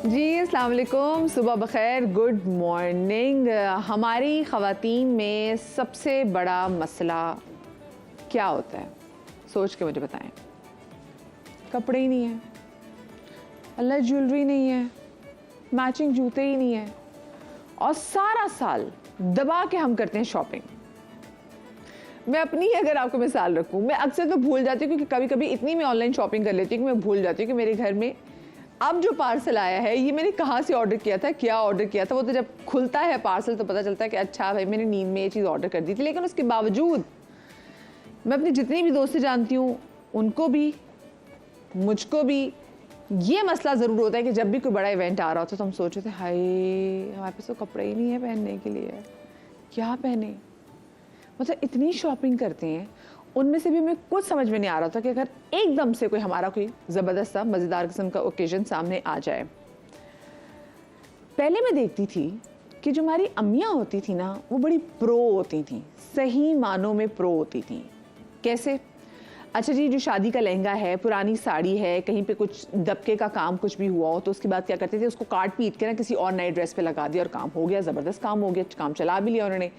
जी अस्सलाम वालेकुम, सुबह बखैर, गुड मॉर्निंग। हमारी ख़वातीन में सबसे बड़ा मसला क्या होता है? सोच के मुझे बताएं। कपड़े ही नहीं है, अल्लाह ज्वेलरी नहीं है, मैचिंग जूते ही नहीं है, और सारा साल दबा के हम करते हैं शॉपिंग। मैं अपनी अगर आपको मिसाल रखूं, मैं अक्सर तो भूल जाती हूँ, क्योंकि कभी कभी इतनी मैं ऑनलाइन शॉपिंग कर लेती हूँ कि मैं भूल जाती हूँ कि मेरे घर में अब जो पार्सल आया है ये मैंने कहाँ से ऑर्डर किया था, क्या ऑर्डर किया था। वो तो जब खुलता है पार्सल तो पता चलता है कि अच्छा भाई मैंने नींद में ये चीज़ ऑर्डर कर दी थी। लेकिन उसके बावजूद मैं अपनी जितनी भी दोस्तें जानती हूँ उनको भी, मुझको भी ये मसला ज़रूर होता है कि जब भी कोई बड़ा इवेंट आ रहा होता है तो हम सोच रहे थे हाय हमारे पास तो कपड़े ही नहीं है पहनने के लिए, क्या पहने। मतलब इतनी शॉपिंग करते हैं, उनमें से भी हमें कुछ समझ में नहीं आ रहा था कि अगर एकदम से कोई हमारा कोई ज़बरदस्त सा मज़ेदार किस्म का ओकेजन सामने आ जाए। पहले मैं देखती थी कि जो हमारी अम्मियाँ होती थी ना, वो बड़ी प्रो होती थी, सही मानों में प्रो होती थी। कैसे? अच्छा जी, जो शादी का लहंगा है, पुरानी साड़ी है, कहीं पे कुछ दबके का काम कुछ भी हुआ हो तो उसके बाद क्या करते थे, उसको काट पीट के ना किसी और नई ड्रेस पे लगा दिया और काम हो गया, ज़बरदस्त काम हो गया, काम चला भी लिया उन्होंने।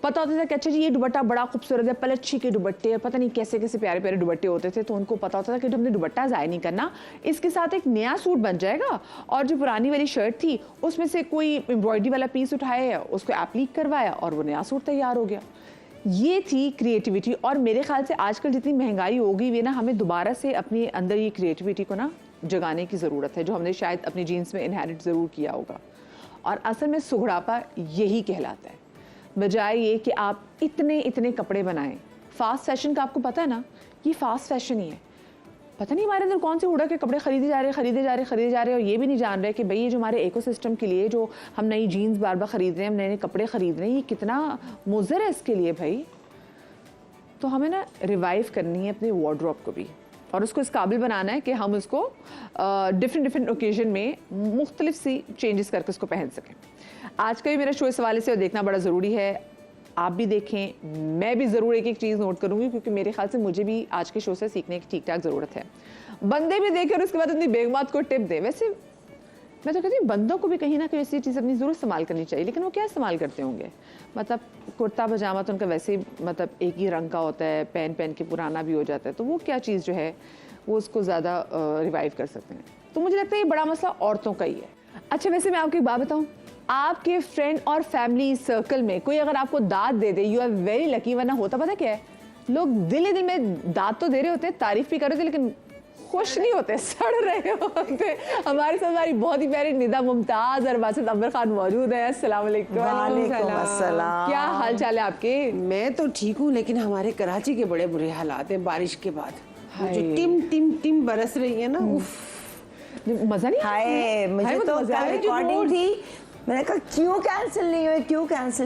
पता होता था कि अच्छा जी ये दुपट्टा बड़ा खूबसूरत है, पलच्छी के दुपट्टे और पता नहीं कैसे कैसे प्यारे प्यारे दुपट्टे होते थे, तो उनको पता होता था कि जो हमने दुपट्टा ज़ाया नहीं करना, इसके साथ एक नया सूट बन जाएगा। और जो पुरानी वाली शर्ट थी उसमें से कोई एम्ब्रॉयडरी वाला पीस उठाया, उसको एप्लीक करवाया और वो नया सूट तैयार हो गया। ये थी क्रिएटिविटी। और मेरे ख्याल से आजकल जितनी महंगाई हो गई है ना, हमें दोबारा से अपने अंदर ये क्रिएटिविटी को ना जगाने की ज़रूरत है, जो हमने शायद अपनी जीन्स में इनहेरिट ज़रूर किया होगा। और असल में सुघड़ापा यही कहलाता है, बजाय ये कि आप इतने इतने कपड़े बनाएं। फास्ट फैशन का आपको पता है ना, ये फास्ट फैशन ही है। पता नहीं हमारे अंदर कौन से उड़ा के कपड़े खरीदे जा रहे और ये भी नहीं जान रहे कि भाई ये जो हमारे इकोसिस्टम के लिए जो हम नई जीन्स बार बार खरीद रहे हैं, हम नए नए कपड़े खरीद रहे हैं, ये कितना मुज़र है इसके लिए भाई। तो हमें ना रिवाइव करनी है अपने वार्डरोब को भी, और उसको इस काबिल बनाना है कि हम उसको डिफरेंट ओकेजन में मुख्तलिफ सी चेंजेस करके उसको पहन सकें। आज का भी मेरा शो इस हवाले से देखना बड़ा ज़रूरी है। आप भी देखें, मैं भी ज़रूर एक एक चीज़ नोट करूँगी, क्योंकि मेरे ख्याल से मुझे भी आज के शो से सीखने की ठीक ठाक ज़रूरत है। बंदे भी देखें और उसके बाद अपनी बेगमात को टिप दें। वैसे मैं तो कहती हूँ बंदों को भी कहीं ना कहीं ऐसी चीज़ अपनी ज़रूर इस्तेमाल करनी चाहिए, लेकिन वो क्या इस्तेमाल करते होंगे। मतलब कुर्ता पजामा तो उनका वैसे ही मतलब एक ही रंग का होता है, पहन के पुराना भी हो जाता है, तो वो क्या चीज़ जो है वो उसको ज़्यादा रिवाइव कर सकते हैं। तो मुझे लगता है ये बड़ा मसला औरतों का ही है। अच्छा वैसे मैं आपको एक बात बताऊँ, आपके फ्रेंड और फैमिली सर्कल में कोई अगर आपको दाद दे दे, यू आर वेरी लकी। वरना होता पता क्या है, लोग दिल ही दिल में दाद तो दे रहे होते हैं, तारीफ भी कर रहे होते, लेकिन खुश नहीं होते, सड़ रहे होते। हमारे साथ हमारी बहुत ही प्यारी निदा मुमताज और बासित अब्बर खान मौजूद है। अस्सलाम वालेकुम। वालेकुम अस्सलाम। क्या हाल चाल है आपके? मैं तो ठीक हूँ, लेकिन हमारे कराची के बड़े बुरे हालात हैं बारिश के बाद। जो टिम टिम टिम बरस रही है ना, उफ, मजा नहीं हाय। मुझे तो रिकॉर्डिंग थी, मैंने कहा क्यों कैंसिल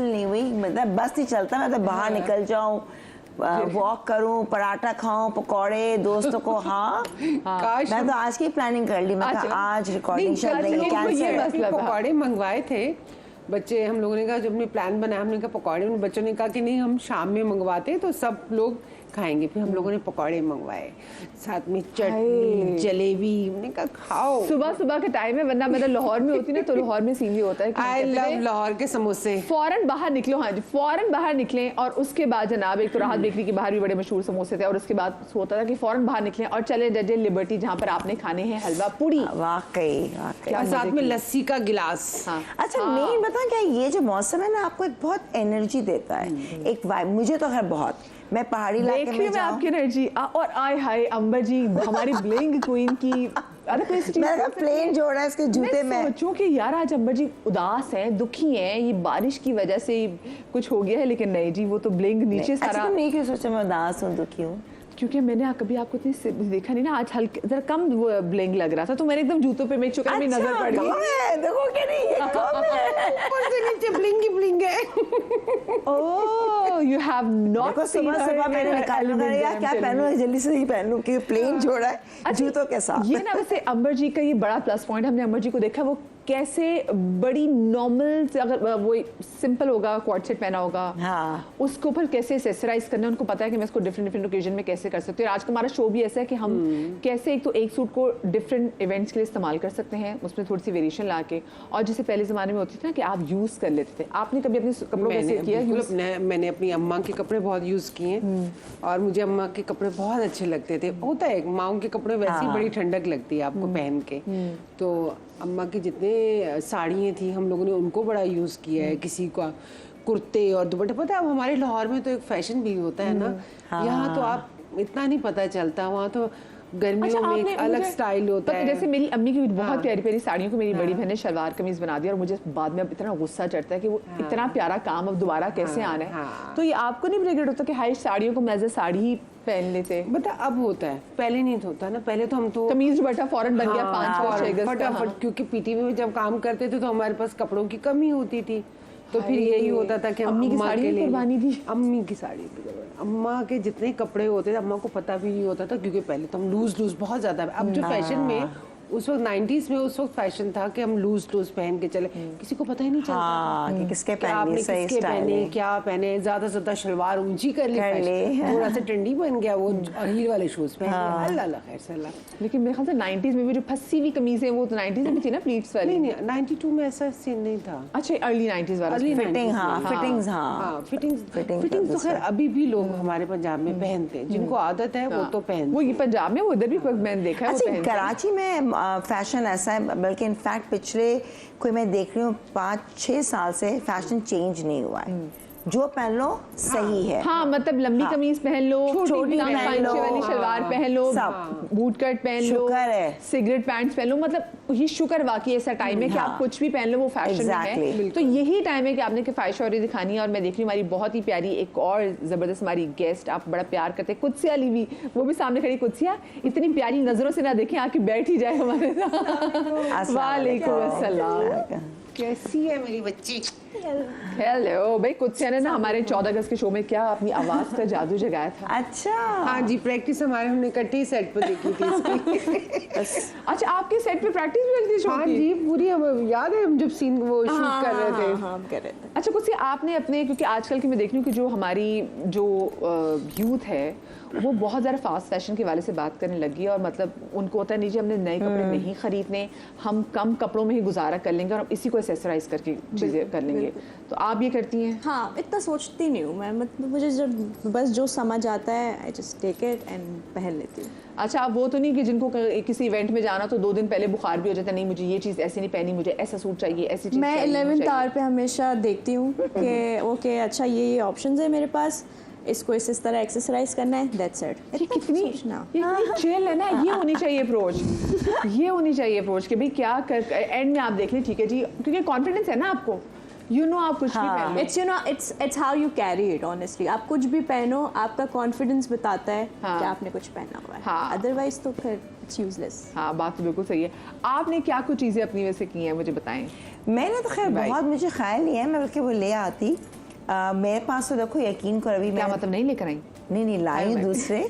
नहीं हुई। मतलब बस नहीं चलता, मैं तो बाहर निकल जाऊं, वॉक करूं, पराठा खाऊं, पकौड़े दोस्तों को। हाँ मैं तो आज की प्लानिंग कर ली, मैं कहा आज रिकॉर्डिंग चल रही है, कैंसिल। पकौड़े मंगवाए थे बच्चे, हम लोगों ने कहा, जब हमने प्लान बनाया हमने कहा पकौड़े, उन बच्चों ने कहा कि नहीं हम शाम में मंगवाते तो सब लोग खाएंगे। फिर हम लोगों ने पकौड़े मंगवाए, साथ में चटनी जलेबी। हमने कहा खाओ, सुबह सुबह के टाइम है, वरना मैं लाहौर में होती ना तो लाहौर में सीन भी होता है। आई लव लाहौर के समोसे। फौरन बाहर निकलो, हाँ जी फौरन बाहर निकलें। और उसके बाद जनाब एक तो राहत बेकरी के बाहर भी बड़े मशहूर समोसे थे, और उसके बाद होता था कि फौरन बाहर निकलें और चले जजे लिबर्टी, जहाँ पर आपने खाने हैं हलवा पूड़ी। वाकई और साथ में लस्सी का गिलास। अच्छा मेन बता क्या, ये जो मौसम है ना आपको एक बहुत एनर्जी देता है, एक वाइब। मुझे तो है बहुत, मैं पहाड़ी इलाके में जाऊं, आपकी एनर्जी। और आय हाय अंबर जी, हमारी ब्लिंग क्वीन की मेरा प्लेन जोड़ा है इसके जूते में। सोचूं कि यार आज अंबर जी उदास हैं, दुखी हैं, ये बारिश की वजह से कुछ हो गया है, लेकिन नहीं जी, वो तो ब्लिंग नीचे सारा। अच्छा नहीं क्यों सोचा मैं उदास हूँ, दुखी हूँ? क्योंकि मैंने कभी आपको इतनी देखा नहीं ना, आज हल्के जरा कम वो ब्लिंग लग रहा था, तो मैंने एकदम जूतों पे मेक चुका मेरी नजर पड़ गई। देखो कि नहीं ये कम है, ऊपर से नीचे ब्लिंग ही ब्लिंग है। Oh you have not seen हर। सुबह मैंने निकालना यार, क्या पहनूं, जल्दी से ही पहनूं कि प्लेन जोड़ा है जूतों के साथ। ये ना वैसे अंबर जी का ये बड़ा प्लस पॉइंट, हमने अंबर जी को देखा, वो कैसे बड़ी नॉर्मल से, अगर वो सिंपल होगा क्वार्ट सेट पहना होगा, हाँ। उसके ऊपर कैसे एक्सेसराइज करना है, उनको पता है कि मैं इसको डिफरेंट डिफरेंट ओकेजन में कैसे कर सकती हूँ। आज का हमारा शो भी ऐसा है कि हम कैसे एक तो एक सूट को डिफरेंट इवेंट्स के लिए इस्तेमाल कर सकते हैं, उसमें थोड़ी सी वेरिएशन ला के। और जैसे पहले ज़माने में होती थी ना कि आप यूज़ कर लेते थे, आपने कभी अपने कपड़ों में ऐसे किया यूज़? मैंने अपनी अम्मा के कपड़े बहुत यूज किए हैं और मुझे अम्मा के कपड़े बहुत अच्छे लगते थे। होता है माओं के कपड़े वैसे ही बड़ी ठंडक लगती है आपको पहन के। तो अम्मा की जितने साड़ियाँ थी हम लोगों ने उनको बड़ा यूज किया है। किसी का कुर्ते और दुपट्टे, पता है अब हमारे लाहौर में तो एक फैशन भी होता है ना, यहाँ तो आप इतना नहीं पता चलता, वहाँ तो गर्मियों में एक अलग स्टाइल होता है। जैसे मेरी अम्मी की बहुत प्यारी प्यारी साड़ियों को मेरी बड़ी बहन ने शलवार कमीज बना दिया और मुझे बाद में अब इतना गुस्सा चढ़ता है कि वो इतना प्यारा काम अब दोबारा कैसे आना है। तो ये आपको नहीं रिग्रेट होता कि हाई साड़ियों को मैं एज ए साड़ी ही पहन लेते? बता अब होता है, पहले नहीं होता ना। पहले तो हम तो कमीज दुपट्टा फौरन बन गया 5 गज का। फटाफट, क्योंकि पीटीवी में जब काम करते थे तो हमारे पास कपड़ों की कमी होती थी, तो फिर यही होता था कि अम्मी की अम्मा साड़ी के लिए कुर्बानी दी। अम्मी की साड़ी की कुर्बानी। अम्मा के जितने कपड़े होते थे अम्मा को पता भी नहीं होता था, क्योंकि पहले तो हम लूज बहुत ज्यादा। अब जो फैशन में उस वक्त 90s में उस वक्त फैशन था कि हम लूज पहन के चले, किसी को पता ही नहीं चलता कि किसके कि आपने सही किसके स्टाइल पहने, है। क्या पहने। ज्यादा से ज्यादा शलवार ऊंची कर ली, थोड़ा सा टंडी बन गया, वो हील वाले शूज पहन लिया। अल्लाह अल्लाह खैर से अल्लाह। लेकिन मेरे ख्याल से 90s में भी जो फंसी हुई कमीजें वो तो 90s में भी थी ना, प्लीट्स वाली। नहीं 92 में ऐसा सीन नहीं था। अच्छा अर्ली 90s वाला। Early फिटिंग 90s हाँ, में। फिटिंग्स हाँ, हाँ, फिटिंग्स फिटिंग तो खैर अभी भी लोग हमारे पंजाब में पहनते हैं, जिनको आदत है वो तो पहनते। वो ये पंजाब में, वो इधर भी मैंने देखा है वो अच्छा, पहनते हैं। कराची में फैशन ऐसा है, बल्कि इनफैक्ट पिछले कोई मैं देख रही हूँ 5-6 साल से फैशन चेंज नहीं हुआ है। जो पहन लो सही है। हाँ मतलब लंबी कमीज पहन लो, छोटी बिना पहन पांचे लो, वाली शलवार पहन लो, बूट कट पहन लो, शुक्र है। सिगरेट पैंट्स पहन लो। मतलब ये शुक्र वाकई ऐसा टाइम है कि आप कुछ भी पहन लो, वो फैशन में है। तो यही टाइम है कि आपने किफायत दिखानी है। और मैं देख रही हूँ हमारी बहुत ही प्यारी एक और जबरदस्त हमारी गेस्ट, आप बड़ा प्यार करते हैं, कुदसिया लीवी, वो भी सामने खड़ी। कुदसिया इतनी प्यारी नजरों से ना देखें, आके बैठ ही जाए हमारे साथ। वालेकुम अस्सलाम, कैसी है मेरी बच्ची? हेलो भाई। कुदसिया ने ना हमारे 14 अगस्त के शो में क्या अपनी आवाज का जादू जगाया था। अच्छा हाँ जी, प्रैक्टिस हमारे हमने इकट्ठे सेट पर देखी थी इसकी। अच्छा आपके सेट पे प्रैक्टिस भी लगती है शो हाँ की? जी, पूरी हमें याद है हम जब सीन वो शूट कर रहे थे। हाँ, कर रहे थे। अच्छा कुछ आपने अपने, क्योंकि आजकल की मैं देख रही हूँ कि जो हमारी जो यूथ है वो बहुत ज़्यादा फास्ट फैशन के वाले से बात करने लगी है। और मतलब उनको होता है नहीं जी हमने नए कपड़े नहीं खरीदने, हम कम कपड़ों में ही गुजारा कर लेंगे और हम इसी को एक्सेसराइज करके चीज़ें कर लेंगे। तो आप ये करती हैं? हाँ, इतना सोचती नहीं हूँ मैं, मतलब मुझे जब बस जो समझ आता है I just take it and पहन लेती हूँ। अच्छा आप वो तो नहीं कि जिनको किसी इवेंट में जाना तो 2 दिन पहले बुखार भी हो जाता है, नहीं मुझे ये चीज़ ऐसी नहीं पहनी, मुझे ऐसा सूट चाहिए, ऐसी चीज़ मैं चाहिए, 11th आवर पे हमेशा देखती हूँ कि ओके अच्छा ये ऑप्शंस है मेरे पास, इसको इस तरह एक्सरसाइज करना है, दैट्स इट। ये कितनी चिल है ना। ये होनी चाहिए अप्रोच, ये होनी चाहिए अप्रोच कि भाई क्या कर एंड में आप देख लें ठीक है जी, क्योंकि कॉन्फिडेंस है ना आपको, यू नो आप कुछ भी पहन लो। It's you know it's how you carry it honestly. आप कुछ भी पहनो, आपका कॉन्फिडेंस बताता है कि आपने कुछ पहना हुआ है। हाँ। अदरवाइज तो फिर इट्स यूजलेस। हाँ बात तो बिल्कुल सही है। आपने क्या कुछ चीज़ें अपनी वजह से की हैं मुझे बताएं। मैंने तो खैर बहुत, मुझे ख्याल नहीं है मैं बल्कि वो ले आती। मेरे पास तो देखो यकीन करो अभी क्या मैं मतलब नहीं लेकर आई? नहीं लाई दूसरे,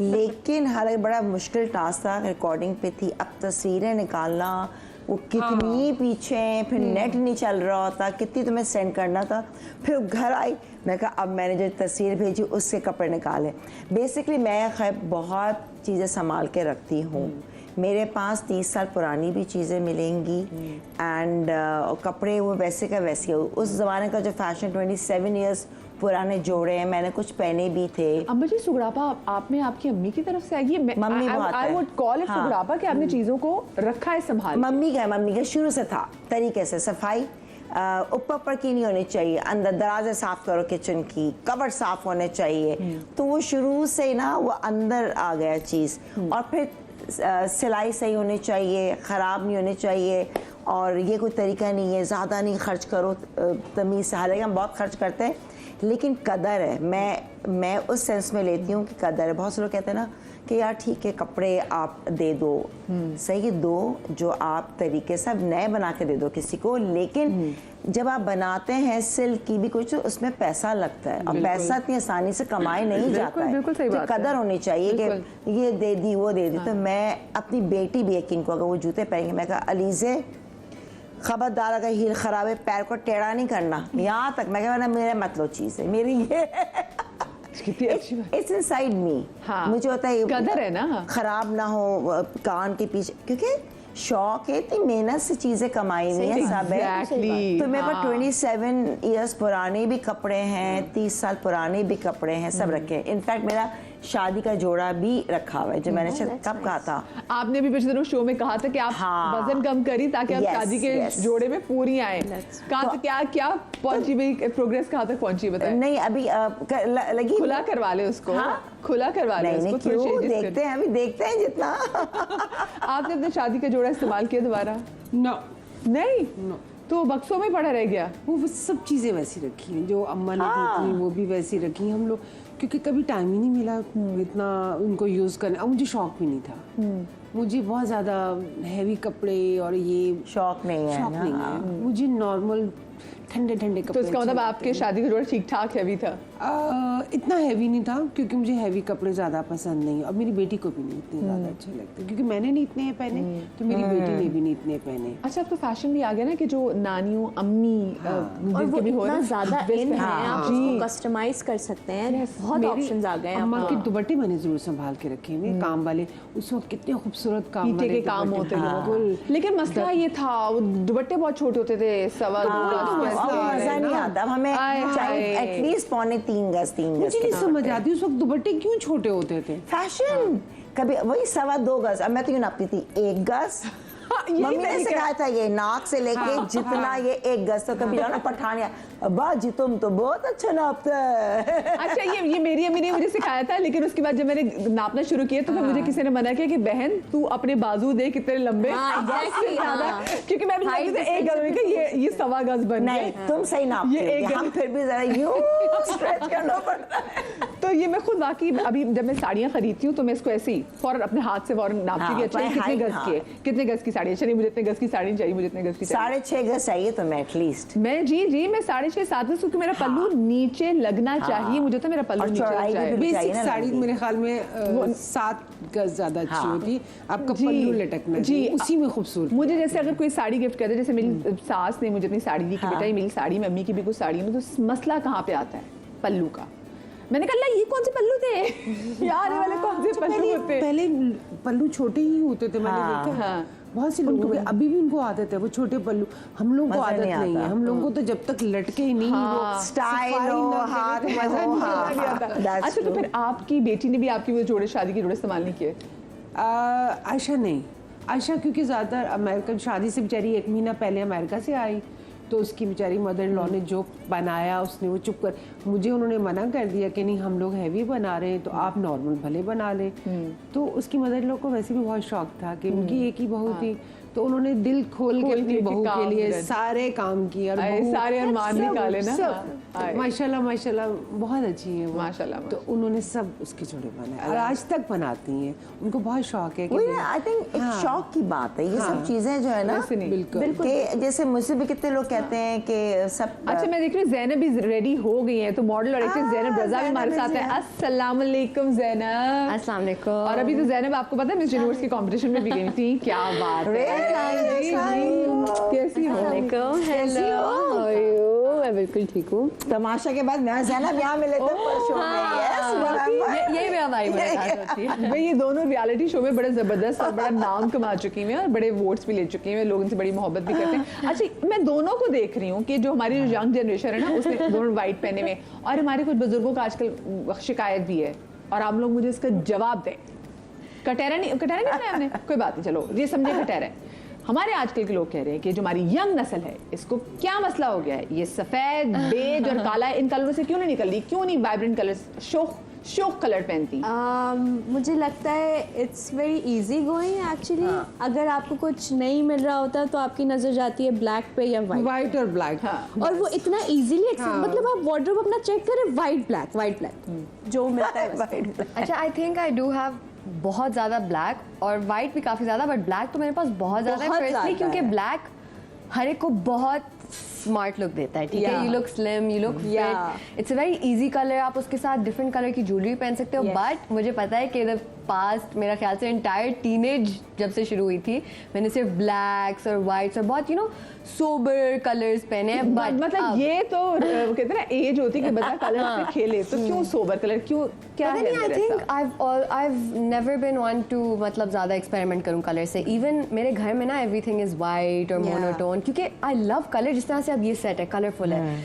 लेकिन हालांकि बड़ा मुश्किल टास्क था, रिकॉर्डिंग पे थी, अब तस्वीरें निकालना वो कितनी पीछे हैं, फिर नेट नहीं चल रहा होता, कितनी तुम्हें सेंड करना था। फिर घर आई, मैं कहा अब मैंने जो तस्वीर भेजी उससे कपड़े निकाले। बेसिकली मैं खैर बहुत चीज़ें संभाल के रखती हूँ। मेरे पास 30 साल पुरानी भी चीज़ें मिलेंगी एंड कपड़े वो वैसे का वैसे हो। उस ज़माने का जो फैशन 27 ईयर्स पुराने जोड़े हैं, मैंने कुछ पहने भी थे। अम्मा जी सुगरापा आप में आपकी अम्मी की तरफ से आई है? मम्मी बहुत आई वुड कॉल इट सुगरापा कि आपने चीज़ों को रखा है संभाल। मम्मी का शुरू से था तरीके से सफाई, ऊपर की नहीं होनी चाहिए, अंदर दरवाजे साफ करो, किचन की कवर साफ होने चाहिए। तो वो शुरू से ना वो अंदर आ गया चीज़। और फिर सिलाई सही होनी चाहिए, ख़राब नहीं होनी चाहिए। और ये कोई तरीका नहीं है ज़्यादा नहीं खर्च करो तमीज़ से, हालांकि हम बहुत खर्च करते हैं लेकिन कदर है। मैं उस सेंस में लेती हूँ कि कदर है। बहुत से लोग कहते हैं ना कि यार ठीक है कपड़े आप दे दो, सही दो जो आप तरीके से नए बना के दे दो किसी को, लेकिन जब आप बनाते हैं सिल्क की भी कुछ तो उसमें पैसा लगता है और पैसा इतनी आसानी से कमाए नहीं जाता है। बिल्कुल सही तो बात है। कदर होनी चाहिए कि ये दे दी वो दे दी। तो मैं अपनी बेटी भी यकीन को अगर वो जूते पहनेंगे, मैं कहा अलीज़े खबरदार अगर हील खराब है पैर को टेढ़ा नहीं करना, यहाँ तक मैं कहना मेरे मत लो चीज़ है मेरी ये कितनी अच्छी बात। It's inside me. हाँ, मुझे होता है कदर है ना, खराब ना हो कान के पीछे, क्योंकि शौक है, इतनी मेहनत से चीजें कमाई हुई हैं सब है। Exactly, तो मेरे पास हाँ। 27 इयर्स पुराने भी कपड़े हैं, 30 साल पुराने भी कपड़े हैं, सब रखे हैं। इनफैक्ट मेरा शादी का जोड़ा भी रखा हुआ है जो मैंने शायद कब कहा था, आपने भी पिछले दिनों शो में कहा था कि आप हाँ। वजन कम करी ताकि आप Yes, शादी के yes. जोड़े में पूरी आए। कहा तो क्या क्या पहुंची भाई, प्रोग्रेस कहाँ तक पहुंची बताए? नहीं अभी लगी खुला करवा ले उसको, हाँ? खुला करवा ले नहीं उसको, नहीं थोड़ी क्यों, changes कर। देखते हैं अभी, देखते हैं जितना आपने अपने शादी का जोड़ा इस्तेमाल किया दोबारा? नो नहीं, नो, तो बक्सों में पड़ा रह गया। वो सब चीज़ें वैसी रखी हैं जो अम्मा ने दी थी, वो भी वैसी रखी हैं हम लोग, क्योंकि कभी टाइम ही नहीं मिला इतना उनको यूज़ करने। और मुझे शौक भी नहीं था, मुझे बहुत ज़्यादा हैवी कपड़े और ये शौक नहीं है शौक ना। नहीं है। मुझे नॉर्मल ठंडे ठंडे तो कपड़े इसका मतलब अच्छे आपके शादी का जोड़ा ठीक ठाक हैवी था? इतना हैवी नहीं था क्योंकि मुझे हैवी कपड़े ज़्यादा पसंद नहीं, और मेरी बेटी को भी नहीं इतने ज़्यादा अच्छे लगते, क्योंकि मैंने नहीं इतने पहने तो मेरी बेटी ने भी नहीं इतने पहने। अच्छा, अब तो फैशन भी आ गया ना कि जो नानियों अम्मी और वो जिनके भी हो इतना ना, ज्यादा ड्रेस इन है, पहनना। आप उसको कस्टमाइज कर सकते हैं, बहुत मेरी ऑप्शंस आ गए हैं अम्मा आपको। के दुपट्टे मैंने जरूर संभाल के रखे हैं, काम वाले, उस वक्त कितने खूबसूरत काम पीटे वाले के काम दुपट्टे, होते बिल्कुल। लेकिन मसला ये था वो दुपट्टे बहुत छोटे होते थे, सवा दो गज अब के। मजा नहीं आता, अब हमें आए चाहिए हाय। एटलीस्ट 3.25 गज मुझे नहीं समझ आती उस वक्त दुपट्टे क्यों छोटे होते थे। फैशन कभी वही 2.25 गज, अब मैं तो यूं नापती थी 1 गज। यही मम्मी ने तरीका। सिखाया था ये नाक से लेके जितना ये 1 गज, तो कभी जाओ ना पठानिया, अब्बा जी तुम तो बहुत अच्छा नापते है। अच्छा, ये मेरी अम्मी ने मुझे सिखाया था, लेकिन उसके बाद जब मैंने नापना शुरू किया तो फिर मुझे किसी ने मना किया कि बहन तू अपने बाजू दे कितने लंबे। हाँ, exactly, ज़्यादा- हाँ। क्योंकि मैं भी Height लगती थी 1 गज में कि ये 1.25 गज बन नहीं गए। तुम सही नापते ये हो, एक हम फिर भी जरा यूं स्ट्रेच करना पड़ता है। तो ये मैं खुद वाकई अभी जब मैं साड़ियाँ खरीदती हूँ तो मैं इसको ऐसे ही फौरन अपने हाथ से फौरन नापती हाँ, कि अच्छा ये by कितने height, गज की है, कितने गज की साड़ी है, चलिए मुझे इतने गज की साड़ी नहीं चाहिए, मुझे इतने गज की चाहिए। 6.5 गज चाहिए तुम्हें एटलीस्ट। मैं जी मैं 6.5 7 गज, क्योंकि मेरा पल्लू नीचे लगना चाहिए, मुझे तो मेरा पल्लू और नीचे चौड़ाई लग भी जाए। चाहिए बेसिक ना साड़ी लंबी। मेरे ख्याल में 7 गज ज्यादा अच्छी हाँ। होती, आपका जी, पल्लू लटकना जी, चाहिए, उसी में खूबसूरत। मुझे जैसे अगर कोई साड़ी गिफ्ट करते, जैसे मेरी सास ने मुझे अपनी साड़ी दी कि बेटा ये मेरी साड़ी, मम्मी की भी कुछ साड़ी है, तो मसला कहाँ पे आता है? पल्लू का। मैंने कहा ला ये कौन से पल्लू थे यार, ये वाले कौन से पल्लू होते? पहले पल्लू छोटे ही होते थे, मैंने हाँ। देखा। हाँ। बहुत से लोगों को अभी भी उनको आदत है वो छोटे पल्लू, हम लोगों को मजा आदत नहीं नहीं है। आता। हम लोगों को तो जब तक लटके ही नहीं हाँ। वो स्टाइल सफाई हो, ना करे हाथ तो में मजा हो, नहीं हाँ, आता। नहीं आता। That's अच्छा, तो true. फिर आपकी बेटी ने भी आपकी वो जोड़े, शादी के जोड़े इस्तेमाल नहीं किए? आयशा नहीं, आयशा क्योंकि ज़्यादातर अमेरिकन, शादी से बेचारी 1 महीना पहले अमेरिका से आई, तो उसकी बेचारी मदर इन लॉ ने जो बनाया उसने वो चुप कर, मुझे उन्होंने मना कर दिया कि नहीं हम लोग हैवी बना रहे हैं तो आप नॉर्मल भले बना लें। तो उसकी मदर इन लॉ को वैसे भी बहुत शौक था कि उनकी एक ही बहू थी, तो उन्होंने दिल खोल के अपनी बहू के काम लिए कर- सारे काम किए, और आए, बहू सारे अरमान सब- निकाले ना। सब। हाँ, आए। माशाल्लाह माशाल्लाह बहुत अच्छी है वो, माशाल्लाह, तो उन्होंने सब उसके जोड़े बनाए और आज तक बनाती हैं, उनको बहुत शौक है कि वही आई थिंक एक शौक की बात है ये सब चीजें जो है ना, वैसे नहीं। बिल्कुल कि जैसे मुझसे भी कितने लोग कहते हैं कि सब अच्छा, मैं देख रही हूँ जैनब भी रेडी हो गई है, तो मॉडल और एक्ट्रेस जैनब रजा भी हमारे साथ है। अस्सलाम वालेकुम जैनब। अस्सलाम वालेकुम। और अभी तो जैनब आपको पता है मिस यूनिवर्स की कंपटीशन में भी गई थी, क्या बात है। जी, जी। कैसी हो? मैं बिल्कुल ठीक हूँ। तमाशा के बाद मैं ज़ैनब यहाँ मिले थे पर शो में यस बराबर यही मेरा हमारी मुलाकात होती है। भाई ये दोनों रियलिटी शो में बड़े जबरदस्त और बड़ा नाम कमा चुकी हैं और बड़े वोट्स भी ले चुकी हैं, लोग इनसे बड़ी मोहब्बत भी करते हैं। अच्छा, मैं दोनों को देख रही हूँ कि जो हमारी जो यंग जनरेशन है ना, उसने दोनों वाइट पहने हुए, और हमारे कुछ बुजुर्गों का आजकल शिकायत भी है, और आप लोग मुझे इसका जवाब दें। कटहरा नहीं बनाया हमने, कोई बात नहीं, चलो ये समझे कटहरा है। हमारे आजकल के लोग कह रहे हैं कि जो हमारी यंग नस्ल है इसको क्या मसला हो गया है, ये सफेद, बेज और काला इन कलरों से क्यों नहीं निकल रही, क्यों नहीं वाइब्रेंट कलर्स, शोक कलर पहनती? मुझे लगता है it's very easy going actually. अगर आपको कुछ नहीं मिल रहा होता तो आपकी नजर जाती है ब्लैक पे या वाइट, व्हाइट और ब्लैक। और वो इतना इजीली मतलब आप वार्डरोब अपना चेक करें, वाइट ब्लैक जो मिलता है बस। अच्छा, I think I do have बहुत ज़्यादा ब्लैक और वाइट भी काफ़ी ज़्यादा, बट ब्लैक तो मेरे पास बहुत ज़्यादा है, बहुत firstly ज़्यादा क्योंकि है। ब्लैक हर एक को बहुत स्मार्ट लुक देता है, ठीक है, Yeah. You look slim, you look Yeah. Fit, it's a very easy colour, आप उसके साथ डिफरेंट कलर की ज्वेलरी पहन सकते हो, Yes. बट मुझे पता है कि द पास्ट मेरा ख्याल से एंटायर टीनेज जब से शुरू हुई थी, मैंने सिर्फ ब्लैक्स और वाइट्स और बहुत सोबर कलर्स पहने हैं। बट मतलब ये तो कहते हैं ना एज होती है कि बच्चा कलर से खेले, तो क्यों सोबर कलर, क्यों, क्या है आई अंदर थिंक ऐसा? I've never been one to मतलब ज़्यादा एक्सपेरिमेंट करूँ कलर से। इवन मेरे घर में ना एवरीथिंग इज़ वाइट और मोनोटोन, क्योंकि आई लव कलर। जिस तरह से अब ये सेट है कलरफुल है,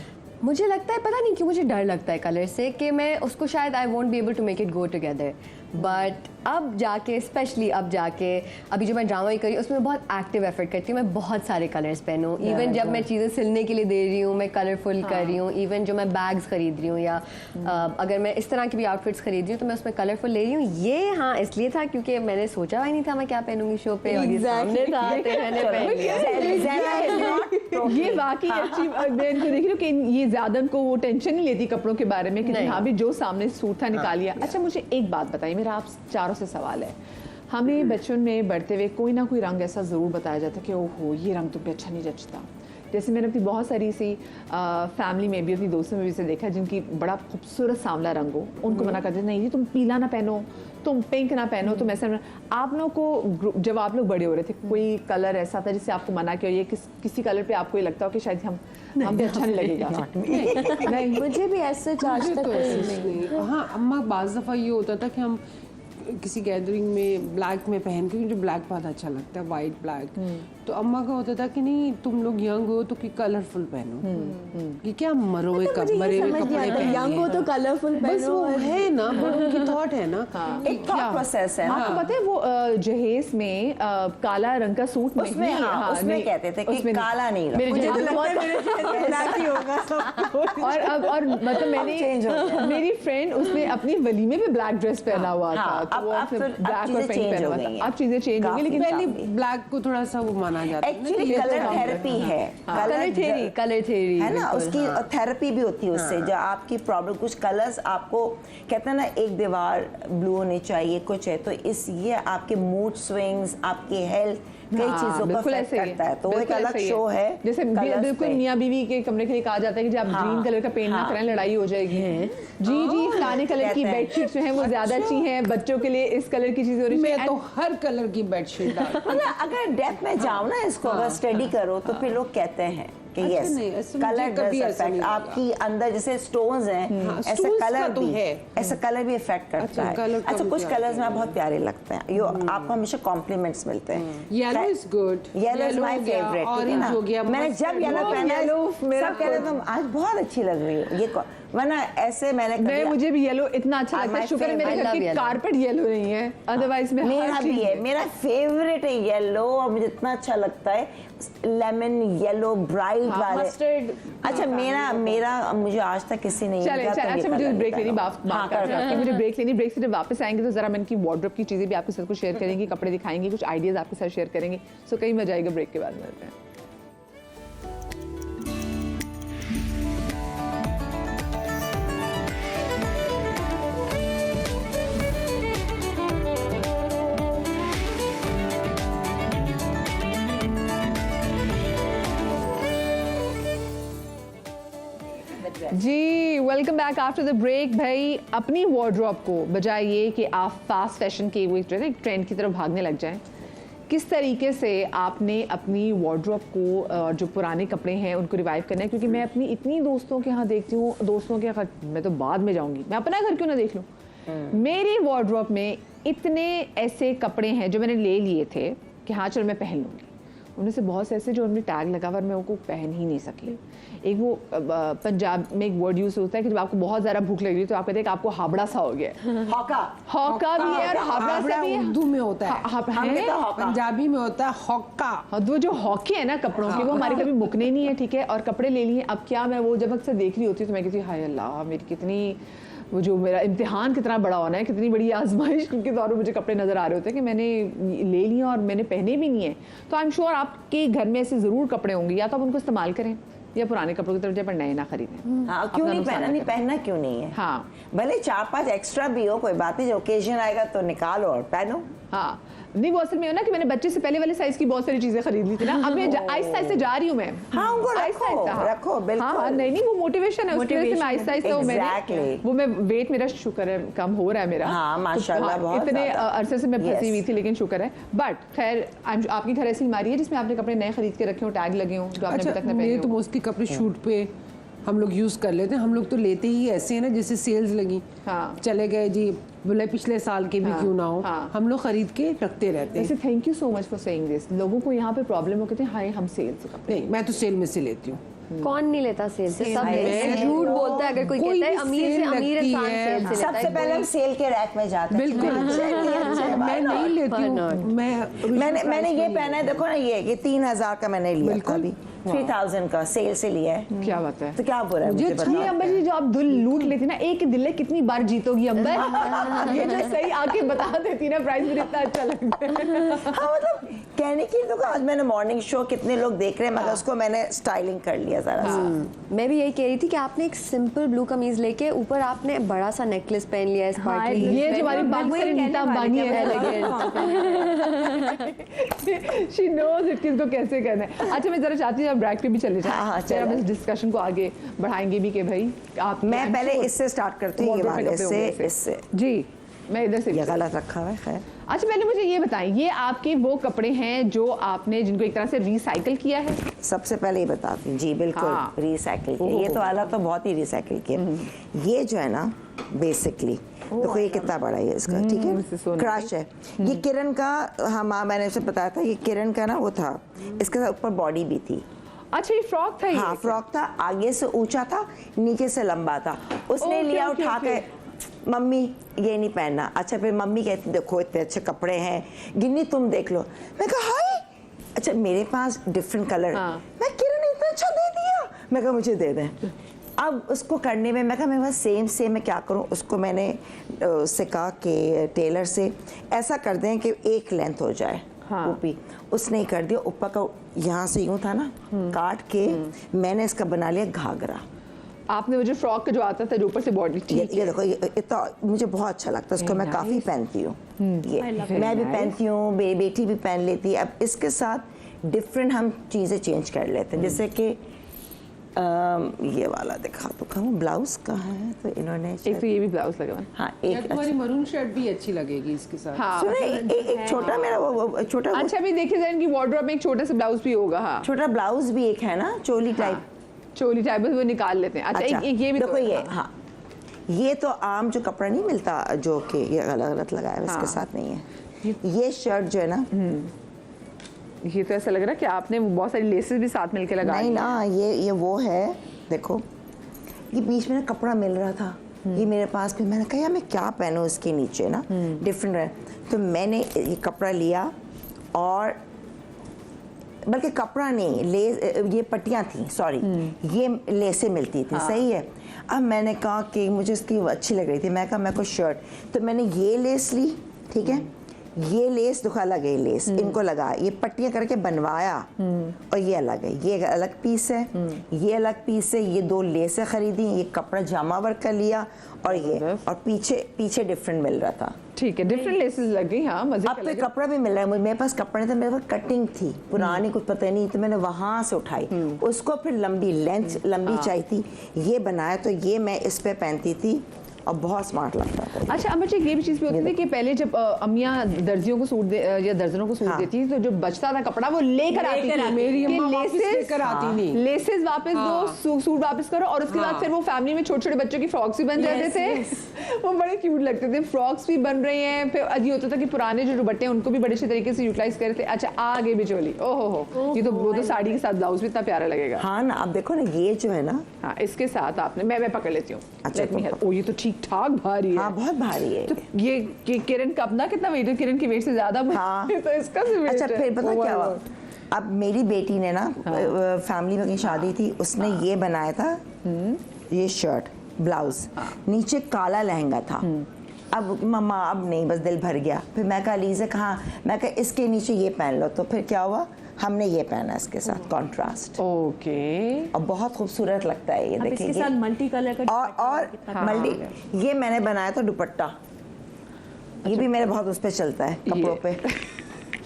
मुझे लगता है पता नहीं क्यों मुझे डर लगता है कलर से कि मैं उसको शायद I won't be able to make it go together. But अब जाके स्पेशली अब जाके अभी जो मैं ड्रामा ही करी उसमें बहुत एक्टिव एफर्ट करती हूँ मैं बहुत सारे कलर्स पहनूँ। इवन जब मैं चीज़ें सिलने के लिए दे रही हूँ मैं कलरफुल कर रही हूँ। इवन जो मैं बैग्स खरीद रही हूँ या अगर मैं इस तरह की भी आउटफिट्स खरीद रही हूँ तो मैं उसमें कलरफुल ले रही हूँ। ये हाँ इसलिए था क्योंकि मैंने सोचा हुआ नहीं था मैं क्या पहनूंगी शो पे, और ये सामने था तो मैंने पहन लिया। ये वाकई अच्छी, मैं इनको देख रही हूँ कि ये ज्यादा उनको वो टेंशन नहीं लेती कपड़ों के बारे में कि नहीं। हाँ भी जो सामने सूट था निकाल लिया। अच्छा मुझे एक बात बताइए, मेरा आप चारों से सवाल है। हमें बचपन में बढ़ते हुए कोई ना कोई रंग ऐसा ज़रूर बताया जाता कि ओहो ये रंग तुम पे अच्छा नहीं जचता। जैसे मैंने अपनी बहुत सारी सी फैमिली में भी अपनी दोस्तों में भी इसे देखा जिनकी बड़ा खूबसूरत सांवला रंग हो, उनको मना करते नहीं जी तुम पीला ना पहनो, तुम पिंक ना पहनो, तुम ऐसा। आप लोगों को जब आप लोग बड़े हो रहे थे कोई कलर ऐसा था जिससे आपको मना किया, ये किसी कलर पे आपको ये लगता हो कि शायद हम पे अच्छा नहीं लगेगा? नहीं, मुझे भी ऐसे आज तक तो ऐसे नहीं। हाँ अम्मा बाज़ दफ़ा ये होता था कि हम किसी गैदरिंग में ब्लैक में पहन के, मुझे ब्लैक बहुत अच्छा लगता है, वाइट ब्लैक, तो अम्मा का होता था कि नहीं तुम लोग यंग हो तो कि कलरफुल पहनो, कि क्या मरे हुए कपड़े पहने यंग हो तो कलरफुल बस पहनो। वो है ना, बट उनकी थॉट है ना। एक थॉट प्रोसेस है ना। आपको पता है वो जहेज में काला रंग का सूट नहीं उसमें हाँ, उसमें नहीं, कहते थे कि उसमें नहीं। काला नहीं मेरे रखो। जहेज में और मतलब change हो मैंने मेरी फ्रेंड उसने अपनी वलीमे में ब्लैक ड्रेस पहना हुआ था, हाँ, तो अब- वो अब फिर- अब ब्लैक और चीजें पिंक change पहना हो हुआ गई था। हैं। अब चीजें चेंज हो गई, लेकिन पहले ब्लैक को थोड़ा सा वो माना जाता है एक्चुअली कलर थेरेपी है, कलर थेरी है ना, उसकी थेरेपी भी होती है उससे। जो आपकी प्रॉब्लम कुछ कलर्स आपको कहते हैं ना एक दीवार ब्लू होनी चाहिए कुछ है, तो इस ये आपके मूड स्विंग्स आपकी हेल्थ कई चीजों को बिल्कुल अफेक्ट ऐसे ही करता है, तो वो एक बिल्कुल अलग ऐसे ही शो है जैसे colours बिल्कुल पे। मियाँ बीवी के कमरे के लिए कहा जाता है कि जब आप हाँ, ग्रीन कलर का पेंट ना हाँ। करें लड़ाई हो जाएगी। जी जी फलाने कलर की कहते हैं। बेडशीट जो है वो ज्यादा अच्छी हैं, बच्चों के लिए इस कलर की चीजें हो रही मैं तो हर कलर की बेडशीट डालती हूँ। मतलब अगर डेप्थ में जाओ ना इसको अगर स्टडी करो तो फिर लोग कहते हैं कि अच्छा यस नहीं, ऐसे मुझे कलर कभी डज ऐसा नहीं अफेक्ट लगा। आपकी अंदर जैसे स्टोन्स हैं हाँ, ऐसा stones कलर का तो भी है। ऐसा कलर भी इफेक्ट करता अच्छा, है। colour का अच्छा भी कुछ क्या कलर्स में बहुत प्यारे लगते हैं, यो आपको हमेशा कॉम्प्लीमेंट्स मिलते हैं। Yellow is good, yellow is my favourite, orange हो गया, मैंने जब येलो पहना सब कह रहे तुम आज बहुत अच्छी लग रही हो, ये वरना ऐसे मैंने मैं कभी मुझे भी येलो इतना अच्छा लगता है, my शुक्र है मेरे favorite. घर I की love yellow. कारपेट येलो नहीं है, अदरवाइज मैं मेरा हर भी चीज है, मेरा फेवरेट है येलो, और मुझे इतना अच्छा लगता है लेमन येलो ब्राइट वाले मस्टर्ड। अच्छा मेरा मुझे आज तक किसी ने चले कहा चले, तुम ये अच्छा मुझे कलर ब्रेक नहीं लेनी, पहनो। हाँ, बात कर मुझे ब्रेक लेनी, ब्रेक से जब वापस आएंगे तो जरा मैं इनकी वार्डरोब की चीजें भी आपके साथ कुछ शेयर करेंगी, कपड़े दिखाएंगे, कुछ आइडियाज आपके साथ शेयर करेंगे। सो कहीं मजा आएगा, ब्रेक के बाद मिलते हैं। जी welcome back after the break. भाई अपनी वार्डरोब को बजाय ये कि आप फास्ट फैशन के वो एक ट्रेंड की तरफ भागने लग जाएं, किस तरीके से आपने अपनी वार्डरोब को जो पुराने कपड़े हैं उनको रिवाइव करना है? क्योंकि मैं अपनी इतनी दोस्तों के यहाँ देखती हूँ, दोस्तों के यहाँ मैं तो बाद में जाऊँगी, मैं अपना घर क्यों ना देख लूँ। मेरी वार्डरोब में इतने ऐसे कपड़े हैं जो मैंने ले लिए थे कि हाँ चलो मैं पहन लूँगी, उनमें से बहुत से ऐसे जो उनमें टैग लगा हुआ मैं उनको पहन ही नहीं सकी। एक वो पंजाब में एक वर्ड यूज होता है कि जब आपको बहुत ज़्यादा भूख लग रही है तो आप कहते हैं कि आपको हाबड़ा सा हो गया है। हॉका हॉका भी है और हाबड़ा सा भी है। उर्दू में होता है, हमने तो हॉका पंजाबी में होता है हॉका। हाँ, वो जो हॉकी है ना कपड़ों की वो हमारे कभी मुकने नहीं है, ठीक है। और कपड़े ले लिए, अब क्या मैं वो जब अक्सर देख रही होती तो मैं कहती हाय अल्लाह मेरी कितनी वो जो मेरा इम्तिहान कितना बड़ा होना है, कितनी बड़ी आजमाइश के तौर पर मुझे कपड़े नज़र आ रहे होते हैं कि मैंने ले लिए और मैंने पहने भी नहीं है। तो आई एम श्योर आपके घर में ऐसे ज़रूर कपड़े होंगे, या तो आप उनको इस्तेमाल करें या पुराने कपड़ों की तरफ जाए पर नए ना खरीदें। हाँ क्यों नहीं पहना, नहीं पहनना क्यों नहीं है। हाँ भले 4-5 एक्स्ट्रा भी हो कोई बात नहीं, जो ओकेजन आएगा तो निकालो और पहनो। हाँ नहीं वो असल में है ना कि मैंने बच्चे से पहले वाले साइज की बहुत सारी चीजें खरीद ली थी ना, अब मैं आहिस्ता आहिस्ता जा रही हूँ मैं। हाँ, उनको आहिस्ता रखो, आहिस्ता, हाँ। रखो, बिल्कुल। हाँ नहीं वो मोटिवेशन है, उसकी वजह से मैं आहिस्ता आहिस्ता Exactly. वो मैं वेट मेरा शुक्र है कम हो रहा है मेरा। हाँ, माशाल्लाह, तो, बहुत इतने ज़्यादा। अरसे से मैं फंसी Yes. हुई थी लेकिन शुक्र है। बट खैर आपकी घर ऐसी अलमारी है जिसमें आपने कपड़े नए खरीद के रखे हो, टैग लगे हो, जो आपने अच्छा अभी तक नहीं मेरे पहने तो हो। मोस्टली कपड़े शूट पे हम लोग यूज कर लेते हैं, हम लोग तो लेते ही ऐसे हैं ना जैसे सेल्स लगी, हाँ। चले गए जी, बोले पिछले साल के भी हाँ, क्यों ना हो, हाँ। हम लोग खरीद के रखते रहते हैं। वैसे thank you so much for saying this. लोगों को यहाँ पे प्रॉब्लम हो कहते हैं हाय हम सेल से कपड़े, नहीं मैं तो सेल में से लेती हूँ। कौन नहीं लेता सेल से, सब में लेते हैं। से झूठ लो। बोलता है अगर कोई कोई कहता है भी अमीर से सेल अमीर लगती इंसान है। सेल से लेता सबसे है। पहले हम सेल के रैक में जाते हैं। बिल्कुल मैं नहीं लेती हूँ, मैंने ये पहना है, देखो ना ये 3000 का मैंने लिया था बिल्कुल। अभी, 3000 का सेल से लिया है। क्या बात है। तो क्या बुरा है, मुझे ये बताओ। अंबर जी जो आप दिल लूट लेती ना, एक दिल है कितनी बार जीतोगी अंबर। ये जो सही आके बता देती ना प्राइस मुझे इतना अच्छा लगता है। हाँ मतलब कहने की तो आज मैंने मॉर्निंग शो कितने लोग देख रहे हैं, मगर उसको मैंने स्टाइलिंग कर लिया जरा सा। मैं भी यही कह रही थी कि आपने एक सिंपल ब्लू कमीज लेके ऊपर आपने बड़ा सा नेकलेस पहन लिया है स्पार्कली। ये जो हमारी बागेश्वरी नीता अंबानी है, शी नोज इट किसको कैसे करना है। अच्छा मैं जरा चाहती हूँ आप ब्रैक पे भी चले जाएं, हाँ, फिर हम इस डिस्कशन को आगे बढ़ाएंगे भी कि भाई आप मैं पहले इससे स्टार्ट करती हूँ, ये wardrobe में वाले कपड़े से, होंगे इससे जी मैं इधर से ये भी- गलत रखा हुआ है। खैर अच्छा पहले मुझे ये बताएं, ये आपके वो कपड़े हैं जो आपने जिनको एक तरह से रिसाइकल किया है? सबसे पहले ये बताती हूँ जी, बिल्कुल हाँ। रिसाइकिल किया। ये तो वाला तो बहुत ही रिसाइकिल किया। ये जो है ना बेसिकली देखो ये कितना बड़ा है इसका, ठीक इससे है, सोना क्रश है। ये किरण का, हाँ मैंने उसे बताया था, ये किरण का ना वो था, इसके साथ ऊपर बॉडी भी थी। अच्छा ये फ्रॉक था ये? हाँ फ्रॉक था, आगे से ऊंचा था, नीचे से लंबा था। उसने ओके, लिया ओके, उठा ओके। के, मम्मी ये नहीं पहनना। अच्छा फिर मम्मी कहती देखो इतने अच्छे कपड़े हैं, गिन्नी तुम देख लो। मैं कहा हाय, अच्छा मेरे पास डिफरेंट कलर, हाँ। मैं किरण इतना अच्छा दे दिया, मैं कहा मुझे दे दें। अब उसको करने में मैं कहा मेरे पास सेम मैं क्या करूं, उसको मैंने उससे कहा कि टेलर से ऐसा कर दें कि एक लेंथ हो जाए। हाँ। ऊपी उसने ही कर दिया, ऊपर का यहाँ से यूं था ना, काट के मैंने इसका बना लिया घाघरा। आपने वो जो फ्रॉक का जो आता था जो ऊपर से बॉडी ये देखो, ये इतना मुझे बहुत अच्छा लगता है, इसको मैं काफ़ी पहनती हूँ। ये मैं भी पहनती हूँ, मेरी बेटी भी पहन लेती है। अब इसके साथ डिफरेंट हम चीज़ें चेंज कर लेते हैं, जैसे कि ये वाला दिखा तो कहूँ, ब्लाउज का है तो इन्होंने एक तो ये भी ब्लाउज लगा हुआ है। हाँ या एक तुम्हारी मरून शर्ट भी अच्छी लगेगी इसके साथ। हाँ सुने, एक छोटा मेरा वो छोटा अच्छा अभी देखिए जरा इनकी वार्डरोब में एक छोटा सा ब्लाउज भी होगा। हाँ छोटा ब्लाउज भी एक है ना, चोली टाइप। चोली टाइप वो निकाल लेते हैं। अच्छा एक ये भी देखो तो है। ये, हाँ ये तो आम जो कपड़ा नहीं मिलता जो कि ये गलत लगाया है, हाँ। इसके साथ नहीं है। ये शर्ट जो है ना, ये तो ऐसा लग रहा है कि आपने बहुत सारी लेसेस भी साथ मिलके लगा नहीं ना, ये वो है, देखो ये बीच में ना कपड़ा मिल रहा था, ये मेरे पास भी, मैंने कहा यार मैं क्या पहनूं इसके नीचे ना, डिफरेंट है। तो मैंने ये कपड़ा लिया, और बल्कि कपड़ा नहीं, लेस, ये पट्टियाँ थी, सॉरी ये लेसें मिलती थी, सही है। अब मैंने कहा कि मुझे इसकी अच्छी लग रही थी, मैं कहा मैं को शर्ट, तो मैंने ये लेस ली, ठीक है, ये लेस दुखा अलग है, लेस इनको लगा, ये पट्टियाँ करके बनवाया, और ये अलग है, ये अलग पीस है, ये अलग पीस है, ये 2 लेसें खरीदी, ये कपड़ा जामा वर्क का लिया, और ये, और पीछे डिफरेंट मिल रहा था। ठीक है, डिफरेंट लेसेस लग गई। हाँ मजे अब तो कपड़ा भी मिल रहा है, मेरे पास कपड़ा नहीं था, मेरे पास कटिंग थी पुरानी, कुछ पता नहीं, तो मैंने वहां से उठाई, उसको फिर लंबी लेंथ लंबी चाहिए थी, ये बनाया, तो ये मैं इस पे पहनती थी, और बहुत स्मार्ट लगता था। अच्छा अमर जी ये भी चीज़ भी होती थी कि पहले जब अम्मियाँ दर्जियों को सूट या दर्जनों को सूट हाँ। देती थी तो जो बचता था कपड़ा वो लेकर आती थी। मेरी कि अम्मा वापस लेकर आती नहीं। लेसेस वापस हाँ। दो, सूट वापस करो, और उसके बाद फिर वो फैमिली में छोटे छोटे बच्चों की फ्रॉक्स भी बन जाते थे। वो बड़े क्यूट लगते थे, फ्रॉक्स भी बन रहे हैं। फिर अजीब होता था कि पुराने जो दुपट्टे हैं उनको भी बड़े अच्छे तरीके से यूटिलाइज कर रहे थे। अच्छा आगे भी चोली, ओहो हो, ये तो वो तो साड़ी के साथ ब्लाउज भी इतना प्यारा लगेगा। हाँ ना, अब देखो ना ये जो है ना, हाँ इसके साथ आपने मैं पकड़ लेती हूँ। अच्छा, Let me तुम help। ओ ये तो ठीक ठाक भारी है। हाँ बहुत भारी है। तो ये किरण का अपना कितना वेट है? किरण की वेट से ज्यादा हाँ। तो इसका से वेट अच्छा है। फिर पता Oh my क्या हुआ, God। अब मेरी बेटी ने ना फैमिली में कहीं शादी थी, उसने ये बनाया था, ये शर्ट ब्लाउज, नीचे काला लहंगा था। अब मम्मा अब नहीं, बस दिल भर गया। फिर मैं कहा लीज़ा कहाँ, मैं कहा इसके नीचे ये पहन लो। तो फिर क्या हुआ, हमने ये पहना इसके साथ कॉन्ट्रास्ट, ओके और बहुत खूबसूरत लगता है ये। अब देखिए इसके साथ मल्टी कलर का और कितना मल्टी, ये मैंने बनाया था दुपट्टा, ये भी मेरे बहुत उस पे चलता है कपड़ों पे।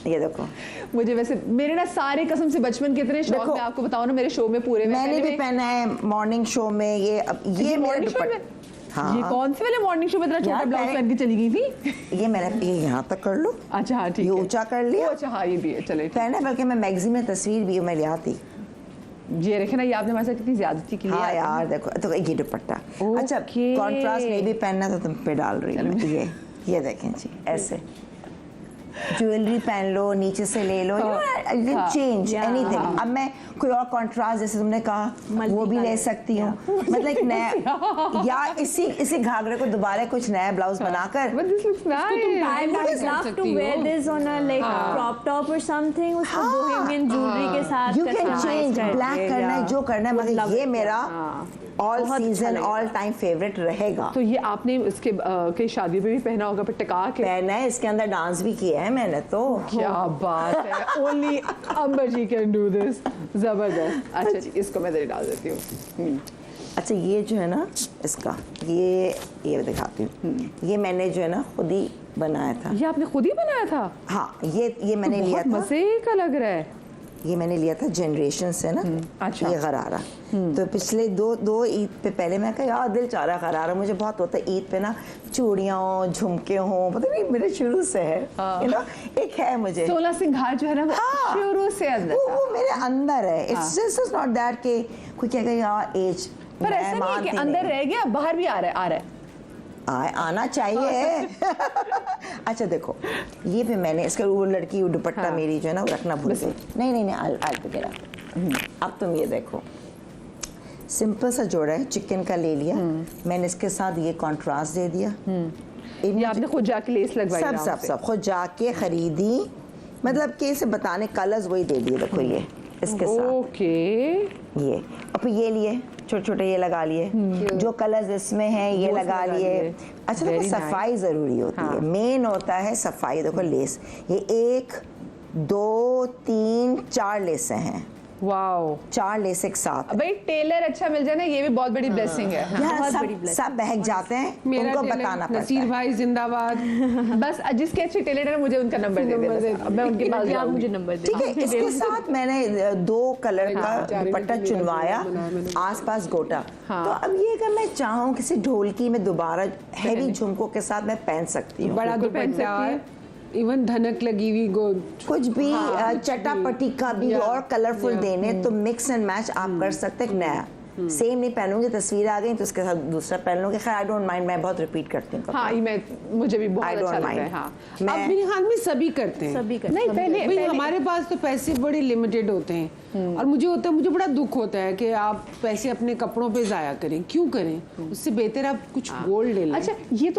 ये देखो, मुझे वैसे मेरे ना सारे कसम से बचपन के इतने शौक, देखो, मैं आपको बताऊं ना, मेरे शो में पूरे मैंने भी पहना है मॉर्निंग शो में। ये मेरा मॉर्निंग शो में, दुपट्टा। हाँ, ये कौन से वाले मॉर्निंग शो में इतना छोटा यार, ब्लाउज पहले- पहन के चली गई थी? ये मैंने ये यहाँ तक कर लो। अच्छा हाँ, ठीक ये है। ऊंचा कर लिया। अच्छा हाँ, ये भी है, चले ठीक। पहना, बल्कि मैं मैगजीन में तस्वीर भी मैं ले आती। ये रखे ना, ये आपने हमारे साथ कितनी ज्यादती की हाँ है। यार देखो, तो ये दुपट्टा। अच्छा, ओके। कॉन्ट्रास्ट नहीं भी पहनना तो तुम पे डाल रही हूँ। ये देखें जी, ऐसे ज्वेलरी पहन लो, नीचे से ले लो, चेंज एनीथिंग। अब मैं कोई और कॉन्ट्रास्ट, जैसे तुमने कहा, वो भी ले सकती हूँ। मतलब एक नया, या इसी घाघरे को दोबारा कुछ नया ब्लाउज बनाकर। But this looks nice. I would love to wear this on a like crop top or something. उसको bohemian jewelry के साथ You can change, ब्लैक करना है, जो करना है, मगर ये मेरा all season all time favourite रहेगा। तो ये आपने इसके कई शादियों में भी पहना होगा, पर टिका के। पहना है, इसके अंदर डांस भी किया है मैंने तो। क्या बात है, only Amber ji can do this. जबरदस्त। अच्छा जी, इसको मैं इधर डाल देती हूँ। अच्छा, ये जो है ना इसका, ये दिखाती हूँ। ये मैंने जो है ना खुद ही बनाया था। ये आपने खुद ही बनाया था? हाँ, ये मैंने लिया बहुत था। मजे का लग रहा है। ये मैंने लिया था जनरेशन से ना। अच्छा। ये गरारा। तो पिछले दो ईद पे पहले मैं कहा यार दिल चाह रहा गरारा, मुझे बहुत होता है ईद पे ना चूड़ियाँ हो, झुमके हो, पता नहीं मेरे शुरू से है। You know, एक है मुझे 16 सिंगार जो है ना, वो हाँ। शुरू से अंदर वो मेरे अंदर है। इट्स जस्ट नॉट दैट के कोई कहेगा यार एज, पर ऐसा नहीं है कि अंदर रह गया, बाहर भी आ रहा है। आना चाहिए। अच्छा देखो, ये भी मैंने इसका वो लड़की वो दुपट्टा हाँ। मेरी जो है ना वो रखना भूल गई। नहीं I'll pick it up। अब तुम ये देखो, सिंपल सा जोड़ा है, चिकन का ले लिया मैंने, इसके साथ ये कॉन्ट्रास्ट दे दिया। ये आपने खुद जाके लेस लगवाई? सब खुद जाके खरीदी, मतलब कि इसे बताने कलर्स वही दे दिए। देखो ये इसके साथ ओके। ये, और फिर ये लिए छोटे छोटे, ये लगा लिए जो कलर्स इसमें हैं, ये वो लगा लगा लिए। लिए। अच्छा देखो, Very सफाई जरूरी होती है, मेन होता है सफाई। देखो लेस, ये 1 2 3 4 लेसें हैं। वाओ, 4 लेस एक साथ। भाई टेलर अच्छा मिल जाए ना, ये भी बहुत बड़ी ब्लेसिंग है। यहाँ सब बहक जाते हैं, मेरा उनको टेलर बताना पड़ता नसीर है। भाई जिंदाबाद। बस जिसके अच्छे टेलर है मुझे उनका नंबर दे दे, बस। मैं उनके पास आप जाऊंगी। मुझे नंबर दे। ठीक है, इसके साथ मैंने 2 कलर का दुपट्टा चुनवाया, आसपास गोटा। तो अब ये अगर मैं चाहूँ किसी ढोलकी में दोबारा हैवी झुमकों के साथ मैं पहन सकती हूँ। बड़ा दुपट्टा, इवन धनक लगी हुई कुछ भी चटापटी का भी और कलरफुल देने, तो मिक्स एंड मैच आप कर सकते हैं। नया सेम नहीं पहनूंगी, तस्वीर आ गई तो उसके साथ दूसरा पहन लूंगी। खैर आई डोंट माइंड, मैं बहुत रिपीट करती हूँ। हाँ, ये मुझे भी बहुत I अच्छा don't लगता है। mind। हाँ, अब मेरे ख्याल में सभी करते हैं। सभी करते नहीं हैं। पहले हमारे पास तो पैसे बड़े लिमिटेड होते हैं, और मुझे बड़ा दुख होता है कि आप पैसे अपने कपड़ों पे जाया करें। क्यों करें? उससे बेहतर आप कुछ गोल्ड ले लें। अच्छा, ये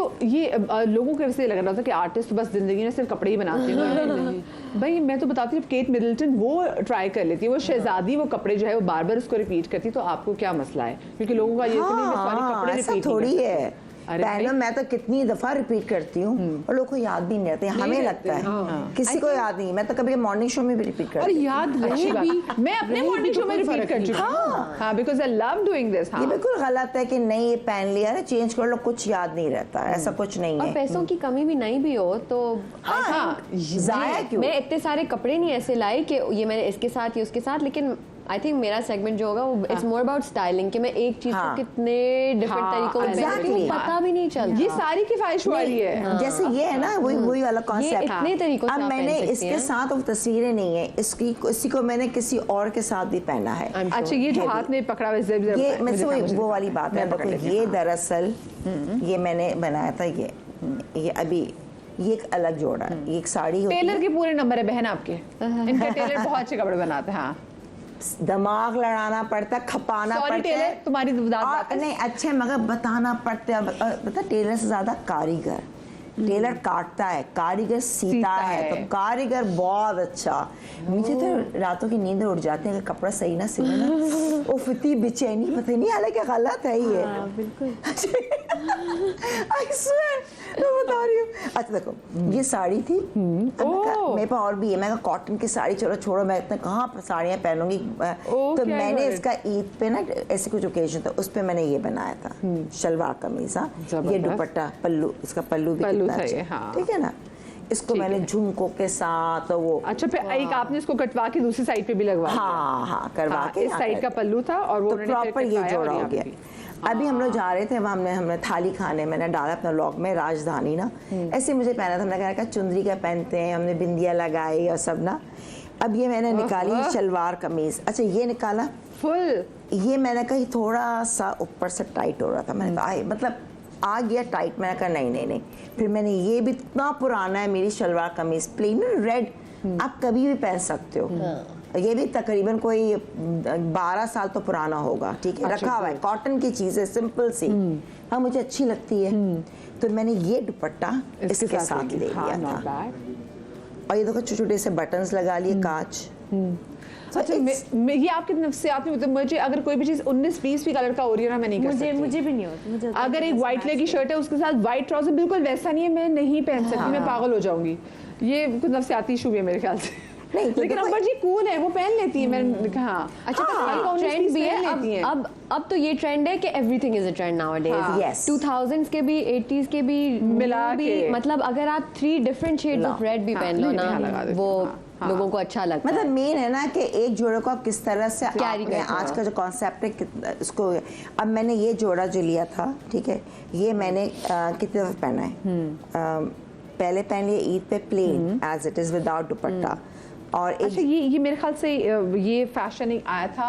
लोगों को ऐसे लग रहा था कि आर्टिस्ट बस जिंदगी में सिर्फ कपड़े ही बनाते हैं। भाई मैं तो बताती हूँ, केट मिडल्टन वो ट्राई कर लेती है, वो शहजादी वो कपड़े जो है वो बार बार उसको रिपीट करती, तो आपको क्या मसला है? क्योंकि लोगों का ये कपड़े ऐसा रिपीट थोड़ी है। अरे पहले मैं तो कितनी दफा रिपीट करती हूँ और लोगों को याद भी नहीं रहते। हमें लगता है किसी को याद नहीं। मैं तो कभी मॉर्निंग शो में भी रिपीट और करती हूँ। याद रहे भी, मैं अपने मॉर्निंग शो में रिपीट कर चुकी हूँ। हाँ, because I love doing this. ये बिल्कुल गलत है कि नहीं ये पहन लिया ना, चेंज कर लो, कुछ याद नहीं रहता। ऐसा कुछ नहीं और है। पैसों की कमी भी नहीं भी हो तो हाँ, जाया क्यों? मैं इतने सारे कपड़े नहीं ऐसे लाई कि ये मैंने इसके साथ ये उसके साथ, लेकिन आई थिंक मेरा सेगमेंट जो होगा वो इट्स मोर अबाउट स्टाइलिंग, कि मैं एक चीज को कितने डिफरेंट तरीकों में पहनती हूँ, exactly। पता भी नहीं चलता। ये सारी की ख्वाहिश वाली है। जैसे ये है ना, वही वाला कॉन्सेप्ट। इतने तरीकों से अब आप मैंने पहन सकती इसके हैं। साथ वो तस्वीरें नहीं है, इसी को मैंने किसी और के साथ भी पहना है। अच्छा, ये जो Heavy। हाथ में पकड़ा हुआ है, ये मैं से वो वाली बात है। देखो ये दरअसल ये मैंने बनाया था। ये अभी ये एक अलग जोड़ा है। ये एक साड़ी होती टेलर है। के पूरे नंबर है बहन आपके। इनके टेलर बहुत अच्छे कपड़े बनाते हैं। हाँ, दिमाग लड़ाना पड़ता, खपाना सॉरी पड़ता टेलर, है। तुम्हारी बात नहीं अच्छे, मगर बताना पड़ता है। पता टेलर से ज्यादा कारीगर। टेलर काटता है, कारीगर सीता है। तो कारीगर बहुत अच्छा। मुझे तो रातों की नींद उड़ जाती है कि कपड़ा सही ना सिले ना। वो इतनी बेचैनी, पता नहीं, हालांकि गलत है ये। बिल्कुल। I swear, मैं बता रही हूँ। अच्छा देखो, ये साड़ी थी। अब मैं मेरे पास और भी है। मैं कॉटन की साड़ी चलो छोड़ो, मैं इतना कहाँ साड़ियाँ पहनूंगी। तो Okay, मैंने good. इसका ईद पे ना ऐसे कुछ ओकेजन था, उस पे मैंने ये बनाया था शलवार कमीज। हाँ, ये जबरदस्त। दुपट्टा, पल्लू, इसका पल्लू भी पल्लू कितना सही है, अच्छा, हाँ। ठीक है ना। इसको ठीक मैंने है। झुमकों के साथ और वो अच्छा, फिर एक आपने इसको कटवा के दूसरी साइड पे भी लगवा दिया। हाँ करवा हाँ, के इस यहाँ साइड कर का दिया। पल्लू था और वो तो उन्होंने फिर प्रॉपर ये कटवाया और जोड़ा हो यहाँ गया। पे भी। अभी हम लोग जा रहे थे वहाँ, हमने थाली खाने, मैंने डाला अपना व्लॉग में राजधानी ना, ऐसे मुझे पहना था। मैंने कहा चुंदरी का पहनते हैं, हमने बिंदिया लगाई और सब ना। अब ये मैंने निकाली शलवार कमीज। अच्छा ये निकाला फुल, ये मैंने कहा थोड़ा सा ऊपर से टाइट हो रहा था। मैंने कहा मतलब आ गया टाइट। मैंने कहा नहीं। फिर मैंने ये भी इतना पुराना है मेरी शलवार कमीज, प्लेन रेड, आप कभी भी पहन सकते हो। ये भी तकरीबन कोई 12 साल तो पुराना होगा, ठीक है। रखा हुआ है, कॉटन की चीज़ है, सिंपल सी। हाँ मुझे अच्छी लगती है। तो मैंने ये दुपट्टा इसके साथ ले लिया था। और ये देखो छोटे छोटे से बटन्स लगा लिए, कांच। अच्छा, ये आपकी नफ्सियात में मतलब मुझे अगर कोई भी चीज 19-20 भी कलर का हो रही है ना, मैं नहीं कर सकती। मुझे भी नहीं होता। मुझे होता है अगर कि एक बस व्हाइट match कलर की शर्ट है उसके साथ व्हाइट ट्राउजर बिल्कुल वैसा नहीं है, मैं नहीं पहन सकती, मैं पागल हो जाऊंगी। ये कुछ नफ्सियाती इशू भी है मेरे ख्याल से। नहीं, तो लेकिन देखो- अंबर जी कूल है, वो पहन लेती है। मैंने कहा अच्छा, हाँ, ट्रेंड भी है। लेती हैं। अब तो ये ट्रेंड है कि everything is a trend nowadays. हाँ। Yes. 2000s के भी 80s के भी मिला भी, के। मतलब अगर आप 3 डिफरेंट शेड्स ऑफ रेड भी हाँ, पहन लो नहीं, यहाँ लगा ना, देती वो हूँ, हाँ। लोगों को अच्छा लगता मतलब है। मेन है ना कि एक जोड़े को आप किस तरह से Carry आपने करते हो। आज का जो कॉन्सेप्ट है इसको। अब मैंने ये जोड़ा जो लिया था, ठीक है, ये मैंने कितने दफे पहना है। पहले पहन लिया ईद पे plain as it is without dupatta. और अच्छा, ये मेरे ख्याल से ये फैशन एक आया था,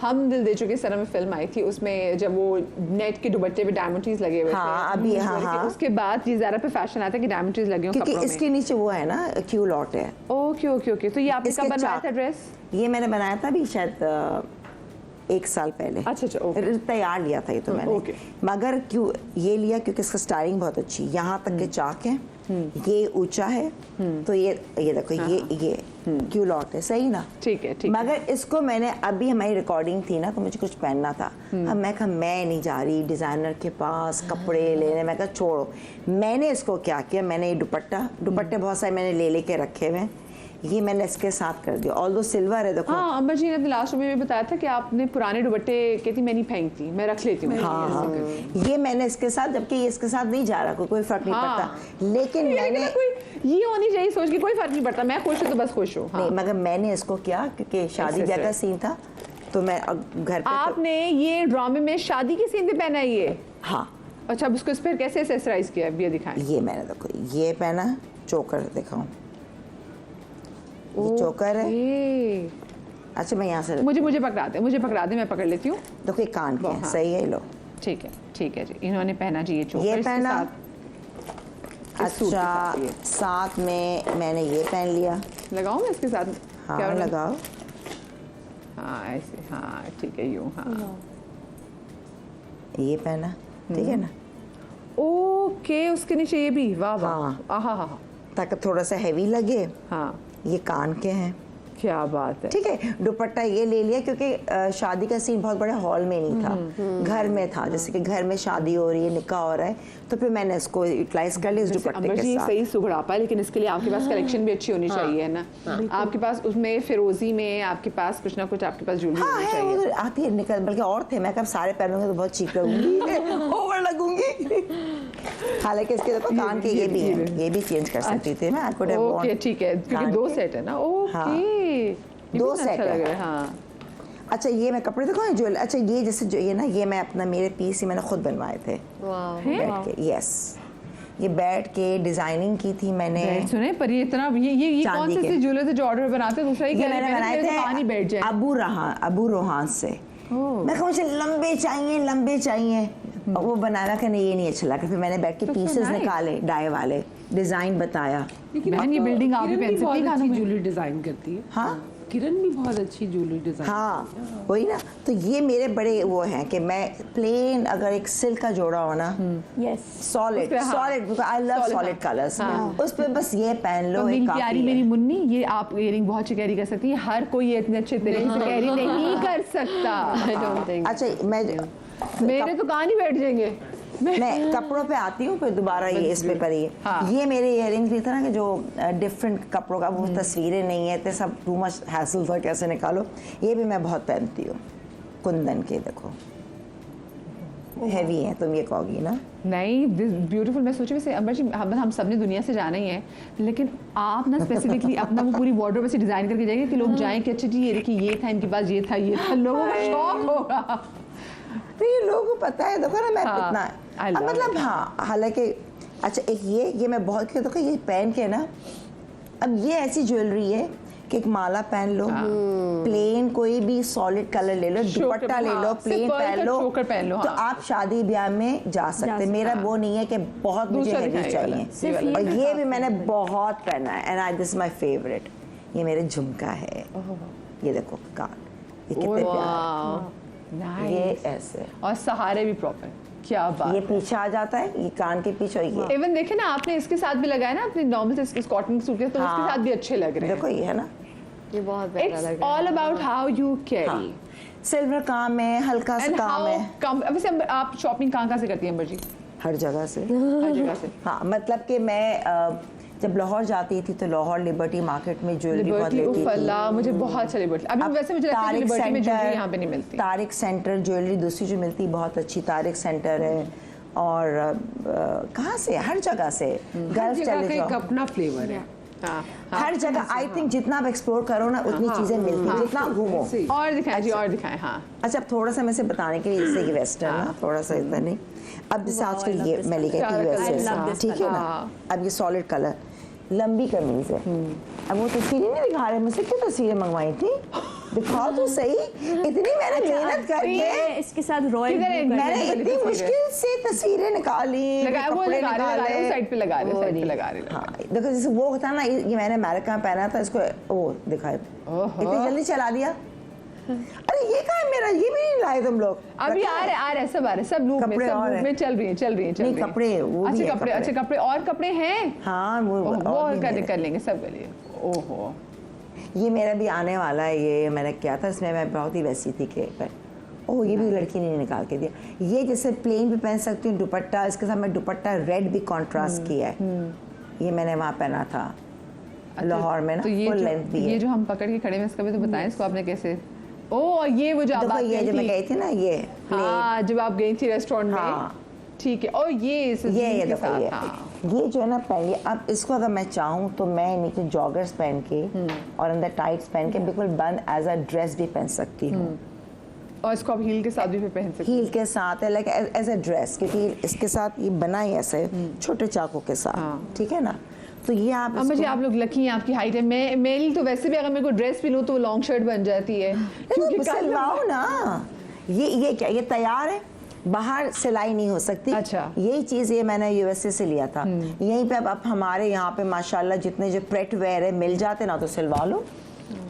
हम दिल दे चुके सनम में फिल्म आई थी, उसमें जब वो नेट के दुपट्टे पे डायमंड्स लगे हुए हाँ, थे। अभी हाँ। उसके बाद ये ज़रा पे फैशन आया था कि डायमंड्स लगे हों क्योंकि कपड़ों इसके नीचे वो है ना क्यू लॉट है। ओके। तो ये आपने इसके कब बनवाया चाक- था ड्रेस? ये मैंने बनाया था अभी शायद 1 साल पहले। अच्छा, ओके। तैयार लिया था ये तो मैंने। ओके। मगर क्यों ये लिया, क्योंकि इसका स्टाइलिंग बहुत अच्छी, यहाँ तक के चाक है, ये ऊंचा है, तो ये देखो ये क्यू लॉट है, सही ना। ठीक है। मगर इसको मैंने अभी हमारी रिकॉर्डिंग थी ना, तो मुझे कुछ पहनना था। अब मैं कहा मैं नहीं जा रही डिजाइनर के पास कपड़े लेने। मैं कहा छोड़ो। मैंने इसको क्या किया, मैंने ये दुपट्टे बहुत सारे मैंने ले लेके रखे हुए, ये मैंने इसके साथ कर दिया। ऑल्दो सिल्वर है देखो। हाँ, अंबर जी ने अपने लास्ट में भी बताया था कि आपने पुराने दुपट्टे कहती मैं नहीं फेंकती, मैं रख लेती हूँ। हाँ, ये मैंने इसके साथ, जबकि ये इसके साथ नहीं जा रहा, कोई फर्क नहीं हाँ। पड़ता। लेकिन मैंने कोई ये होनी चाहिए सोच के, कोई फर्क नहीं पड़ता, मैं खुश हूँ तो बस खुश हूँ। नहीं, मगर मैंने इसको किया क्योंकि शादी ब्याह का सीन था, तो मैं घर पे आपने ये ड्रामे में शादी के सीन पे पहना है ये? हाँ। अच्छा, अब उसको इस पर कैसे एक्सेसराइज किया है, ये दिखाएं। ये मैंने देखो ये पहना, चोकर दिखाऊं, ये चोकर है। ओके। अच्छा मैं यहाँ से मुझे पकड़ा दे, मैं पकड़ लेती हूँ। देखो ये कान के हैं, हाँ। सही है, लो ठीक है जी, इन्होंने पहना जी ये चोकर, ये इसके पहना। साथ इस सूट के अच्छा साथ ये। साथ में मैंने ये पहन लिया। लगाऊं मैं इसके साथ? हाँ क्या बनाऊं? लगाओ। हाँ ऐसे, हाँ ठीक है, यूं। हाँ ये पहना, ठीक है ना। ओके, उसके नीचे ये भी, वाह वाह, हाँ। हाँ, ताकि थोड़ा सा हैवी लगे। हाँ ये कान के हैं, क्या बात है। ठीक है। दुपट्टा ये ले लिया क्योंकि शादी का सीन बहुत बड़े हॉल में नहीं था, घर में था। जैसे कि घर में शादी हो रही है, निकाह हो रहा है, तो फिर मैंने इसको यूटिलाइज कर लिया इस दुपट्टे अंबर के जी साथ। सही सुघड़ापा है, लेकिन इसके लिए आपके पास कलेक्शन भी अच्छी होनी चाहिए, है ना। आपके पास उसमें फिरोजी में आपके पास कुछ ना कुछ आपके पास ज्वेलरी हाँ होनी है, चाहिए। वो तो आती है निकल, बल्कि और थे। मैं कब सारे पहनूंगी तो बहुत चीख लगूंगी, ओवर लगूंगी। हालांकि इसके देखो कान के ये भी हैं, ये भी चेंज कर सकती थी मैं। आई कुड हैव ओके ठीक है, क्योंकि 2 सेट है ना। ओके, 2 सेट है। हाँ। अच्छा ये मैं कपड़े दिखाऊं ज्वेलरी। अच्छा ये जैसे जो ये ना, ये मैं अपना मेरे पीस ही मैंने खुद बनवाए थे बैठ के। यस, ये बैठ के डिजाइनिंग की थी मैंने। सुने पर ये इतना ये कौन चांदी से के। ऐसे ज्वेलर थे जो ऑर्डर बनाते हैं? दूसरा ही ये कह रहे मैंने हैं, बनाए मेरे दुकान ही बैठ थे जाए। अबू रोहान से। मैं कहूँ मुझे लंबे चाहिए और वो बनाना कि नहीं ये नहीं अच्छा लगा। फिर मैंने बैठ के पीसेस निकाले, डाई वाले, डिजाइन बताया। बहन ये बिल्डिंग आप भी पहन सकती है, अच्छी ज्वेलरी डिजाइन करती है। हाँ किरण भी बहुत अच्छी ज्वेलरी डिजाइन। हाँ वही ना। तो ये मेरे बड़े वो हैं कि मैं प्लेन अगर एक सिल्क का जोड़ा हो ना, yes solid because I love solid colours, उस पे बस ये पहन लो। मेरी प्यारी मेरी मुन्नी, ये आप इयरिंग बहुत अच्छी कैरी कर सकती है, हर कोई ये इतने अच्छे तरीके से कैरी नहीं कर सकता। आई डोंट थिंक। अच्छा मैं मेरे तो कान ही बैठ जाएंगे। मैं कपड़ों पे आती हूँ फिर दोबारा ये इस पे करिए। हाँ। ये मेरे इयरिंग्स भी था ना कि जो डिफरेंट कपड़ों का वो तस्वीरें नहीं है तो सब टू मच हैसल था कैसे निकालो। ये भी मैं बहुत पहनती हूँ, कुंदन के, देखो हैवी है, तुम ये कहोगी ना। नहीं, ब्यूटीफुल। मैं सोची वैसे अमर जी हम सब ने दुनिया से जाना ही है, लेकिन आप ना स्पेसिफिकली अपना वो पूरी वार्डरोब ऐसे डिजाइन करके जाएंगे कि लोग जाएं कि अच्छा जी ये देखिए ये था इनके पास, ये था, ये था, लोगों को शौक होगा। तो ये लोगों को पता है, देखो ना मैं हाँ, कितना I love मतलब it. हाँ, हालांकि अच्छा एक ये मैं बहुत क्यों देखो ये पहन के ना, अब ये ऐसी ज्वेलरी है कि एक माला पहन लो, प्लेन कोई भी सॉलिड कलर ले लो, दुपट्टा ले लो, प्लेन पहन लो, चोकर पहन लो, तो हाँ। आप शादी ब्याह में जा सकते। मेरा वो नहीं है कि बहुत मुझे दूसरा हैवी दिखाएगा वाला, ये चाहिए। वाला। और ये भी मैंने बहुत पहना है and I this my favourite. ये मेरे झुमका है, ये देखो कान, ये कितने प्यारे, ये ऐसे, और सहारे भी प्रॉपर, क्या बात। ये पीछे आ जाता है, ये कान के पीछे, और ये इवन देखे ना आपने इसके साथ भी लगाया ना अपने नॉर्मल इस कॉटन सूट के, तो हाँ। उसके साथ भी अच्छे लग रहे हैं। देखो ये है ना, ये बहुत प्यारा इट्स लग रहा है। All about how you carry silver काम है, हल्का सा एंड काम हाउ है, कम। वैसे आप शॉपिंग कहाँ से करती हैं अंबर जी? हर जगह से। हर जगह से। हाँ, मतलब कि मैं जब लाहौर जाती थी तो लाहौर लिबर्टी मार्केट में ज्वेलरी बहुत लिबर्टी लेती उफ थी। अल्लाह, मुझे बहुत अच्छा लिबर्टी। अभी वैसे मुझे लगता है कि लिबर्टी में ज्वेलरी यहाँ पे नहीं मिलती। तारिक सेंटर ज्वेलरी दूसरी जो मिलती बहुत अच्छी तारिक सेंटर है, और कहाँ से, हर जगह से, गल्फ जगह चले का एक जाओ, अपना फ्लेवर है। हाँ, हर जगह आई थिंक जितना आप एक्सप्लोर करो ना उतनी चीजें मिलती हैं, जितना घूमो। सही। और दिखाएं जी, और दिखाएं। हाँ, अच्छा अब थोड़ा सा मैं से बताने के लिए, जैसे कि वेस्टर्न ना, थोड़ा सा इतना नहीं, अब जैसे आजकल ये मैं लेके आई थी यूएसए, ठीक है ना, अब ये सॉलिड कलर लंबी कमीज है। अब वो तस्वीरें नहीं दिखा रहे, मुझसे क्यों तस्वीरें मंगवाई थी, दिखाओ तो सही, इतनी मैंने मेहनत करके, इसके साथ रॉयल किधर है? मैंने वाली इतनी तस्वीरें। मुश्किल से तस्वीरें निकाली, लगा वो कपड़े लगा रहे निकाले। साइड पे लगा रहे, साइड पे लगा रहे। हाँ, देखो जैसे वो होता है ना, ये मैंने अमेरिका में पहना था, इसको वो दिखाए, इतनी जल्दी चला दिया। अरे ये कहाँ है मेरा, ये भी नहीं लाए तुम लोग। अभी आ रहे सब आ रहे, सब लूप में, कपड़े सब और लूप हैं। में चल रही है। नहीं, कपड़े वो भी अच्छे है कपड़े, कपड़े। अच्छे कपड़े और कपड़े हैं। हाँ वो वो और भी कर लेंगे, सब कर लिए। ओहो, ये मेरा भी आने वाला है, ये मैंने किया था, इसमें मैं बहुत ही वैसी थी कि ओह ये भी लड़की ने निकाल के दिया। ये जैसे प्लेन भी पहन सकती हूँ दुपट्टा, इसके साथ मैं दुपट्टा रेड भी कॉन्ट्रास्ट किया है, ये मैंने वहाँ पहना था लाहौर में ना, तो फुल लेंथ भी ये है। जो हम पकड़ के खड़े हैं इसका भी तो बताएं इसको आपने कैसे। ओ, और ये वो जो आप देखो बात ये करी जो मैं थी। गई थी ना, ये हाँ, जब आप गई थी रेस्टोरेंट में। हाँ। ठीक है, और ये इस ये जीन्स के देखो साथ, ये हाँ। ये जो है ना पहले, अब इसको अगर मैं चाहूँ तो मैं नीचे जॉगर्स पहन के और अंदर टाइट्स पहन के बिल्कुल बंद एज अ ड्रेस भी पहन सकती हूँ। और इसको आप हील के साथ भी पहन सकते हील के साथ है, लाइक एज अ ड्रेस, क्योंकि इसके साथ ये बना ही ऐसे छोटे चाकू के साथ, हाँ। ठीक है ना। तो ये आप हैं। अम्मा जी आप लोग लकी हैं, आपकी हाइट है। मैं मेरी तो वैसे भी अगर मेरे को ड्रेस भी लूँ तो वो लॉन्ग शर्ट बन जाती है। क्योंकि सिलवाओ ना, ये क्या, ये तैयार है, बाहर सिलाई नहीं हो सकती। अच्छा। यही चीज़ ये मैंने यूएसए से लिया था, यहीं पे अब हमारे यहाँ पे माशाल्लाह जितने जो प्रेट वेयर है मिल जाते ना, तो सिलवा लो।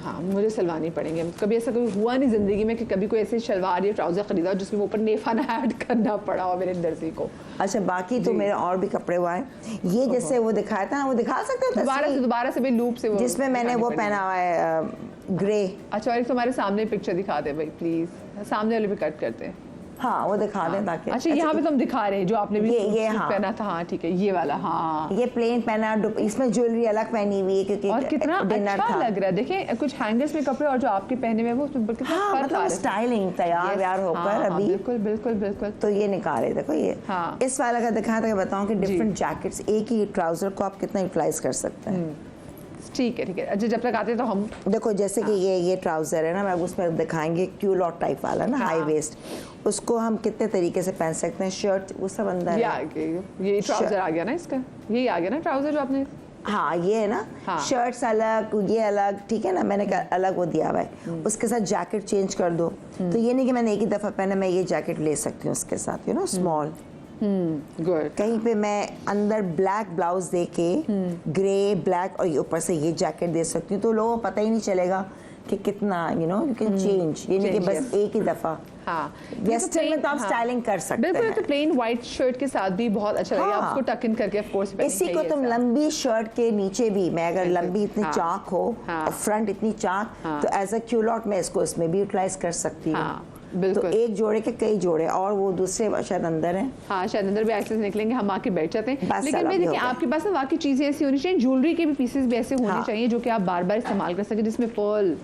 हाँ, मुझे सिलवानी पड़ेंगे। कभी ऐसा कभी हुआ नहीं जिंदगी में कि कभी कोई ऐसे शलवार या ट्राउजर खरीदा हो जिसके ऊपर नेफा ना ऐड करना पड़ा हो मेरे दर्जी को। अच्छा बाकी तो मेरे और भी कपड़े हुआ है, ये जैसे वो दिखाया था, वो दिखा सकते हो दोबारा से भी लूप से वो जिसमें मैंने दिखानी वो पड़ेगी। पहना हुआ है ग्रे। अच्छा, और एक तुम्हारे सामने पिक्चर दिखा दे भाई प्लीज, सामने वाले पे कट करते हैं। हाँ वो दिखा दें ताकि। अच्छा, यहाँ पे तुम दिखा रहे हैं जो आपने भी ये सूट हाँ। पहना था। हाँ ठीक है, ये वाला। हाँ, ये प्लेन पहना, इसमें ज्वेलरी अलग पहनी हुई है क्योंकि और कितना डिनर अच्छा था। लग रहा है। देखें कुछ हैंगर्स में कपड़े और जो आपके पहने हुए वो कितना हाँ फर्क आ मतलब रहा है। स्टाइलिंग तैयार व्यार होकर हाँ, अभी बिल्कुल बिल्कुल बिल्कुल। तो ये निकाले, देखो ये हाँ। इस वाला का दिखाया था कि बताऊं कि डिफरेंट जैकेट्स, एक ही ट्राउजर को आप कितना यूटिलाइज कर सकते हैं। ठीक है ठीक है। अच्छा, जब तक आते हैं तो हम देखो जैसे कि ये ट्राउजर है ना, मैं उसमें दिखाएंगे क्यूलॉट टाइप वाला ना, हाई वेस्ट, उसको हम कितने तरीके से पहन सकते हैं, शर्ट वो सब अंदर ये है। आ गया, ये ट्राउजर आ गया ना इसका, यही आ गया ना ट्राउजर जो आपने। हाँ ये है ना, हाँ। शर्ट्स अलग, ये अलग, ठीक है ना, मैंने अलग वो दिया हुआ है, उसके साथ जैकेट चेंज कर दो। तो ये नहीं कि मैंने एक ही दफ़ा पहना, मैं ये जैकेट ले सकती हूँ उसके साथ, यू नो स्मॉल। गुड। कहीं पे मैं अंदर ब्लैक ब्लाउज दे के ग्रे ब्लैक और ऊपर से ये जैकेट दे सकती हूँ, तो लोगों को पता ही नहीं चलेगा कि कितना, you know, you can change, ये नहीं कि बस एक ही दफ़ा। हाँ, वेस्टर्न में तो आप स्टाइलिंग कर सकते बिल्कुल। हैं। तो प्लेन व्हाइट शर्ट के साथ भी बहुत अच्छा लगेगा। हाँ। आप उसको टक इन करके ऑफ कोर्स इसी को तुम लंबी शर्ट के नीचे भी, मैं अगर लंबी इतनी हाँ। चाक हो हाँ। और फ्रंट इतनी चाक, हाँ। तो एज अ क्यूलॉट मैं इसको इसमें भी यूटिलाइज कर सकती हूँ। हाँ, तो बिल्कुल। एक जोड़े के कई जोड़े, और वो दूसरे शायद अंदर है। हाँ शायद अंदर भी ऐसे निकलेंगे, हम आके बैठ जाते हैं। बस लेकिन चलो, मैं अभी देखिए हो गया। आपके पास ना वाकई चीजें ऐसी होनी चाहिए, ज्वेलरी के भी पीसेस भी ऐसे होने हाँ। चाहिए जो कि आप बार बार इस्तेमाल कर सके, जिसमें पर्ल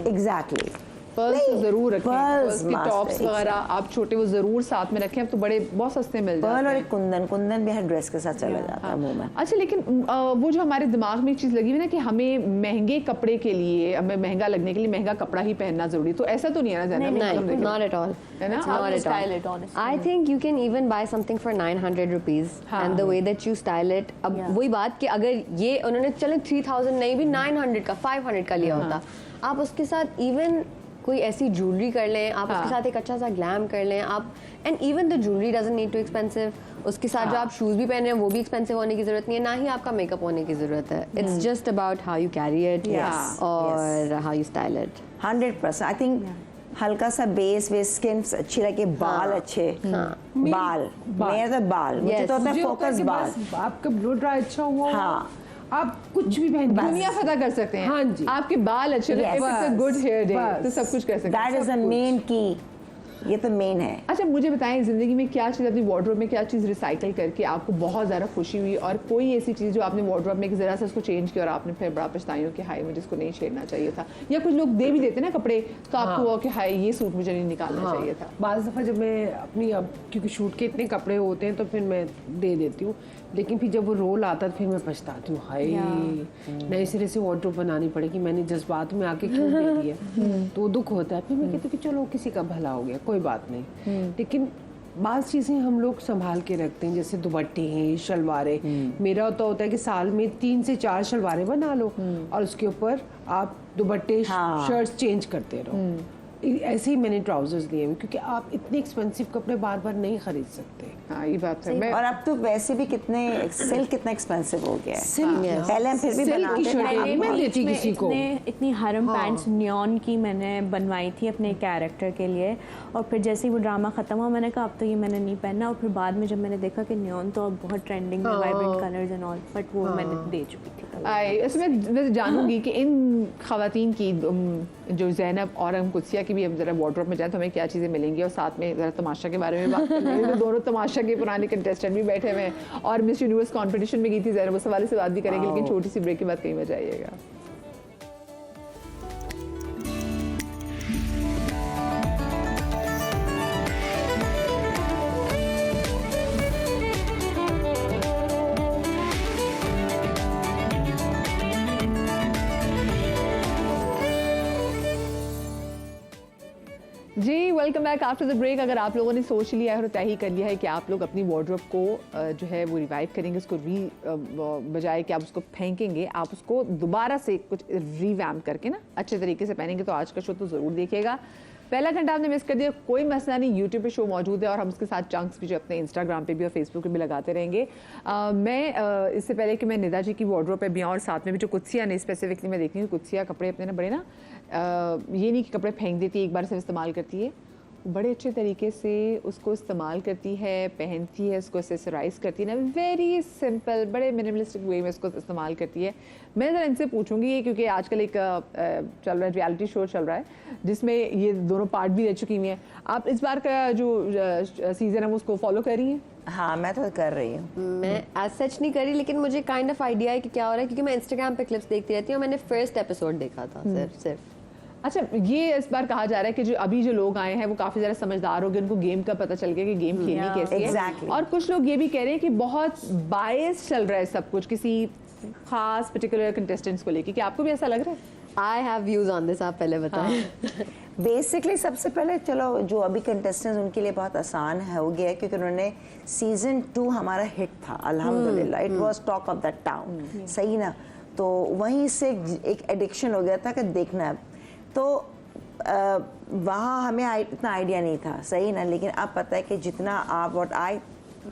एग्जैक्टली। पर्ल्स तो जरूर रखें, pearls पर्ल्स के must, टॉप्स वगैरह आप छोटे वो जरूर साथ में रखें। अब तो बड़े बहुत सस्ते मिल जाते पर्ल और हैं। एक कुंदन, कुंदन भी हर ड्रेस के साथ चला जाता है मुंह में। अच्छा लेकिन वो जो हमारे दिमाग में एक चीज लगी हुई ना कि हमें महंगे कपड़े के लिए, हमें महंगा लगने के लिए महंगा कपड़ा ही पहनना जरूरी, तो ऐसा तो नहीं है ना ज़ैनब? No, हम देखें। not at all. है ना? How Not to at style all. it, honestly. I think you can even buy something for 900 rupees हाँ. and the way that you style it. अब Yeah. वही बात कि अगर ये उन्होंने चलो 3000 नहीं भी 900 का 500 का लिया होता, आप उसके साथ इवन कोई ऐसी ज्वेलरी कर लें, आप उसके साथ एक अच्छा सा ग्लैम कर लें आप, and even the jewellery doesn't need too expensive. उसके साथ जो आप शूज भी पहन रहे हैं वो भी एक्सपेंसिव होने की जरूरत नहीं है, ना ही आपका मेकअप होने की जरूरत है। It's just about how you carry it Yes, और how you style it. 100%। I think हल्का सा बेस स्किन अच्छी लगे, बाल अच्छे, बाल मेरा तो बाल, मुझे तो होता है मुझे होता है फोकस कि बाल। बस आपका ब्लो ड्राई अच्छा हुआ हो, हाँ। आप कुछ भी पहन दुनिया फतह कर सकते हैं। हाँ जी। आपके बाल अच्छे Yes. रहे, it's a good hair day, बस। तो सब कुछ कर सकते हैं। दैट इज द मेन की, ये तो मेन है। अच्छा मुझे बताएं जिंदगी में क्या चीज़, अपनी वार्डरोब में क्या चीज़ रिसाइकिल करके आपको बहुत ज़्यादा खुशी हुई, और कोई ऐसी चीज़ जो आपने वार्डरोब में ज़रा सा उसको चेंज किया और आपने फिर बड़ा पछताई हो कि हाय मुझे इसको नहीं छेड़ना चाहिए था, या कुछ लोग दे भी देते ना कपड़े तो आपको हुआ कि हाय ये सूट मुझे नहीं निकालना चाहिए था। बाज़ दफ़ा जब मैं अपनी, अब क्योंकि शूट के इतने कपड़े होते हैं तो फिर मैं दे देती हूँ, लेकिन फिर जब वो रोल आता है तो फिर मैं पछताती हूँ, हाय नए सिरे से वार्डरोब बनानी पड़ेगी, मैंने जज्बात में आके क्यों दे दिया, तो वो दुख होता है। फिर मैं कहती हूँ कि चलो किसी का भला हो गया, कोई बात नहीं। लेकिन बाज़ चीज़ें हम लोग संभाल के रखते हैं, जैसे दुपट्टे हैं, शलवारें। मेरा तो होता है कि साल में 3 से 4 शलवारें बना लो और उसके ऊपर आप दुपट्टे शर्ट्स चेंज करते रहो। ऐसे ही मैंने ट्राउजर्स लिए हैं, क्योंकि आप इतने एक्सपेंसिव कपड़े बार बार नहीं खरीद सकते। हाँ ये बात है। मैं और अब तो वैसे भी कितने सिल्क कितना एक्सपेंसिव हो गया है। सिल्क पहले हम फिर भी सिल्क की बनाते थे, शर्टें अब मैं देती में किसी को। इतनी हरम पैंट्स न्योन की मैंने बनवाई थी अपने कैरेक्टर के लिए, और फिर जैसे ही वो ड्रामा खत्म हुआ मैंने कहा अब तो ये मैंने नहीं पहनना, और फिर बाद में जब मैंने देखा कि न्योन तो अब बहुत ट्रेंडिंग में, vibrant colours and all, but वो मैंने दे चुकी थी। इसमें मैं जानूंगी कि इन खवातीन की जो ज़ैनब और हम कुत्सिया की भी हम जरा वार्डरोब में जाए तो हमें क्या चीज़ें मिलेंगी, और साथ में जरा तमाशा के बारे में बात करेंगे। तो दोनों तमाशा के पुराने कंटेस्टेंट भी बैठे हुए हैं, और मिस यूनिवर्स कंपटीशन में गई थी ज़ैनब, उस हवाले से बात भी करेंगे, लेकिन छोटी सी ब्रेक के बाद कहीं मत जाइएगा। जी welcome back after the break. अगर आप लोगों ने सोच लिया है और तय ही कर लिया है कि आप लोग अपनी वार्डरोब को जो है वो रिवाइव करेंगे, उसको बजाय कि आप उसको फेंकेंगे, आप उसको दोबारा से कुछ रिवैम्प करके ना अच्छे तरीके से पहनेंगे, तो आज का शो तो ज़रूर देखिएगा। पहला घंटा आपने मिस कर दिया, कोई मसला नहीं, यूट्यूब पे शो मौजूद है और हम उसके साथ चंक्स भी जो अपने इंस्टाग्राम पे भी और फेसबुक पे भी लगाते रहेंगे। मैं इससे पहले कि मैं निदा जी की वार्डरोब पे भी आऊँ, और साथ में भी जो कुत्सिया ने स्पेसिफिकली मैं देखती हूँ, कुत्सिया कपड़े अपने ना बड़े ना ये नहीं कि कपड़े फेंक देती है, एक बार सिर्फ इस्तेमाल करती है, बड़े अच्छे तरीके से उसको इस्तेमाल करती है, पहनती है, उसको एक्सेसराइज करती है ना, वेरी सिंपल, बड़े मिनिमलिस्टिक वे में उसको इस्तेमाल करती है। मैं ज़रा इनसे पूछूंगी, क्योंकि आजकल एक चल रहा है रियलिटी शो चल रहा है जिसमें ये दोनों पार्ट भी रह चुकी हुई हैं, आप इस बार का जो सीज़न है वो उसको फॉलो कर रही हैं? हाँ मैं तो कर रही हूँ। मैं एज सच नहीं करी, लेकिन मुझे काइंड ऑफ आइडिया है कि क्या हो रहा है, क्योंकि मैं इंस्टाग्राम पे क्लिप्स देखती रहती हूँ। मैंने फर्स्ट एपिसोड देखा था सिर्फ। अच्छा, ये इस बार कहा जा रहा है कि जो लोग आए हैं वो काफी ज्यादा समझदार हो गए, उनको गेम का पता चल गया कि गेम खेलनी कैसी है। exactly. और कुछ लोग ये भी कह रहे हैं कि बहुत बायस चल रहा है सब कुछ किसी खास पर्टिकुलर कंटेस्टेंट्स को लेके, कि आपको भी ऐसा लग रहा है? I have views on this, आप पहले बताएं। बेसिकली सबसे पहले चलो जो अभी कंटेस्टेंट्स उनके लिए बहुत आसान है हो गया है, क्योंकि उन्होंने सीजन 2 हमारा हिट था अल्हम्दुलिल्लाह, it was talk of the town, सही ना, तो वहीं से एक एडिक्शन हो गया था कि देखना है, तो वहाँ हमें इतना आइडिया नहीं था, सही ना, लेकिन अब पता है कि जितना आप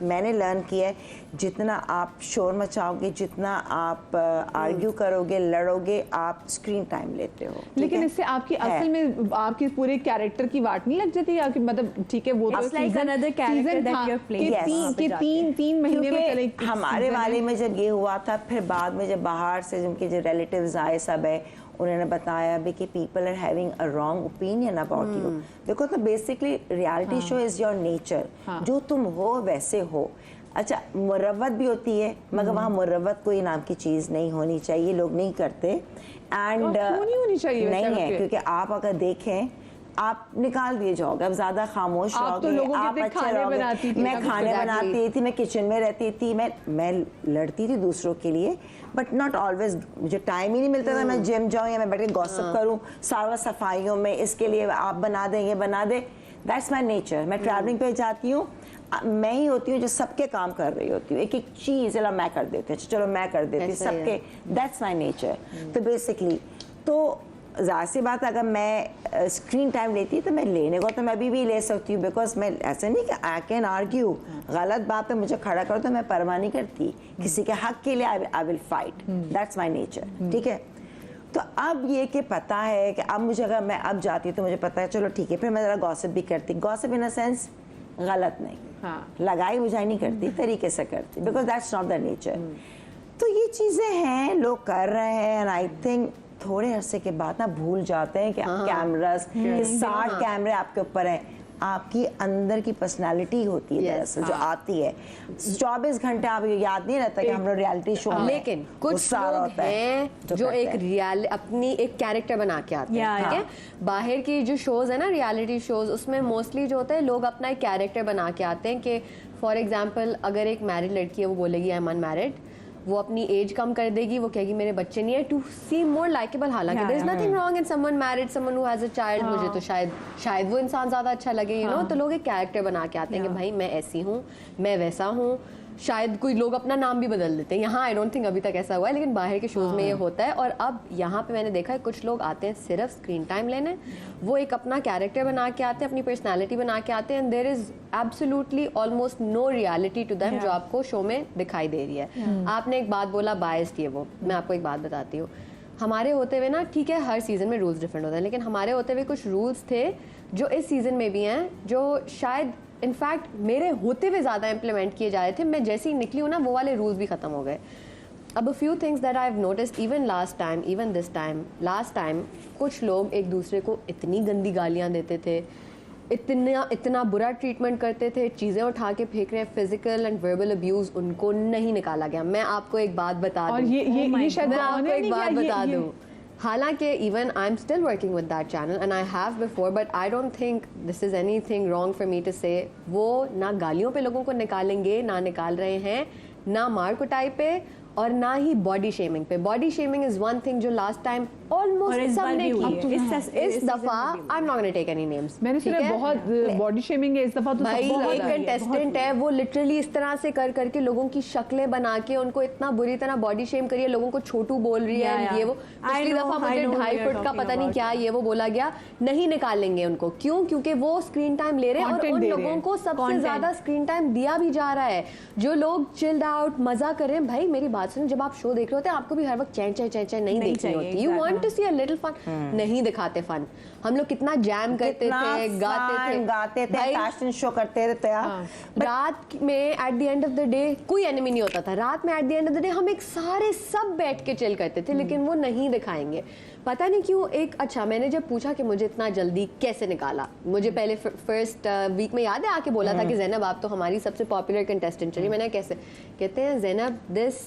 मैंने लर्न किया है जितना आप शोर मचाओगे, जितना आप आर्ग्यू करोगे, लड़ोगे, आप स्क्रीन टाइम लेते हो। लेकिन इससे आपकी असल में आपके पूरे कैरेक्टर की वाट नहीं लग जाती आपकी, मतलब ठीक है वो तो It's like another character that you're playing. Yes. तीन महीने में चले क्योंकि हमारे वाले में जब ये हुआ था, फिर बाद में जब बाहर से जिनके जो रिलेटिव्स आए सब है, उन्होंने बताया भी कि people are having a wrong opinion about you. देखो तो basically reality show is your nature, जो तुम हो वैसे हो। अच्छा, मुरव्वत भी होती है, मगर वहाँ मुरव्वत कोई नाम की चीज़ नहीं होनी चाहिए, लोग नहीं करते। एंड क्यों नहीं होनी चाहिए नहीं वैसे है, आपके? क्योंकि आप अगर देखें आप निकाल दिए जाओगे, अब ज्यादा खामोश आप रहोगे, तो लोगों के आप इतने अच्छे खाने रहोगे। बनाती थी, मैं ना, खाने exactly. बनाती थी, मैं किचन में रहती थी, मैं लड़ती थी दूसरों के लिए, बट नॉट ऑलवेज। मुझे टाइम ही नहीं मिलता था मैं जिम जाऊँ या मैं बैठ के गॉसिप करूँ सारा सफाइयों में, इसके लिए आप बना दें, ये बना दे। That's my nature. मैं ट्रैवलिंग पे जाती हूँ, मैं ही होती हूँ जो सबके काम कर रही होती हूँ, एक एक चीज़ चलो मैं कर देती हूँ, चलो मैं कर देती हूँ ऐसा ही सबके। That's my nature. तो बेसिकली तो ज़ाहिर सी बात, अगर मैं स्क्रीन टाइम लेती तो मैं लेने को तो मैं भी ले सकती हूँ, बिकॉज मैं ऐसे नहीं कि आई कैन आर्ग्यू, गलत बात पे मुझे खड़ा करो तो मैं परवाह नहीं करती, किसी के हक के लिए I will fight. That's my nature. ठीक है, तो अब ये कि पता है कि अब मुझे, अगर मैं अब जाती तो मुझे पता है चलो ठीक है, फिर मैं ज़रा गॉसिप भी करती, गॉसिप इन अ सेंस गलत नहीं, हाँ। लगाई बुझाई नहीं करती, तरीके से करती, because that's not the nature. तो ये चीज़ें हैं, लोग कर रहे हैं, एंड आई थिंक थोड़े अरसे के बाद ना भूल जाते हैं कि कैमरास के 60 कैमरे आपके ऊपर हैं, आपकी अंदर की पर्सनालिटी होती है दरअसल जो आती है। 24 घंटे आप याद नहीं रहता कि हम लोग रियलिटी शो में, लेकिन कुछ लोग हैं जो एक अपनी एक कैरेक्टर बना के आते हैं, ठीक है। बाहर की जो शोज है ना, रियलिटी शोज, उसमें मोस्टली जो होता है लोग अपना एक कैरेक्टर बना के आते हैं कि फॉर एग्जाम्पल अगर एक मैरिड लड़की है वो बोलेगी आई एम अनमैरिड, वो अपनी एज कम कर देगी, वो कहेगी मेरे बच्चे नहीं है, टू सीम मोर लाइकेबल। हालांकि there is nothing wrong in someone married, someone who has a child. मुझे तो शायद वो इंसान ज्यादा अच्छा लगे, यू नो। तो लोग एक कैरेक्टर बना के आते हैं कि भाई मैं ऐसी हूँ, मैं वैसा हूँ। शायद कोई लोग अपना नाम भी बदल देते हैं। यहाँ आई डोंट थिंक अभी तक ऐसा हुआ है, लेकिन बाहर के शोज में ये होता है। और अब यहाँ पे मैंने देखा है कुछ लोग आते हैं सिर्फ स्क्रीन टाइम लेने, वो एक अपना कैरेक्टर बना के आते हैं, अपनी पर्सनालिटी बना के आते हैं, and there is absolutely almost no reality to them जो आपको शो में दिखाई दे रही है। आपने एक बात बोला बायस्ड, ये वो मैं आपको एक बात बताती हूँ। हमारे होते हुए ना, ठीक है हर सीजन में रूल्स डिफरेंट होते हैं, लेकिन हमारे होते हुए कुछ रूल्स थे जो इस सीजन में भी हैं, जो शायद इनफैक्ट मेरे होते हुए ज़्यादा इम्प्लीमेंट किए जा रहे थे। मैं जैसे ही निकली हूँ ना, वो वाले रूल्स भी ख़त्म हो गए। अब few things that I have noticed even last time, even this time, last time कुछ लोग एक दूसरे को इतनी गंदी गालियाँ देते थे, इतना बुरा ट्रीटमेंट करते थे, चीज़ें उठा के फेंक रहे हैं, फिजिकल एंड वर्बल अब्यूज़ उनको नहीं निकाला गया। मैं आपको एक बात बता दूँ, ये शायद मैं आपको एक बात बता दूँ, हालांकि even I am still working with that channel and I have before, but I don't think this is anything wrong for me to say. वो ना गालियों पे लोगों को निकालेंगे, ना निकाल रहे हैं, ना मार कुटाई पे, और ना ही बॉडी शेमिंग पे। Body shaming is one thing जो लास्ट टाइम ऑलमोस्ट सबने की। इस दफा I am not gonna take any names. मैंने सुना बहुत बॉडी शेमिंग है इस दफा तो भाई एक कंटेस्टेंट है, वो लिटरली इस तरह से कर करके लोगों की शक्लें बना के उनको इतना बुरी तरह बॉडी शेम करिए, लोगों को छोटू बोल रही है, ये वो। पिछली दफा मुझे 2.5 फुट का पता नहीं क्या ये वो बोला गया, नहीं निकालेंगे उनको। क्यों? क्योंकि वो स्क्रीन टाइम ले रहे हैं और उन लोगों को सबसे ज्यादा स्क्रीन टाइम दिया भी जा रहा है। जो लोग चिल्ड आउट मजा कर रहे हैं, भाई मेरी बात सुनो, जब आप शो देख रहे होते हैं आपको भी हर वक्त चैन नहीं देखनी होती। You want to see a little fun, नहीं दिखाते फन। हम लोग कितना जैम करते थे, गाते थे, फैशन शो करते थे। रात में at the end of the day कोई एनिमी नहीं होता था। रात में at the end of the day हम एक सारे सब बैठ के चिल करते थे, लेकिन वो नहीं दिखाएंगे। पता नहीं क्यों। एक अच्छा, मैंने जब पूछा कि मुझे इतना जल्दी कैसे निकाला, मुझे पहले फर्स्ट वीक में याद है आके बोला था कि जैनब आप तो हमारी सबसे पॉपुलर कंटेस्टेंट चली। मैंने कैसे, कहते हैं जैनब दिस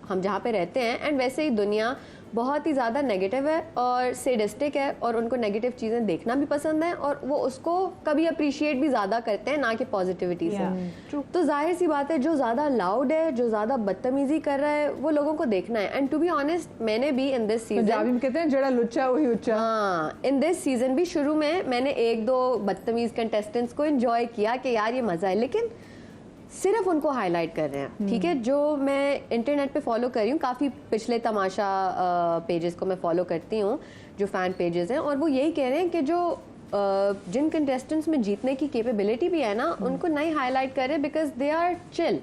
हम जहाँ पे रहते हैं एंड वैसे ही दुनिया बहुत ही ज़्यादा नेगेटिव है और सेडिस्टिक है, और उनको नेगेटिव चीज़ें देखना भी पसंद है, और वो उसको कभी अप्रिशिएट भी ज़्यादा करते हैं, ना कि पॉजिटिविटी से। तो जाहिर सी बात है, जो ज़्यादा लाउड है, जो ज़्यादा बदतमीजी कर रहा है, वो लोगों को देखना है। एंड टू बी ऑनेस्ट, मैंने भी इन दिस सीजन, कहते हैं जड़ा लुच्चा वही उच्चा, हाँ, इन दिस सीजन भी शुरू में मैंने 1-2 बदतमीज कंटेस्टेंट्स को एंजॉय किया कि यार ये मज़ा है, लेकिन सिर्फ उनको हाईलाइट कर रहे हैं। ठीक है, जो मैं इंटरनेट पे फॉलो कर रही हूँ, काफ़ी पिछले तमाशा पेजेस को मैं फॉलो करती हूँ, जो फ़ैन पेजेस हैं, और वो यही कह रहे हैं कि जो जिन कंटेस्टेंट्स में जीतने की कैपेबिलिटी भी है ना, उनको नहीं हाईलाइट कर रहे बिकॉज दे आर चिल।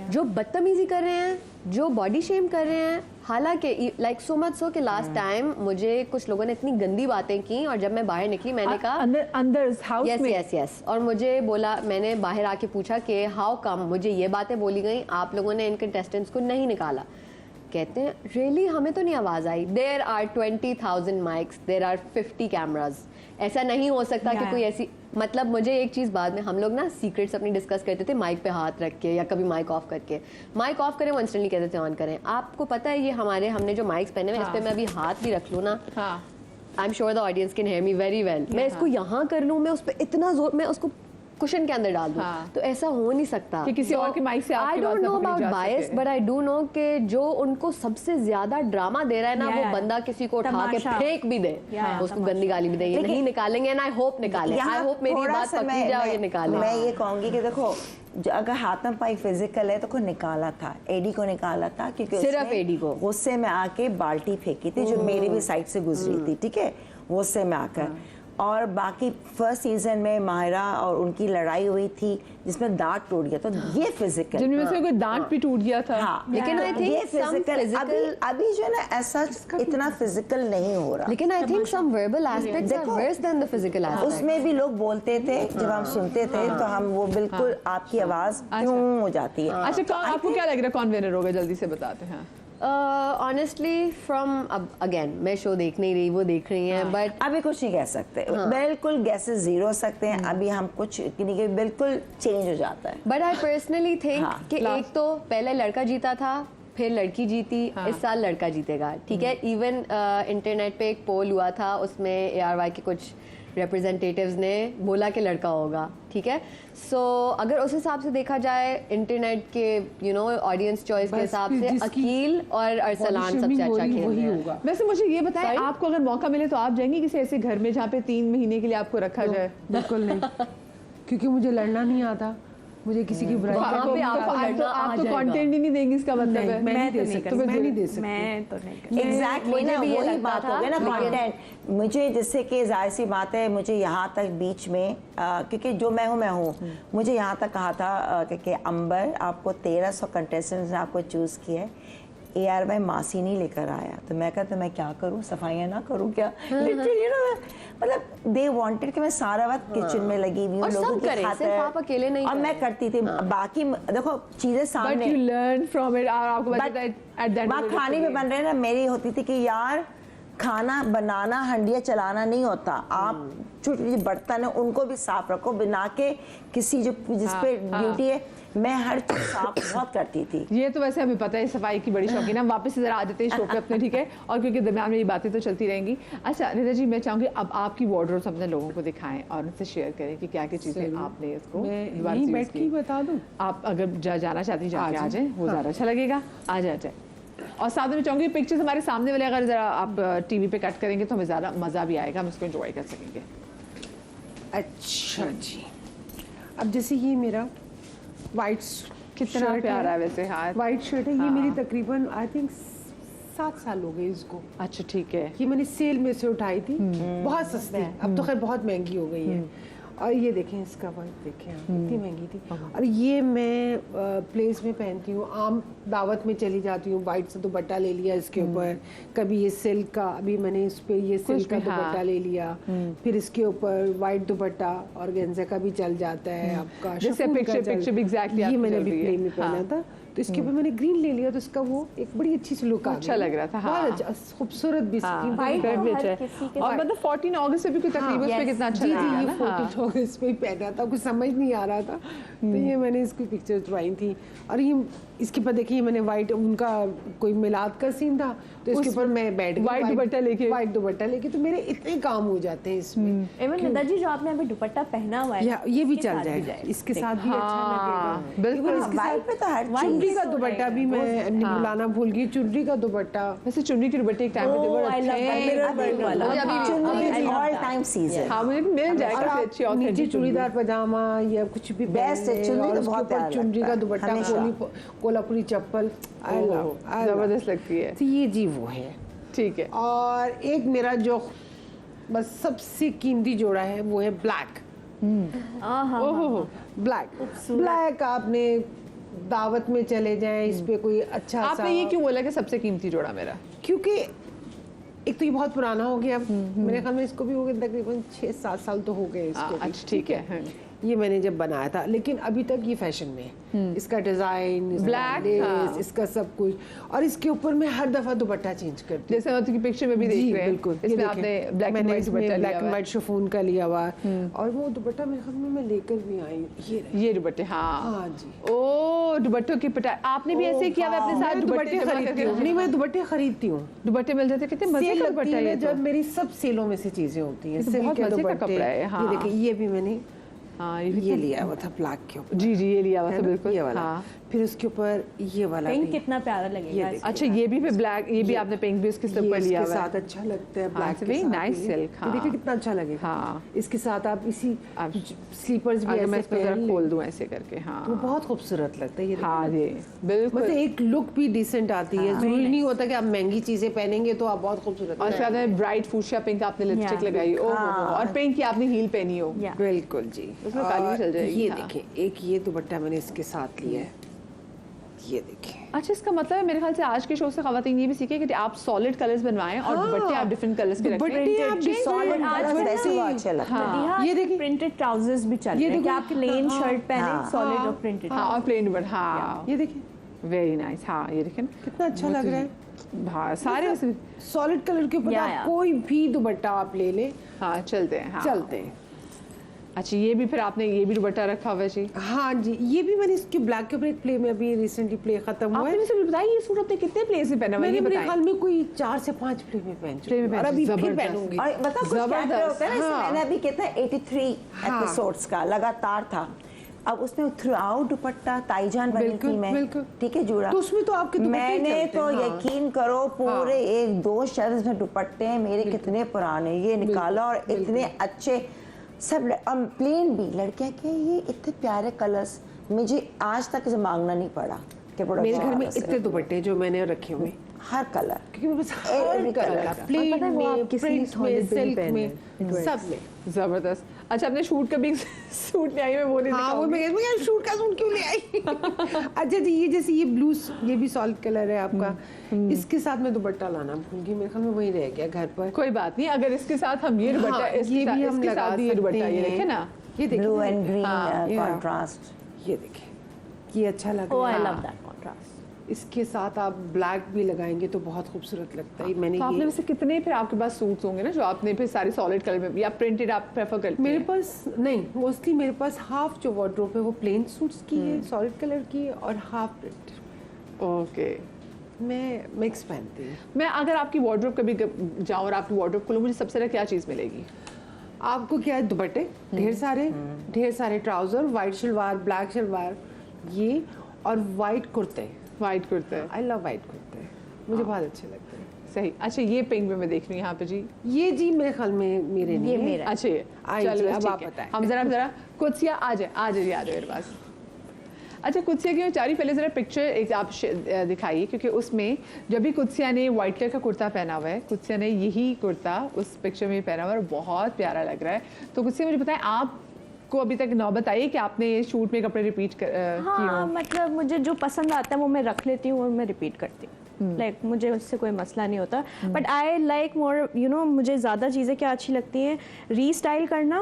जो बदतमीजी कर रहे हैं, जो बॉडी शेम कर रहे हैं, हालांकि लाइक सो मच सो कि लास्ट टाइम मुझे कुछ लोगों ने इतनी गंदी बातें की और जब मैं बाहर निकली मैंने कहा अंदर हाउस यस में यस यस, और मुझे बोला, मैंने बाहर आके पूछा कि हाउ कम मुझे ये बातें बोली गई, आप लोगों ने इन कंटेस्टेंट्स को नहीं निकाला। कहते हैं रियली हमें तो नहीं आवाज आई। There are 20,000 mics, there are 50 cameras. ऐसा नहीं हो सकता कि कोई ऐसी, मतलब मुझे एक चीज बाद में, हम लोग ना सीक्रेट्स अपनी डिस्कस करते थे माइक पे हाथ रख के या कभी माइक ऑफ करके। माइक ऑफ करें वो इंस्टेंटली कहते थे ऑन करें। आपको पता है ये हमने जो माइक्स पहने हैं इस पे मैं अभी हाथ भी रख लूँ ना, आई am sure the audience can hear me very well. मैं इसको यहाँ कर लूँ, मैं उस पर इतना जोर, मैं उसको कुशन के अंदर डाल दूं, तो ऐसा हो नहीं सकता कि किसी और के माइक से I don't know about bias, but I do know कि जो उनको सबसे ज्यादा ड्रामा दे रहा है ना, वो बंदा किसी को उठा के फेंक भी दे, उसको गंदी गाली भी दे, ये नहीं निकालेंगे। एंड आई होप निकालें, आई होप मेरी बात पकड़ी जाए और ये निकालें। मैं ये कहूंगी कि देखो, अगर हाथम पाई फिजिकल है तो को निकाला था, एडी को निकाला था, क्योंकि सिर्फ एडी को गुस्से में आके बाल्टी फेंकी थी जो मेरे भी साइड से गुजरी थी, ठीक है, गुस्से में आकर। और बाकी फर्स्ट सीजन में माहिरा और उनकी लड़ाई हुई थी जिसमें दांत टूट गया, तो ये फिजिकल, जिनमें से कोई दांत भी टूट गया था। हाँ, लेकिन आई थिंक ये फिजिकल अभी जो है ना ऐसा इतना फिजिकल नहीं हो रहा। लेकिन I think some verbal aspects are worse than the physical aspects. उसमें भी लोग बोलते थे, जब हम सुनते थे तो हम वो बिल्कुल आपकी आवाज हो जाती है। अच्छा, आपको क्या लग रहा है कौन विनर होगा, जल्दी से बताते हैं। ऑनेस्टली फ्रॉम, अब अगेन मैं शो देख नहीं रही, वो देख रही हैं, बट अभी कुछ नहीं कह सकते, बिल्कुल गैसेस जीरो हो सकते हैं, अभी हम कुछ नहीं, बिल्कुल चेंज हो जाता है। बट आई पर्सनली थिंक हाँ, कि एक तो पहले लड़का जीता था, फिर लड़की जीती, इस साल लड़का जीतेगा, ठीक है। इवन इंटरनेट पे एक पोल हुआ था, उसमें ARY के कुछ रिप्रेजेंटेटिव्स ने बोला कि लड़का होगा, ठीक है। सो अगर उस हिसाब से देखा जाए इंटरनेट के ऑडियंस चॉइस के हिसाब से अकील और अरसलान सबसे अच्छा खेल रहे हैं। वैसे मुझे ये बताएं, आपको अगर मौका मिले तो आप जाएंगे किसी ऐसे घर में जहाँ पे 3 महीने के लिए आपको रखा जाए? बिल्कुल नहीं, क्योंकि मुझे लड़ना नहीं आता, मुझे किसी की बुराई आप तो कंटेंट ही नहीं देंगे, इसका मतलब है मैं नहीं दे सकती, मैं नहीं दे सकती, मैं तो नहीं। एग्जैक्टली ना, वही बात हो गई ना कंटेंट। मुझे जैसे कि जाहिर सी बात है, मुझे यहाँ तक बीच में क्योंकि जो मैं हूँ मुझे यहाँ तक कहा था कि अंबर आपको 1300 कंटेस्टेंट्स ने आपको चूज किया है, ARY मासी नहीं लेकर आया, तो मैं कहता मैं क्या करूँ, सफाइयाँ ना करूँ क्या? लिटरली मतलब दे वांटेड कि मैं सारा वक्त किचन में लगी हुई हूँ, लोगों की खातिर, आप अकेले नहीं, और मैं करती थी। बाकी देखो चीजें सामने, but you learn from it, और आपको पता है एट दैट बात खाने में बन रहे ना, मेरी होती थी कि यार खाना बनाना हंडिया चलाना नहीं होता, आप छोटे बर्तन है उनको भी साफ रखो, बिना के किसी जो जिस पे ड्यूटी है, मैं हर चीज साफ बहुत करती थी। ये तो वैसे हमें पता है, सफाई की बड़ी शौकीन है। वापस से जरा आ जाते हैं शो पे अपने, ठीक है, और क्योंकि दरमियान में ये बातें तो चलती रहेंगी। अच्छा निदा जी, मैं चाहूंगी अब आपकी वार्डरोब अपने लोगों को दिखाएं और उनसे शेयर करें कि क्या क्या चीजें आपने इसको मैं बैठ के बता दूं। आप अगर जाना चाहती हैं जाके आ जाए, वो ज़्यादा अच्छा लगेगा। आ जाए। और साथ में चाहूँगी पिक्चर्स हमारे सामने वाले अगर ज़रा आप टीवी पे कट करेंगे तो हमें ज़्यादा मज़ा भी आएगा, हम इसको एंजॉय कर सकेंगे। अच्छा जी, अब जैसे ये मेरा वाइट कितना प्यारा है वैसे, हाँ वाइट शर्ट है, ये मेरी तकरीबन आई थिंक 7 साल हो गए इसको। अच्छा ठीक है। ये मैंने सेल में से उठाई थी, बहुत सस्ती, अब तो खैर बहुत महंगी हो गई है। और ये देखें इसका वर्क देखें, कितनी महंगी थी। और ये मैं प्लेस में पहनती हूँ, आम दावत में चली जाती हूँ, वाइट से दुपट्टा ले लिया इसके ऊपर, कभी ये सिल्क का, अभी मैंने इस पे ये सिल्क का दुपट्टा ले लिया, फिर इसके ऊपर वाइट दुपट्टा और गेंजा का भी चल जाता है आपका, जैसे पिक्चर भी एग्जैक्टली ये मैंने अभी प्ले में पहना था, तो इसके ऊपर मैंने ग्रीन ले लिया, तो इसका वो एक बड़ी अच्छी सी लुक अच्छा लग रहा था, बहुत अच्छा, खूबसूरत भी। और मतलब 14 अगस्त से भी कोई तकरीबन उस पे कितना अच्छा लग रहा है ना। 14 अगस्त पे पहना था, कुछ समझ नहीं आ रहा था, तो ये मैंने इसकी पिक्चर उठवाई थी। और ये इसके ऊपर देखिए, मैंने वाइट, उनका कोई मिलाद का सीन था, तो इसके ऊपर मैं बैठ गई वाइट दुपट्टा लेके, तो मेरे इतने काम हो जाते हैं इसमें। एवं निदा जी, जो आपने अभी दुपट्टा पहना हुआ है, ये भी चल जाएगा, इसके साथ भी अच्छा लगेगा। बिल्कुल, वाइट पे तो हर चुनरी का दुपट्टा भी मैं बुलाना भूल गई, चुनरी का दुपट्टा। वैसे चुनरी के दुपट्टे एक टाइम पे ऑल टाइम सीजन, हाँ मुझे मिल जाएगा अच्छी और नीचे चूड़ीदार पजामा या कुछ भी बेस्ट है, चुनरी तो बहुत प्यारा चुनरी का दुपट्टा, कोल्हापुरी चप्पल, जबरदस्त लगती है। तो ये जी वो है, ठीक है। और एक मेरा जो बस सबसे कीमती जोड़ा है वो है ब्लैक। ओहो ब्लैक आपने दावत में चले जाएं, इस पे कोई अच्छा सा, आपने ये क्यों बोला कि सबसे कीमती जोड़ा मेरा? क्योंकि एक तो ये बहुत पुराना हो गया, मेरे ख्याल में इसको भी हो गए तकरीबन 6-7 साल तो हो गए इसके भी। अच्छा ठीक है। हाँ। ये मैंने जब बनाया था, लेकिन अभी तक ये फैशन में है। इसका डिजाइन, Black, हाँ। इसका सब कुछ, और इसके ऊपर मैं हर दफा दुपट्टा चेंज करती हूँ। जैसे मतलब की पिक्चर में भी देख रहे हैं, बिल्कुल। इसमें आपने ब्लैक एंड मैंने व्हाइट इसमें दुपट्टा ब्लैक लिया एंड हुआ व्हाइट शिफॉन का लिया हुआ, और वो दुपट्टा मेरे ख्याल में मैं लेकर भी आई हूँ। ये दुपट्टे। हाँ हाँ जी। ओ दुपट्टों की पिटाई आपने भी ऐसे ही किया हुआ अपने साथ? मैं दुपट्टे खरीदती हूँ। नहीं, मैं दुपट्टे खरीदती हूँ। दुपट्टे मिल जाते, कितने मजे सेल का लगती दुपट्टा है है जब मेरी सब सेलों में से चीजें होती हैं। ये तो सिल्क बहुत के मजे का दुपट्टे, कपड़ा है, हाँ। ये देखिए, ये भी मैंने हाँ ये लिया हुआ था ब्लैक के ऊपर। जी जी ये लिया हुआ था है ना? बिल्कुल। ये वाला। हाँ। फिर उसके ऊपर ये वाला पिंक भी। कितना प्यारा लगेगा। देखिए। अच्छा ये भी फिर ब्लैक, ये भी आपने पिंक भी उसके ये ऊपर लिया इसके हुआ है। साथ अच्छा लगता है हाँ, ब्लैक it's के very साथ। nice ये silk, हाँ। देखिए कितना अच्छा लगेगा। हाँ। इसके साथ आप इसी आप- स्लीपर्स भी अगर मैं ऐसे इसको जरा पहन खोल लें, दूं ऐसे करके। हाँ तो बहुत खूबसूरत लगता है ये। हाँ जी बिल्कुल। मतलब एक लुक भी डिसेंट आती है। जरूरी नहीं होता कि आप महंगी चीजें पहनेंगे तो आप बहुत खूबसूरत और लगेंगे। फिर आपने ब्राइट फूशिया पिंक आपने लिपस्टिक Yeah. लगाई, ओ और पिंक की आपने हील पहनी हो। Yeah. बिल्कुल जी। उसमें काली और चल जाएगी, ये हाँ। देखिए, एक ये दुपट्टा मैंने इसके साथ लिया है, ये देखिए। अच्छा इसका मतलब है मेरे ख्याल से आज के शो से खवातीन ये भी सीखे कि आप सॉलिड कलर्स बनवाएं और दुपट्टे आप डिफरेंट कलर्स के रखें। दुपट्टे आप सॉलिड आज कलर वैसे वैसे बहुत अच्छा लगता है। हाँ। ये देखिए। प्रिंटेड ट्राउजर्स भी चल रहे हैं कि देखो। आप प्लेन हाँ। शर्ट पहने हाँ। सॉलिड और प्रिंटेड। हाँ और प्लेन दुपट्टा। हाँ ये देखिए वेरी नाइस। हाँ ये देखें कितना अच्छा लग रहा है। हाँ सारे वैसे- सॉलिड कलर के ऊपर या, आप या। कोई भी दुपट्टा आप ले लें, हाँ चलते हैं। हाँ चलते हैं। अच्छा ये भी फिर आपने ये भी दुपट्टा रखा हुआ है जी? हाँ जी, ये भी मैंने इसके ब्लैक के ऊपर एक प्ले में अभी रिसेंटली प्ले खत्म हुआ आपने है। मुझे बताइए ये सूट आपने कितने प्लेस में पहना हुआ है मैंने ये मेरे बताएं। ख्याल में कोई 4 से 5 प्ले में पहन चुकी प्ले में हूँ, और पहन अभी चुकी, फिर जबरदस्त। पहनूंगी। और मतलब कुछ जबरदस्त, कैरेक्टर होता है ना, हाँ। इसमें मैंने अभी कितना 83 हाँ। एपिसोड्स का लगातार था। अब उसने थ्रू आउट दुपट्टा ताईजान बनी बिल्कुल, थी मैं, बिल्कुल। ठीक है जुड़ा। तो उसमें तो आपके दुपट्टे ही मैंने चलते तो हैं, हाँ। यकीन करो पूरे 1-2 शर्ट्स में दुपट्टे हैं मेरे, कितने पुराने ये निकाला, और इतने अच्छे सब प्लेन भी लड़कियां के, ये इतने प्यारे कलर्स मुझे आज तक इसे मांगना नहीं पड़ा कि मेरे घर में प्रोडक्ट इतने दुपट्टे जो मैंने रखे हुए, हर कलर। क्योंकि मेरे पास हर Every कलर colour का, का। प्लेन पता है वो में, आप किसी प्रिंट में, solid पे सिल्क पहने में, सब में। जबरदस्त। अच्छा अपने शूट का भी सूट ले आई मैं वो नहीं हाँ वो दिखाऊंगी। मैं यार शूट का सूट क्यों ले आई। अच्छा जी, ये जैसे ये ब्लू, ये भी सॉलिड कलर है आपका, इसके साथ मैं दुपट्टा लाना भूल गई, मेरे ख्याल में वही रह गया घर पर। कोई बात नहीं, अगर इसके साथ हम ये दुपट्टा हाँ, इसके ये साथ भी हम इसके लगा साथ भी ये दुपट्टा सकते ये हैं। देखे ना, ये देखिए ब्लू ना, एंड ग्रीन yeah. कॉन्ट्रास्ट। ये देखिए, ये अच्छा लग ओह रहा आई है। Love that contrast. इसके साथ आप ब्लैक भी लगाएंगे तो बहुत खूबसूरत लगता है। मैंने तो आपने ये, वैसे कितने फिर आपके पास सूट्स होंगे ना जो आपने फिर सारे सॉलिड कलर में या प्रिंटेड आप प्रेफर करते मेरे हैं? पास नहीं, मोस्टली मेरे पास हाफ जो वार्डरोब है वो प्लेन सूट्स की है, सॉलिड कलर की, और हाफ प्रिंट। ओके मैं मिक्स पहनती हूँ। मैं अगर आपकी वार्डरोब कभी जाऊँ और आपकी वार्डरोब खोलूँ, मुझे सबसे ज़्यादा क्या चीज़ मिलेगी? आपको क्या है, दुपट्टे ढेर सारे trouser, white shalwar, black shalwar, ये, और वाइट कुर्ते। वाइट कुर्ता है। आई लव वाइट कुर्ते, मुझे बहुत अच्छे लगते हैं। सही। अच्छा ये पिंक में मैं देख रही हूँ यहाँ पे जी। ये जी मेरे ख्याल में मेरे नहीं है। मेरा। अच्छा ये आइए चलो जी, बस अब ठीक आप है। बताएं। हम जरा कुर्सियाँ आ जाए मेरे पास। अच्छा कुत्सिया की चारी पहले ज़रा पिक्चर एक आप दिखाइए, क्योंकि उसमें जब भी कुत्सिया ने वाइट कलर का कुर्ता पहना हुआ है, कुत्सिया ने यही कुर्ता उस पिक्चर में पहना हुआ है और बहुत प्यारा लग रहा है। तो कुत्सिया मुझे बताएं, आप को अभी तक नौबत आई कि आपने ये शूट में कपड़े रिपीट किए हाँ हो? मतलब मुझे जो पसंद आता है वो मैं रख लेती हूँ और मैं रिपीट करती हूँ। लाइक मुझे उससे कोई मसला नहीं होता, बट आई लाइक मोर मुझे ज़्यादा चीज़ें क्या अच्छी लगती हैं, रीस्टाइल करना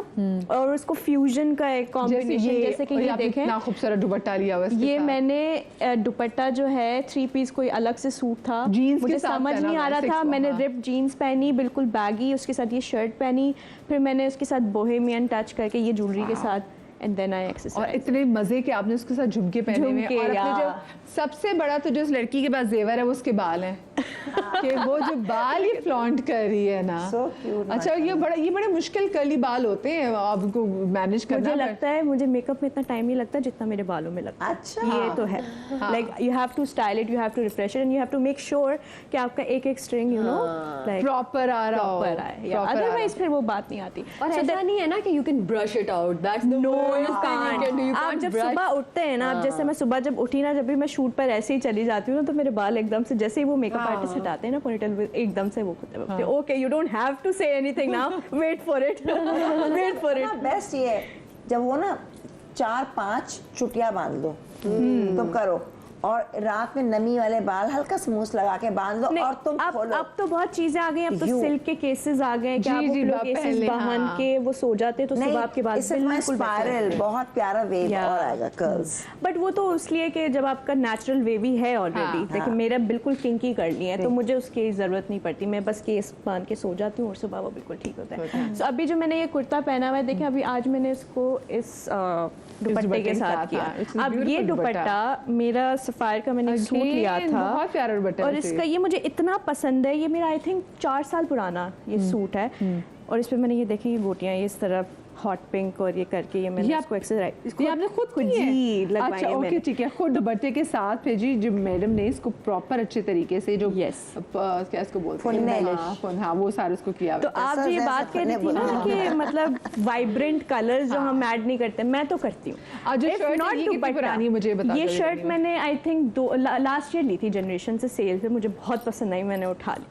और उसको फ्यूजन का एक कॉम्बिनेशन, जैसे कि ये आपने देखें इतना खूबसूरत दुपट्टा लिया हुआ है इसके ये साथ। मैंने दुपट्टा जो है 3 पीस कोई अलग से सूट था, जीन्स के मुझे साथ समझ पहना नहीं हुआ आ है, रहा था, 6 मैंने हाँ। रिप जीन्स पहनी बिल्कुल बैगी, उसके साथ ये शर्ट पहनी, फिर मैंने उसके साथ बोहेमियन टच करके ये ज्वेलरी के साथ, एंड देन आई और एक्सरसाइज। इतने मजे के आपने उसके साथ झुमके पहने हुए हैं, झुमके, और अपने जो यार। सबसे बड़ा तो जो उस लड़की के पास जेवर है वो उसके बाल हैं कि वो जो बाल ये फ्लॉन्ट कर रही है ना। So cute, अच्छा ये बड़े मुश्किल कर्ली बाल होते हैं आपको मैनेज करना। मुझे पर- लगता है मुझे मेकअप में इतना टाइम नहीं लगता जितना मेरे बालों में लगता है। अच्छा। ये तो है, like you have to style it, you have to refresh it, and you have to make sure कि आपका एक एक स्ट्रिंग लाइक प्रॉपर आ रहा हो, प्रॉपर आए, proper आ रहा अदरवाइज हो। फिर वो बात नहीं आती। और So ऐसा that- नहीं है ना कि you can brush it out, that's the know most you can't. आप जब सुबह उठते हैं ना, आप जैसे मैं सुबह जब उठी ना, जब भी मैं शूट पर ऐसे ही चली जाती हूँ ना, तो मेरे बाल एकदम से जैसे ही वो मेकअप आर्टिस्ट हटाते हैं ना पोनीटेल, एकदम से वो होता है okay you don't have to say anything now, wait for it, wait for it. Best ये है जब वो ना 4-5 चुटिया बांध दो, तुम करो, और रात में नमी वाले बाल हल्का स्मूथ लगा के बांध दो और तुम खोलो। अब तो बहुत चीजें आ गई, अब तो सिल्क के केसेस आ गए कि आप जी, पिलो बाप केसेस पहले, बांध हाँ। के वो सो जाते तो सुबह आपके बाल बिल्कुल स्पाइरल बहुत प्यारा वेव Yeah. और आएगा कर्ल्स। बट वो तो इसलिए कि जब आपका नेचुरल वेवी है ऑलरेडी, देखिए मेरा बिल्कुल किंकी कर लिया है तो मुझे उसकी जरूरत नहीं पड़ती, मैं बस केस बांध के सो जाती हूँ और सुबह वो बिल्कुल ठीक होता है। सो अभी जो मैंने ये कुर्ता पहना हुआ है, देखिए अभी आज मैंने इसको इस दुपट्टे के साथ किया। अब ये दुपट्टा मेरा सफायर का मैंने सूट लिया था, बहुत प्यारा दुपट्टा और है इसका ये मुझे इतना पसंद है, ये मेरा आई थिंक 4 साल पुराना ये सूट है, और इस पे मैंने ये देखी गोटियां ये इस तरफ हॉट पिंक और ये करके ये मैंने इसको एक्सरसाइज ये आपने खुद की है? जी लगवाई अच्छा है ओके मैंने। ठीक है, खुद दुपट्टे के साथ फिर जी जो मैडम ने इसको प्रॉपर अच्छे तरीके से जो Yes. क्या इसको बोलते Finish. हाँ वो सारे उसको किया तो हुआ है। आप ऐसा- ये ऐसा बात कह रही थी बोला। ना कि मतलब वाइब्रेंट कलर्स जो हम ऐड नहीं करते, मैं तो करती हूँ। और जो If शर्ट है, not ये कितनी दुपट्टा, पुरानी है, मुझे बता ये दो शर्ट जल्दी। मैंने आई थिंक लास्ट ईयर ली थी जनरेशन से सेल पे, मुझे बहुत पसंद आई, मैंने उठा ली।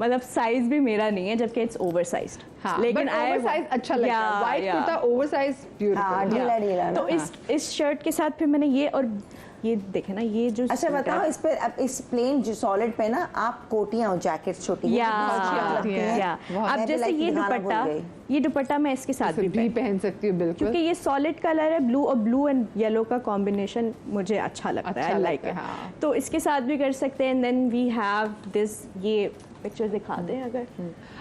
मतलब साइज भी मेरा नहीं है जबकि इट्स ओवरसाइज्ड, हाँ, लेकिन ओवरसाइज अच्छा लगता है, व्हाइट कुर्ता ओवरसाइज हाँ ब्यूटीफुल। ढीला ढीला ना। तो इस शर्ट के साथ फिर मैंने ये, और ये देखे ना ये जो अच्छा सूट है- बताओ, इस पे अब इस प्लेन जो सॉलिड पे ना आप कोटियां और जैकेट छोटी या बहुत अच्छी लगती हैं। या बहुत। अब मैं भी जैसे like ये दिखाना भूल दुपट्टा, गई। ये दुपट्टा मैं इसके साथ भी भी पहन सकती हूँ बिल्कुल। क्योंकि ये सॉलिड कलर है, ब्लू और ब्लू एंड येलो का कॉम्बिनेशन मुझे अच्छा लगता अच्छा है, आई लाइक लगता है, इट। हाँ। तो इसके साथ भी कर सकते हैं। देन वी हैव दिस, ये पिक्चर दिखा दें अगर।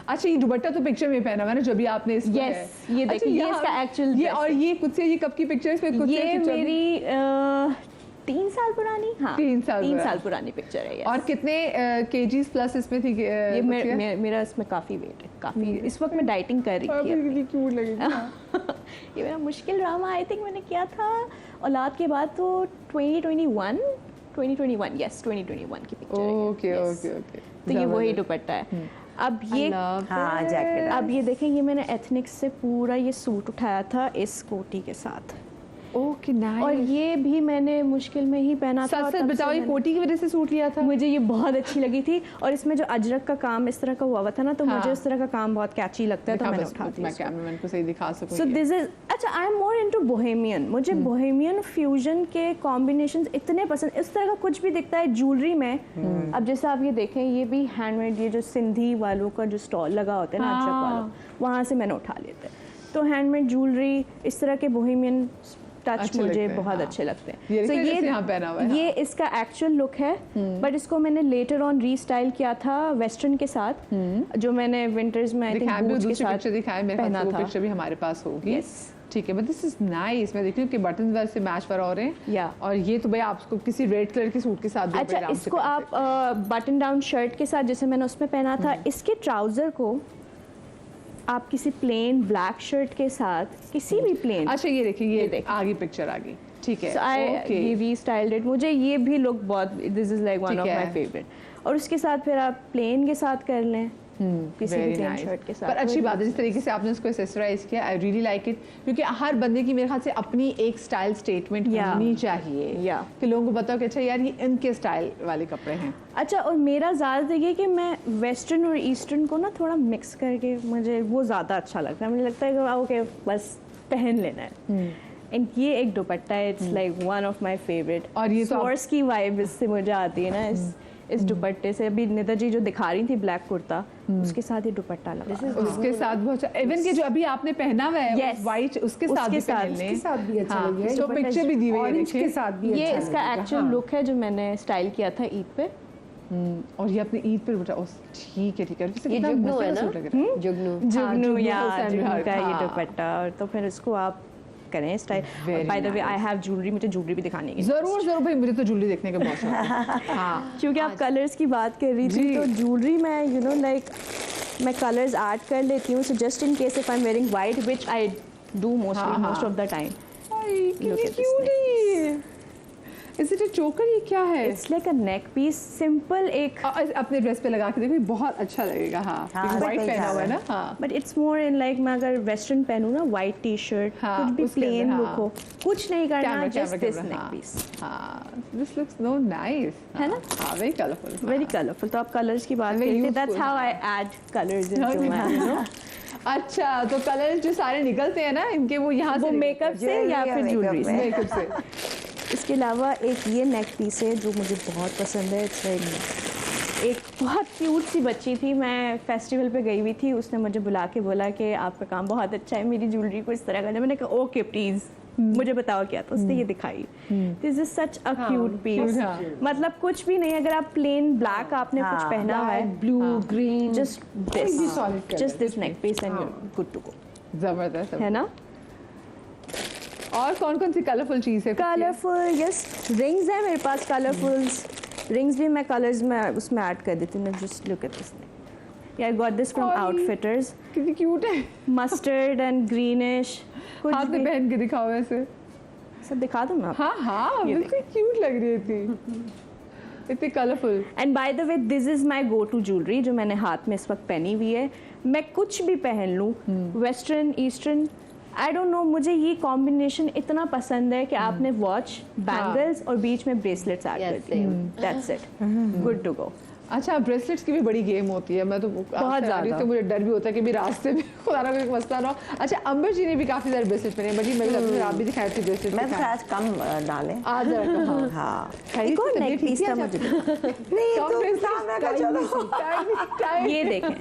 अच्छा ये दुपट्टा तो पिक्चर में पहना हुआ है ना, जो भी आपने इसको Yes, है। ये अच्छा, देखिए, ये यहाँ- इसका actual ये dress और ये खुद से, ये कब की पिक्चर है इसमें? खुद से ये picture भी- मेरी 3 साल पुरानी, हाँ 3 साल 3 पुरानी। साल पुरानी पिक्चर है। yes। और कितने केजीज प्लस इसमें थी? ये मेरा इसमें काफी वेट है, काफी। इस वक्त मैं डाइटिंग कर रही थी अपनी। क्यूट लगेगी। ये मेरा मुश्किल ड्रामा आई थिंक मैंने किया था औलाद के बाद, तो 2021 यस 2021 की पिक्चर है ये। Okay Yes. Okay okay. तो ये वही दुपट्टा है। अब ये हाँ जैकेट। अब ये देखें, ये मैंने एथनिक्स से पूरा ये सूट उठाया था इस कोटी के साथ, ओके नाइस। और ये भी मैंने मुश्किल में ही पहना था। और सच तब से बताओ, ये मैंने- कोटी की वजह से सूट लिया था? मुझे ये बहुत अच्छी लगी थी, और इसमें जो अजरक का काम इस तरह का हुआ था ना, तो हाँ। मुझे इस तरह का काम बहुत कैची लगता है, तो दिखा मैंने बस उठा मैं दिया। कैमरामैन को सही दिखा सकूं। सो दिस इज, अच्छा I am more into Bohemian, मुझे बोहेमियन फ्यूजन के कॉम्बिनेशंस इतने पसंद, इस तरह का कुछ भी दिखता है ज्वेलरी में। अब जैसे आप ये देखें, ये भी हैंडमेड, ये जो सिंधी वालों का जो स्टॉल लगा होता है ना अजरक वालों, वहाँ से मैंने उठा लेते हैं। तो हैंडमेड ज्वेलरी, इस तरह के बोहेमियन टच अच्छे मुझे लगते हैं, बहुत हाँ। अच्छे लगते हैं। ये So देखिए जैसे यहाँ पहना हुआ है, ये इसका एक्चुअल लुक है, बट इसको मैंने लेटर ऑन रीस्टाइल किया था वेस्टर्न के साथ, जो मैंने विंटर्स में आई थिंक दिखाएं भी, बूट्स के दूसरी साथ पिक्चर दिखाएं, मेरे पहना पास वो था। पिक्चर भी हमारे पास होगी। Yes. ठीक है, बट दिस इज नाइस। मैं देख रही हूँ कि बटन वर्क से मैच पर हो रहे हैं। Yeah. और ये तो भाई आपको किसी रेड कलर के सूट के साथ भी अच्छा, आराम से इसको पहन आप सकते हैं। बटन डाउन शर्ट के साथ, जैसे मैंने उसमें पहना था, इसके ट्राउजर को आप किसी प्लेन ब्लैक शर्ट के साथ, किसी भी प्लेन, अच्छा ये देखिए, ये देखिए। आगे पिक्चर आ गई। ठीक है, ये रीस्टाइल्ड इट, मुझे ये भी लुक बहुत, दिस इज लाइक वन ठीक ऑफ है। My favourite. और उसके साथ फिर आप प्लेन के साथ कर लें, किसी भी Very प्लेन nice. शर्ट के साथ। पर अच्छी बात है जिस तरीके से आपने उसको एक्सेसराइज किया, आई रियली लाइक इट, क्योंकि हर बंदे की मेरे ख्याल से अपनी एक स्टाइल स्टेटमेंट Yeah. होनी चाहिए, Yeah. कि लोगों को बताओ कि अच्छा यार ये इनके स्टाइल वाले कपड़े हैं। अच्छा, और मेरा ज़्यादातर ये कि मैं वेस्टर्न और ईस्टर्न को ना थोड़ा मिक्स करके, मुझे वो ज़्यादा अच्छा लगता है। मुझे लगता है कि ओके बस पहन लेना है। एंड ये एक दुपट्टा है, it's like one of my favourite. और ये तो आप- सोर्स की वाइब इससे मुझे आती है ना, इस दुपट्टे से। अभी निदा जी जो दिखा रही थी ब्लैक कुर्ता, उसके साथ ये दुपट्टा लगा। उसके साथ बहुत अच्छा, इवन के जो अभी आपने पहना हुआ है Yes. व्हाइट, उसके साथ भी पहन लें। उसके साथ भी अच्छा हाँ, लग रहा है। जो पिक्चर भी दी हुई है ऑरेंज के देखिए। साथ भी ये अच्छा इसका लगेगा, एक्चुअल हाँ। लुक है जो मैंने स्टाइल किया था ईद पे। और ये अपने ईद पर बेटा ठीक है ठीक है। ये जुगनू है ना, जुगनू। जुगनू जुगनू या हुसैन जुगनू बिहार का ये का। दुपट्टा, और तो फिर इसको आप करें style. Very bye the way nice. I have jewellery, मुझे ज्वेलरी भी दिखाने की, जरूर जरूर भाई, मुझे तो ज्वेलरी देखने का बहुत शौक है। हाँ, क्योंकि आप कलर्स की बात कर रही थी, जी। तो ज्वेलरी में यू नो लाइक मैं कलर्स ऐड कर लेती हूँ, so just in case if I am wearing white, which I do most हाँ, of the time. Look at this is it a choker? ये क्या है? It's like a neck piece, simple एक, अपने dress पे लगा के देखो, ये बहुत अच्छा लगेगा। हाँ, हाँ, वाइट सही पहना हुआ है कहा ना। हाँ, but it's more in like मैं अगर वेस्टर्न पहनूँ ना, वाइट टी शर्ट, हाँ, कुछ भी उसके प्लेन अंदर, लुक हाँ। हो, कुछ नहीं करना, camera just camera this camera. Neck हाँ, पीस। हाँ, दिस लुक्स नो नाइस, है ना? हाँ, वेरी कलरफुल। Very colourful. तो आप कलर्स की बात Very करते, that's useful, how I add colours into my, you know. अच्छा, तो कलर्स जो सारे निकलते हैं ना इनके, वो यहाँ वो से मेकअप से या Jewelry फिर या ज्वेलरी makeup से। में। मेकअप से। इसके अलावा एक ये नेक पीस है जो मुझे बहुत पसंद है। इट्स लाइक एक बहुत क्यूट सी बच्ची थी, मैं फेस्टिवल पे गई हुई थी, उसने मुझे बुला के बोला कि आपका काम बहुत अच्छा है, मेरी ज्वेलरी को इस तरह करना। मैंने कहा ओके प्लीज़ मुझे बताओ क्या। तो उसने ये दिखाई, this is such a cute piece. हाँ। मतलब कुछ भी नहीं, अगर आप प्लेन ब्लैक आपने कुछ हाँ, पहना हुआ है, ब्लू ग्रीन, जस्ट कोई भी solid this, color, just this neck piece and good to go, जबरदस्त है ना। और कौन कौन सी कलरफुल चीज है? कलरफुल, यस, रिंग्स है मेरे पास कलरफुल्स। रिंग्स भी मैं कलर्स में उसमें ऐड कर देती हूँ। Just look at this, I got this from और आउटफिटर्स, कितनी क्यूट है। Mustard and greenish. कुछ हाथ में भी पहन के दिखाओ ऐसे। सब दिखा दूँ मैं आपको। हाँ हाँ, ये बिल्कुल क्यूट लग रही थी, इतनी colourful. And by the way this is my go to jewellery जो मैंने हाथ में इस वक्त पहनी हुई है। मैं कुछ भी पहन लूँ, western eastern, I don't no, मुझे ये कॉम्बिनेशन इतना पसंद है कि आपने वॉच, बैंगल्स और बीच में ब्रेसलेट्स ऐड कर दी, that's it, good to go. अच्छा, ब्रेसलेट्स की भी बड़ी गेम होती है। मैं तो बहुत ज़्यादा। तो मुझे डर भी होता है कि भी रास्ते में खुदा ना कोई मसला ना हो। अच्छा, अंबर जी ने भी काफी सारे ब्रेसलेट पहने हैं। बड़ी मैं भी आप भी दिखाए थे ब्रेसलेट। मैं तो आज कम डाले। आज जरा हाँ, हाँ एक और नेक पीस था मुझे, नहीं तो सामने का चलो। ये देखें,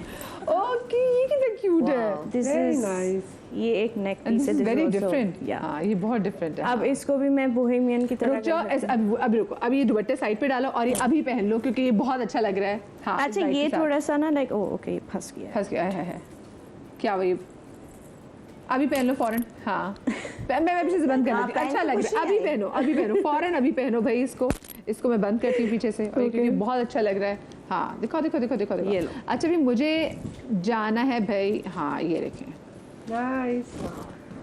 ओके, ये कितना क्यूट है। This Very is nice. ये एक नेक एंड पीस दिस है, is very this is also- different. yeah. हाँ, ये बहुत डिफरेंट है। अब इसको भी मैं बोहेमियन की तरह रुक जाओ, कर सकती हूँ। अभी रुको, अभी ये दुपट्टे साइड पे डालो और ये अभी पहन लो क्योंकि ये बहुत अच्छा लग रहा है। हाँ, अच्छा, इस ये के साथ। थोड़ा सा ना लाइक, ओह ओके, फंस गया है। फंस गया है। क्या वही, अभी पहन लो फौरन। हाँ, मैं पीछे से बंद कर हाँ, देती हूँ। पहन अच्छा तो लग खुशी रहा है, अभी आई। पहनो, अभी पहनो फौरन, अभी पहनो भाई इसको मैं बंद करती हूँ पीछे से, और ये क्योंकि बहुत अच्छा लग रहा है। हाँ, दिखाओ दिखाओ दिखाओ दिखाओ दिखाओ। ये लो। अच्छा, भी मुझे जाना है भाई। हाँ, ये देखें, नाइस।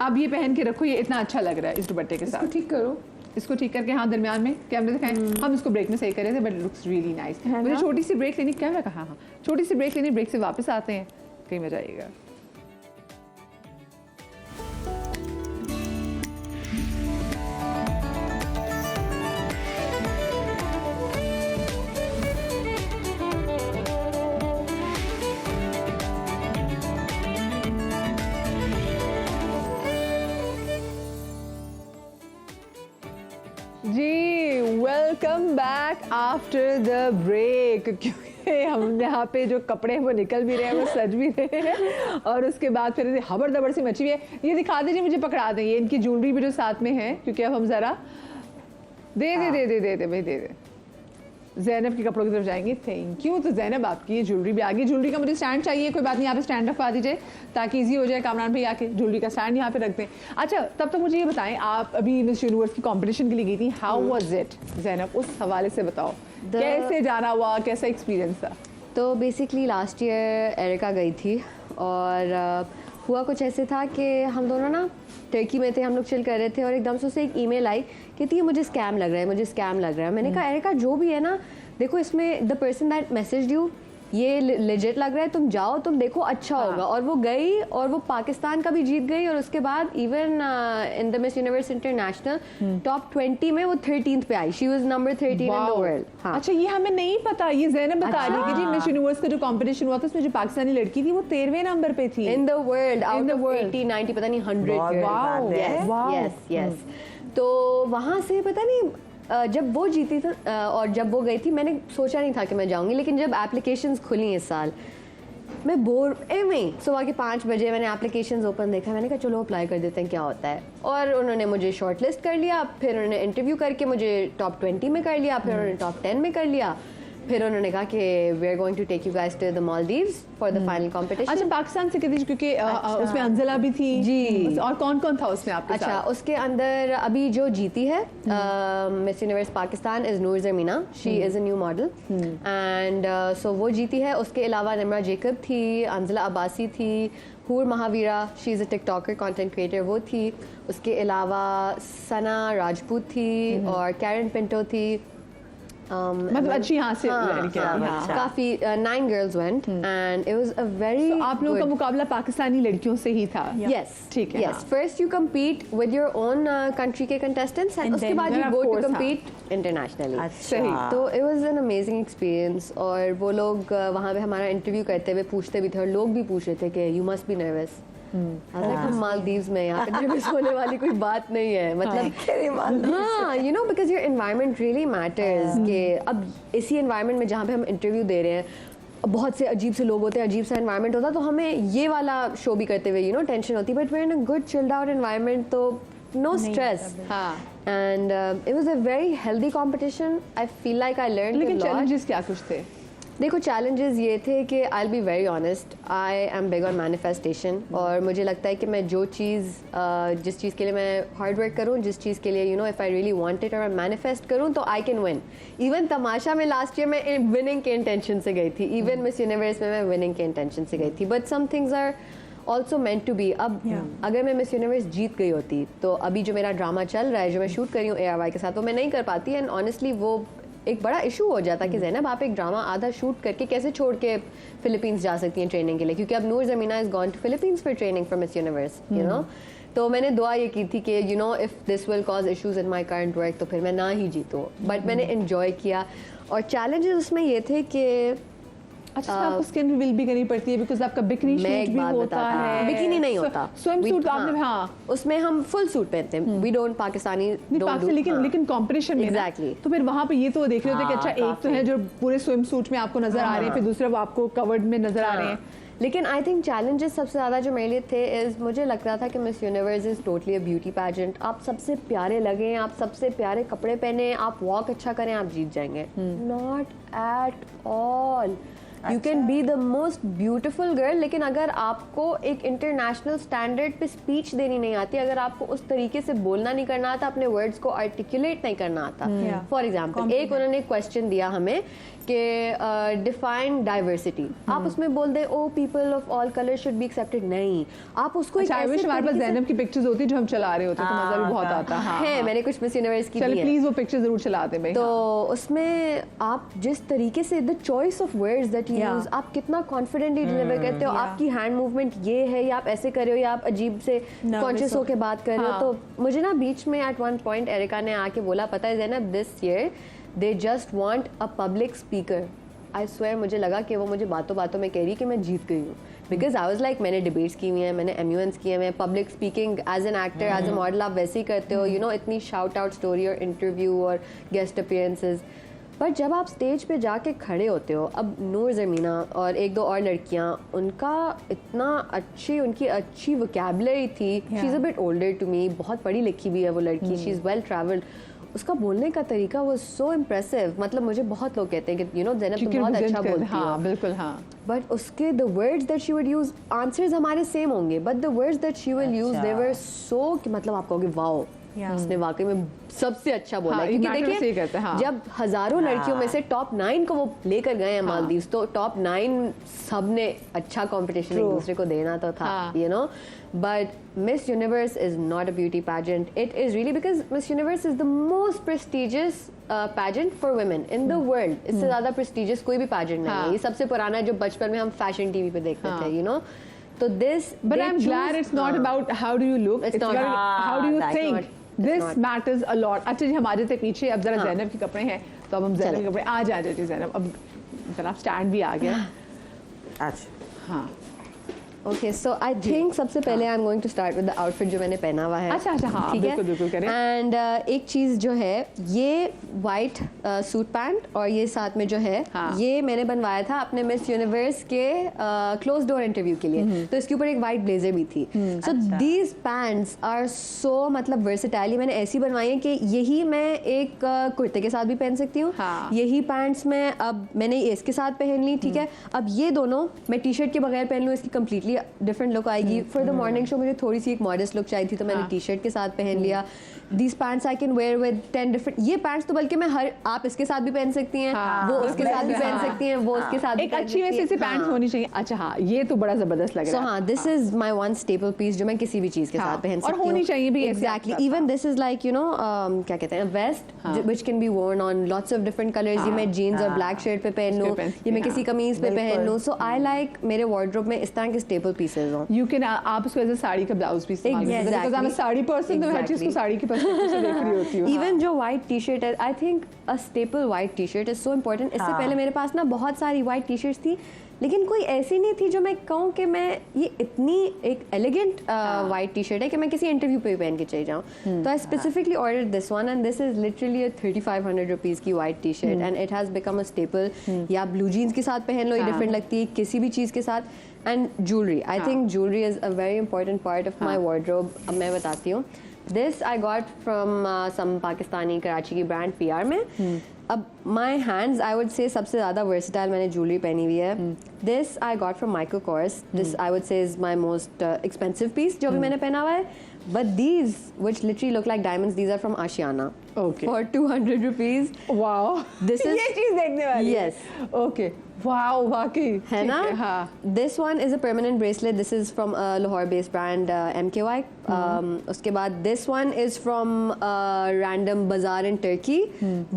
अब ये पहन के रखो, ये इतना अच्छा लग रहा है इस दुपट्टे के इसको साथ। ठीक करो। इसको ठीक करके, हाँ, दरमियान में कैमरे दिखाएं। हम इसको ब्रेक में सही कर रहे थे, बट लुक्स रियली नाइस। है मुझे ना? छोटी सी ब्रेक लेनी, कैमरा कहाँ? हाँ, छोटी सी ब्रेक लेनी, ब्रेक से वापस आते हैं, कहीं मजा आएगा। जी, welcome back after the break. क्योंकि हम यहाँ पे जो कपड़े हैं वो निकल भी रहे हैं, वो सज भी रहे हैं, और उसके बाद फिर हबर दबर सी मची हुई है। ये दिखा दीजिए, मुझे पकड़ा दें, ये इनकी ज्वेलरी भी जो साथ में है, क्योंकि अब हम जरा दे भाई दे दे। ज़ैनब के कपड़ों की तरफ जाएंगे। Thank you. तो ज़ैनब, आपकी ये ज्वेलरी भी आ गई। ज्वेलरी का मुझे स्टैंड चाहिए, कोई बात नहीं, यहाँ पे स्टैंड रखवा दीजिए ताकि इजी हो जाए, कामरान भाई आके ज्वेलरी का स्टैंड यहाँ पे रख दें। अच्छा, तब तक मुझे ये बताएं, आप अभी मिस यूनिवर्स की कंपटीशन के लिए गई थी, हाउ वाज इट ज़ैनब? उस हवाले से बताओ, कैसे जाना हुआ, कैसा एक्सपीरियंस था? तो बेसिकली लास्ट ईयर एरिका गई थी, और हुआ कुछ ऐसे था कि हम दोनों ना टर्की में थे, हम लोग चिल कर रहे थे, और एकदम से उसे एक ईमेल आई कि ये मुझे स्कैम लग रहा है, मुझे स्कैम लग रहा है। मैंने कहा एरिका, जो भी है ना, देखो इसमें the person that message you, ये लेजिट लग रहा है, तुम जाओ, तुम देखो, अच्छा होगा। और वो गई, और वो पाकिस्तान का भी जीत गई, और उसके बाद even in the Miss Universe international top 20 में वो 13th पे आई। She was number 13 in the world. हाँ, अच्छा, ये हमें नहीं पता। ये ज़ैनब बता रही है कि जी मिस यूनिवर्स का जो कंपटीशन हुआ था, उसमें जो पाकिस्तानी लड़की थी वो 13वें नंबर पे थी इन the world, out the of world. 80 90 पता नहीं 100 बहुत बड़ी बात है। Wow. Yes yes. तो वहाँ से पता नहीं जब वो जीती थी और जब वो गई थी, मैंने सोचा नहीं था कि मैं जाऊंगी, लेकिन जब एप्लीकेशंस खुली इस साल, मैं बोर में सुबह के 5 बजे मैंने एप्लीकेशंस ओपन देखा, मैंने कहा चलो अप्लाई कर देते हैं, क्या होता है। और उन्होंने मुझे शॉर्ट लिस्ट कर लिया, फिर उन्होंने इंटरव्यू करके मुझे टॉप 20 में कर लिया, फिर उन्होंने टॉप 10 में कर लिया। फिर उन्होंने कहा कि we are going to take you guys to the Maldives for the final competition. अच्छा, पाकिस्तान से कहती क्योंकि उसमें अंजला भी थी जी। और कौन कौन था उसमें आपके अच्छा, साथ? उसके अंदर अभी जो जीती है मिस यूनिवर्स पाकिस्तान इज नूर ज़मीना, she is a new model and so वो जीती है। उसके अलावा निम्रा जेकब थी, अंजला अब्बासी थी, हूर Mahavira, she is a TikToker content creator, वो थी। उसके अलावा सना राजपूत थी और कैरन पिंटो थी। मतलब अच्छी यहाँ से लड़कियाँ थी, हाँ। काफी 9 girls went and it was a very तो आप लोगों का good- मुकाबला पाकिस्तानी लड़कियों से ही था? Yes, ठीक है, yes. हाँ। First you compete with your own country के contestants and And उसके then बाद you of go to course, हाँ। compete internationally. सही। अच्छा तो it was an amazing experience और वो लोग वहाँ पे हमारा इंटरव्यू करते हुए पूछते भी थे और लोग भी पूछ रहे थे कि you must be nervous. हम मालदीव्स में यहाँ पे नर्वस होने वाली कोई बात नहीं है, मतलब हाँ you know because your environment really matters कि अब इसी एनवायरनमेंट में जहाँ पे हम इंटरव्यू दे रहे हैं बहुत से अजीब से लोग होते हैं, अजीब सा एनवायरनमेंट होता है, तो हमें ये वाला शो भी करते हुए यू नो टेंशन होती है, but we are in a good chilled out environment, तो नो स्ट्रेस हाँ। And it was a very healthy competition. I feel like I learn लेकिन चैलेंजेस क्या कुछ थे? देखो चैलेंजेस ये थे कि I be very honest, I am big on manifestation और मुझे लगता है कि मैं जो चीज़ जिस चीज़ के लिए मैं हार्ड वर्क करूँ, जिस चीज़ के लिए you know if I really want it और मैं मैनिफेस्ट करूँ तो आई कैन विन। इवन तमाशा में लास्ट ईयर मैं विनिंग के इंटेंशन से गई थी, इवन मिस यूनिवर्स में मैं विनिंग के इंटेंशन से गई थी, but some things are also meant to be. अब अगर मैं मिस यूनिवर्स जीत गई होती तो अभी जो मेरा ड्रामा चल रहा है, जो मैं शूट कर रही हूँ ARY के साथ, वो मैं नहीं कर पाती एंड ऑनेस्टली वो एक बड़ा इशू हो जाता कि ज़ैनब आप एक ड्रामा आधा शूट करके कैसे छोड़ के फिलीपींस जा सकती हैं ट्रेनिंग के लिए, क्योंकि अब Noor Zamina is gone to Philippines for training for Miss Universe you know. तो मैंने दुआ ये की थी कि you know if this will cause issues in my current work तो फिर मैं ना ही जीतूँ, बट मैंने इन्जॉय किया। और चैलेंजेस उसमें ये थे कि अच्छा, आपको स्किन रिवील भी करनी पड़ती है बिकॉज आपका बिकनी मैं शूट एक भी बात होता बताता हूँ, है, बिकिनी नहीं होता, स्वयं सूट आपने, हाँ, हाँ उसमें हम फुल सूट पहनते हैं, वी डोंट पाकिस्तानी नहीं, don't पाकिस्तान, do- लेकिन हाँ। लेकिन कंपटीशन में ना, Exactly. तो फिर वहाँ पे ये तो देख रहे होते कि अच्छा एक तो है जो पूरे स्विम सूट में आपको नजर आ रहे हैं, फिर दूसरे वो आपको कवर्ड में नजर आ रहे हैं। लेकिन आई थिंक चैलेंजेस सबसे ज़्यादा जो मेरे लिए थे इज़ मुझे लग रहा था कि miss universe is totally a beauty pageant. आप सबसे प्यारे लगें, आप सबसे प्यारे कपड़े पहने, आप वॉक अच्छा करें, आप जीत जाएंगे। Not at all. You can be the most beautiful girl, लेकिन अगर आपको एक इंटरनेशनल स्टैंडर्ड पे स्पीच देनी नहीं आती, अगर आपको उस तरीके से बोलना नहीं करना आता, अपने वर्ड्स को आर्टिकुलेट नहीं करना आता। फॉर एग्जाम्पल एक उन्होंने क्वेश्चन दिया हमें कि डिफाइन डाइवर्सिटी, आप उसमें बोल दे O people of all colour should be accepted, नहीं आप उसको एक अच्छा, आई ऐसे विश हमारे पास तरीके से- ज़ैनब की पिक्चर्स होती जो हम चला रहे होते तो मजा भी बहुत आता। हाँ, है, मैंने कुछ मिस यूनिवर्स की चलो दी है। प्लीज वो पिक्चर जरूर चलाते भाई। तो उसमें आप जिस तरीके से the choice of words that you use, आप कितना कॉन्फिडेंटली डिलीवर करते हो, आपकी हैंड मूवमेंट ये है या आप ऐसे कर रहे हो या आप अजीब से कॉन्शियस होकर बात कर रहे हो। तो मुझे ना बीच में एट वन पॉइंट एरिका ने आके बोला, पता है Zainab this year they just want a public speaker. I swear मुझे लगा कि वो मुझे बातों बातों में कह रही कि मैं जीत गई हूँ, बिकॉज आई वाज लाइक मैंने डिबेट्स की हुई हैं, मैंने MUNs किए हुए हैं, public speaking as an actor as a model आप वैसे ही करते हो, यू नो इतनी शाउट आउट स्टोरी और इंटरव्यू और गेस्ट अपीयरेंसेज। पर जब आप स्टेज पे जाके खड़े होते हो, अब नूर ज़मीना और एक दो और लड़कियां, उनका इतना उनकी अच्छी वोकैबुलरी थी, she is a bit older to me, बहुत पढ़ी लिखी भी है वो लड़की, शी इज़ वेल ट्रैवल्ड, उसका बोलने का तरीका वो सो इम्प्रेसिव। मतलब मुझे बहुत लोग कहते हैं कि यू नो ज़ैनब तुम बहुत अच्छा बोलती हो, हाँ बिल्कुल, हाँ बट उसके the words that she would use, answers हमारे सेम होंगे but the words that she will use they were so कि मतलब आप कहोगे वाओ उसने वाकई में सबसे अच्छा बोला। हाँ, क्योंकि matter से ही देखिए करते हैं, हाँ। जब हजारों लड़कियों में से टॉप 9 को वो लेकर गए हैं मालदीव्स, तो टॉप 9 सब ने अच्छा कंपटीशन एक दूसरे को देना तो था, you know. But miss universe is not a beauty pageant, it is really because miss universe is the most prestigious pageant for women in the world. इससे ज्यादा प्रेस्टिजियस कोई भी पैजेंट नहीं है। ये सबसे पुराना है जो बचपन में हम फैशन टीवी पे देखते थे, यू नो। तो this, but I'm glad it's not about how do you look, it's not. about how do you that's think. not. This not. matters a lot. अच्छा जी, हमारे से पीछे अब जरा ज़ैनब के कपड़े हैं, तो अब हम ज़ैनब के कपड़े आ जाए जी ज़ैनब। अब जरा स्टैंड भी आ गया। अच्छा हाँ ओके सो आई थिंक सबसे पहले I am going to start with the outfit जो मैंने पहना हुआ है। अच्छा, हाँ, ठीक है, बिल्कुल करें। एंड एक चीज़ जो है ये वाइट सूट पैंट और ये साथ में जो है हाँ। ये मैंने बनवाया था अपने मिस यूनिवर्स के क्लोज डोर इंटरव्यू के लिए, तो इसके ऊपर एक वाइट ब्लेजर भी थी। So these pants are so मतलब वर्सेटाइल, मैंने ऐसी बनवाई है कि यही मैं एक कुर्ते के साथ भी पहन सकती हूँ, हाँ। यही पैंट्स मैं अब मैंने इसके साथ पहन ली, ठीक है। अब ये दोनों मैं टी शर्ट के बगैर पहन लूँ, इसकी कंप्लीटली डिफरेंट लुक आएगी। फॉर द मॉर्निंग शो मुझे थोड़ी सी एक मॉडेस्ट लुक चाहिए थी, तो मैंने हाँ। टी शर्ट के साथ पहन लिया। These pants I can wear with 10 different, ये पैंट्स तो बल्कि मैं हर आप इसके साथ भी पहन सकती हैं, हाँ। वो उसके साथ भी पहन सकती हैं, वो उसके साथ भी एक पहन अच्छी सकती वैसे हैं। सी पैंट्स हाँ। होनी चाहिए। अच्छा हाँ, ये तो बड़ा जबरदस्त लग सो रहा है। हाँ, this is my one staple piece जो मैं किसी भी चीज के हाँ, साथ पहन और सकती हूँ। होनी चाहिए भी ऐसे एग्जैक्टली, आपके साथ, even this is like you know क्या कहते हैं vest which can be worn on lots of different colours. ये मैं जीन्स और ब्लैक शर्ट पे पहन लूँ, ये मैं किसी कमीज पे पहन लूँ। सो आई लाइक मेरे वार्डरोब में इस तरह के स्टेपल पीसेज हों। यू कैन आप उसको एज अ साड़ी का ब्लाउज भी इस्तेमाल कर सकते हैं, because I am a sari person, तो मैं हर चीज को साड़ी की पर्सपेक्टिव से देख रही होती हूँ। इवन जो व्हाइट टी शर्ट है, आई think a staple white T shirt is so important. इससे पहले मेरे पास ना बहुत सारी व्हाइट टी शर्ट्स थी, लेकिन कोई ऐसी नहीं थी जो मैं कहूँ कि मैं ये इतनी एक एलिगेंट व्हाइट टी शर्ट है कि मैं किसी इंटरव्यू पे भी पहन के चली जाऊँ। तो I specifically order this one and this is literally 3500 rupees की white T shirt and it has become a staple. या ब्लू जीन्स के साथ पहन लो, ये डिफरेंट लगती है किसी भी चीज़ के साथ। And jewellery, I think jewellery is a very important part of my wardrobe. अब मैं बताती हूँ, this I got from some Pakistani Karachi की ब्रांड PR में। अब माई हैंड्स आई वुड से सबसे ज़्यादा वर्सेटाइल मैंने ज्वेलरी पहनी हुई है। This I got from Michael Kors, this I would say is my most expensive piece जो भी मैंने पहना हुआ है। But these, which literally look like diamonds, these are from Ashiana. Okay. For 200 rupees. Wow, This is- ये चीज देखने वाली है। Yes. ओके, वाओ, वाकई है ठीक ना? हाँ। This one is a permanent bracelet. This is from a Lahore-based brand MKY. उसके बाद this one is from a random bazaar in Turkey.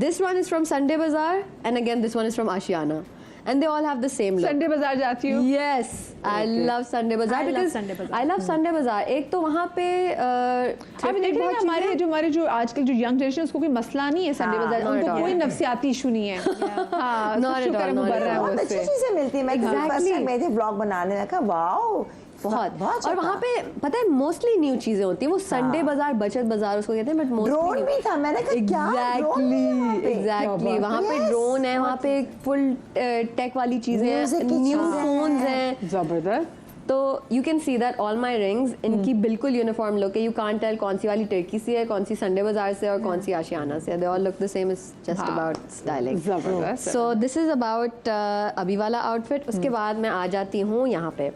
This one is from Sunday Bazaar, and again this one is from Ashiana. And they all have the same look. Sunday बाजार जाती हूँ। Yes, I love Sunday Bazaar I love because Sunday Bazaar. I love Sunday Bazaar. एक तो वहाँ पे अभी देख रहे हैं हमारे जो आजकल जो यंग जनरेशन उसको कोई मसला नहीं है संडे बाजार, not उनको at all. कोई नफसियाती इशू नहीं है। हाँ, Not at शुक्र है all, वो not बढ़ at रहा है all. वो बहुत उससे। अच्छी चीजें मिलती है। मैं फर्स्ट Exactly. टाइम मैं थे ब्लॉग बनाने लगा, वाओ बहुत और वहाँ पे पता है मोस्टली न्यू चीजें होती हैं। वो संडे बाजार, बचत बाजार उसको कहते हैं, बट ड्रोन भी था। मैंने कहा क्या ड्रोन भी है वहाँ पे? एग्जैक्टली वहाँ पे Yes. ड्रोन है, वहाँ पे फुल टेक वाली चीजें Music हैं, की न्यू चीजें फोन्स हैं। हैं। जबरदस्त। तो you can see that all my rings इनकी बिल्कुल यूनिफॉर्म लुक है। यू कांट टेल कौन सी वाली टर्की से है, कौन सी संडे बाजार से और कौन सी आशियाना से है। They all look the same, is just about styling. जबरदस्त। सो दिस इज अबाउट अभी वाला आउटफिट। उसके बाद मैं आ जाती हूँ यहाँ पे।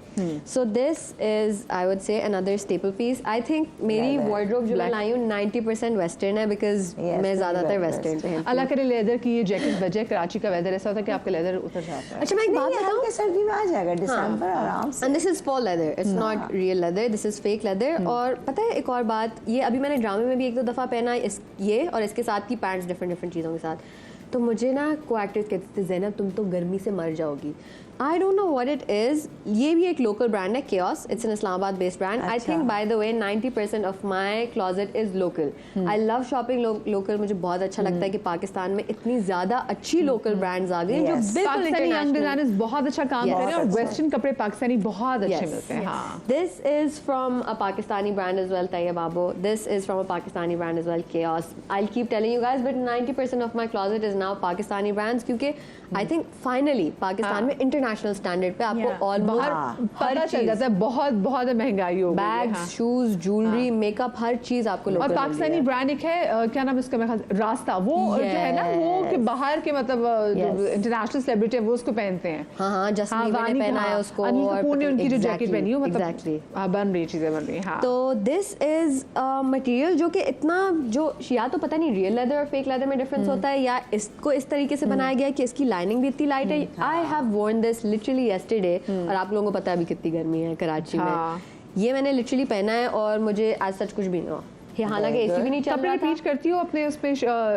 So this is I would say another staple piece. I think मेरी Leather. वार्डरोब जो मैं Black. लाई हूँ 90% वेस्टर्न है, बिकॉज Yes, मैं ज्यादातर very वेस्टर्न western. पहनती अल्लाह हूँ। करे लेदर की ये जैकेट बजे। कराची का वेदर ऐसा होता है कि आपका लेदर उतर जाता है। अच्छा मैं एक बात नहीं, बताऊँ, हल्के सर्दी में आ जाएगा दिसंबर आराम से। And this is for leather, it's not real leather, this is fake leather. और पता है एक और बात, ये अभी मैंने ड्रामे में भी एक दो दफ़ा पहना है, इस ये और इसके साथ की पैंट्स डिफरेंट डिफरेंट चीज़ों के साथ। तो मुझे ना को एक्टर्स कहते थे ज़ैनब तुम तो गर्मी से मर जाओगी। आई don't know what it is. ये भी एक लोकल ब्रांड है, chaos, it's an Islamabad based brand. I think by the way 90% of my closet is local. I love shopping local. मुझे बहुत अच्छा लगता है कि पाकिस्तान में इतनी ज़्यादा अच्छी लोकल ब्रांड्स आ गई हैं जो Yes. बिल्कुल पाकिस्तानी यंग इंटरनेशनल। डिजाइनर्स बहुत अच्छा काम Yes. कर रहे हैं और बहुत वेस्टर्न कपड़े पाकिस्तानी बहुत अच्छे Yes. मिलते हैं। हाँ। This is from a Pakistani brand as well, Tayyib Abo. This is from a Pakistani brand as well, Chaos. I'll keep telling you guys, but 90% of my closet is now Pakistani brands क्योंकि I think finally Pakistan में international standard पे आपको बाहर almost पता चल जाता है बहुत बहुत महंगाई हो गई है। बैग्स, हाँ। शूज, ज्वेलरी, मेकअप, हर चीज आपको और local मिल रही पाकिस्तानी है। ब्रांड एक है क्या नाम है उसका, मेरे ख्याल रास्ता, वो जो है ना वो कि Yes. बाहर के मतलब Yes. इंटरनेशनल सेलिब्रिटी है वो उसको पहनते हैं। हाँ हाँ, जसमीन मैंने वानी पहना है हाँ, उसको, अनिल और कपूर ने उनकी जो exactly, जैकेट पहनी है मतलब exactly. हाँ, बन रही चीजें बन रही हैं। हाँ। तो दिस इज मटेरियल जो कि इतना जो या तो पता नहीं रियल लेदर और फेक लेदर में डिफरेंस होता है या इसको इस तरीके से बनाया गया है कि इसकी लाइनिंग भी इतनी लाइट है। I have worn this literally yesterday और आप लोगों को पता है अभी कितनी गर्मी है कराची हाँ। में। ये मैंने लिटरली पहना है और मुझे आज सच कुछ भी नहीं हुआ। हालांकि एसी भी नहीं चल कपड़े रहा रिपीट था। करती हो अपने उसमें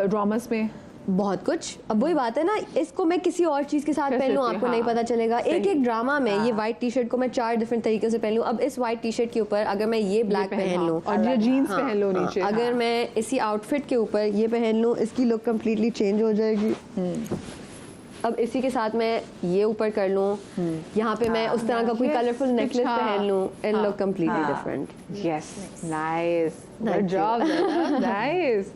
ड्रामास में? बहुत कुछ। अब वही बात है ना, इसको मैं किसी और चीज के साथ कर पहन लूं सकती आपको हूँ, नहीं हाँ। पता चलेगा। एक सही। एक ड्रामा में ये व्हाइट टी शर्ट को मैं 4 डिफरेंट तरीके से पहन लूं। अब इस व्हाइट टी शर्ट के ऊपर अगर मैं ये ब्लैक पहन लूं और ये जीन्स पहन लो नीचे। अगर मैं इसी आउटफिट के ऊपर ये पहन लूं, इसकी लुक कम्प्लीटली चेंज हो जाएगी। अब इसी के साथ मैं ये ऊपर कर लूँ, यहाँ पे मैं उस तरह का कोई कलरफुल नेकलेस पहन लूँ, it look completely different. Yes, nice, good job, nice.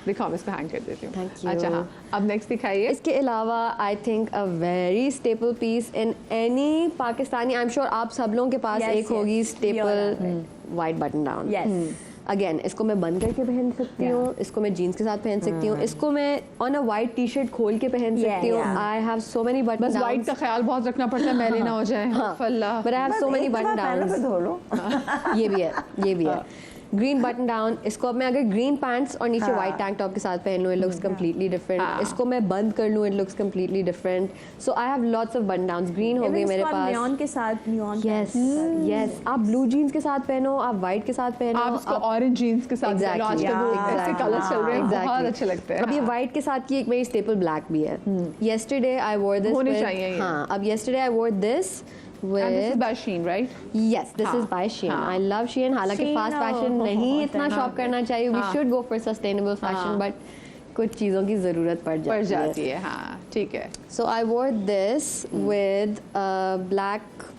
दिखाओ, मैं इसको हैंग कर देती हूँ। Thank you. अच्छा, हाँ, अब नेक्स्ट दिखाइए। इसके अलावा I think a very staple piece in any Pakistani, I am sure आप सब लोगों के पास Yes, एक होगी yes. Staple white button down. Yes. Again इसको मैं बंद करके पहन सकती हूँ, इसको मैं जीन्स के साथ पहन सकती हूँ, इसको मैं on a white T shirt खोल के पहन सकती हूँ। yeah. I have so many button बस वाइट का ख्याल बहुत रखना पड़ता है, मैले ना हो जाए। अल्लाह। But I have so many एक बटन दफा पहनो फिर डाउन। धो लो। ये भी है, ये भी है। ग्रीन बटन डाउन, इसको अब मैं अगर ग्रीन पैंट्स और नीचे हाँ। व्हाइट टैंक टॉप के साथ पहन लूँ, इट लुक्स कम्प्लीटली डिफरेंट। हाँ। इसको मैं बंद कर लूँ, it looks completely different. So I have lots off button down. Green हो गई मेरे पास, नियॉन के साथ, नियॉन यस यस। आप ब्लू जीन्स के साथ पहनो, आप व्हाइट के साथ पहनो, आप इसको ऑरेंज जीन्स के साथ पहनो, आजकल वो ऐसे कलर चल रहे हैं, बहुत अच्छे लगते हैं। अब ये व्हाइट के साथ की एक मेरी स्टेपल ब्लैक भी है। येस्टरडे आई वोर दिस, होने चाहिए ये। हाँ, अब येस्टरडे आई वोर this And this is with by Shein, right? yes, this हाँ, is by Shein. हाँ. I love Shein. हालांकि Shein, फास्ट फैशन oh, नहीं बहुत इतना है, शॉप करना चाहिए. We हाँ. should go for sustainable fashion, हाँ. but कुछ चीज़ों की ज़रूरत पड़ पड़ जाती है. जाती है, हाँ, ठीक है। So I wore this with a black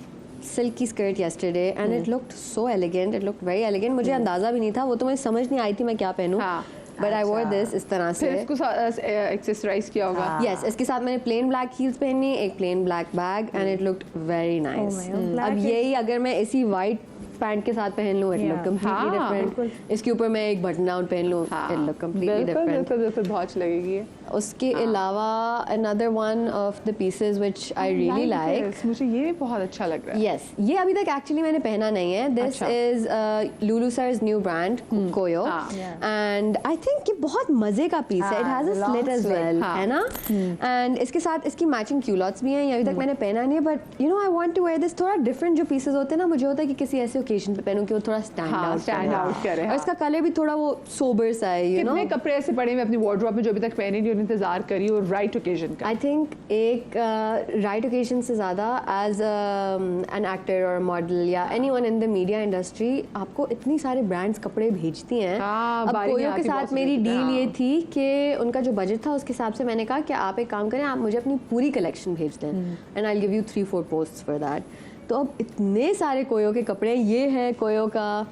silky skirt yesterday and it looked so elegant. It looked very elegant. मुझे अंदाज़ा भी नहीं था, वो तो मुझे समझ नहीं आई थी मैं क्या पहनूं. हाँ. But I wore this इस तरह फिर से. इसको एक्सेसराइज किया होगा। Yes, इसके साथ मैंने plain black heels पहनी, एक plain black bag and it looked very nice. my God, black अब is- यही अगर मैं इसी white पैंट के साथ पहन लूँ, it look Yeah. completely हाँ, different. इसके ऊपर मैं एक बटन डाउन पहन लूँ, it look completely बिल्कुल different. बिल्कुल बिल्कुल बहुत अच्छी लगेगी। उसके अलावा another one of the pieces which I really like. this. मुझे ये बहुत अच्छा लग रहा है। Yes, ये अभी तक एक्चुअली मैंने पहना नहीं है. This अच्छा। is Lulu Sar's new brand, Koyo, हाँ। and I think ये बहुत मजे का पीस है. It has a long slit as slit, well, हाँ। है ना? And इसके साथ इसकी मैचिंग क्यूलॉट्स भी हैं. ये अभी तक मैंने पहना नहीं है, but you know I want to wear this. थोड़ा डिफरेंट जो पीसेस होते हैं ना, मुझे होता है कि किसी ऐसे ओकेजन पे पहनूं कि वो थोड़ा स्टैंड हाँ, आउट stand out करे, और हाँ। इसका कलर भी थोड़ा वो सोबर सा है, you know. कितने कपड़े ऐसे पड़े हैं अपनी वार्डरोब में जो अभी तक पहने नहीं और इंतजार करी और राइट ओकेजन का। आई थिंक एक राइट ओकेजन से ज़्यादा एज एन एक्टर और मॉडल या any one in the media industry आपको इतनी सारे ब्रांड्स कपड़े भेजती हैं. हाँ, अब बारी कोयो आती के साथ बहुत मेरी सी, डील हाँ। ये थी कि उनका जो बजट था उसके हिसाब से मैंने कहा कि आप एक काम करें, आप मुझे अपनी पूरी कलेक्शन भेज दें and I give you 3-4 posts for that. तो अब इतने सारे कोयो के कपड़े, ये है कोयो का,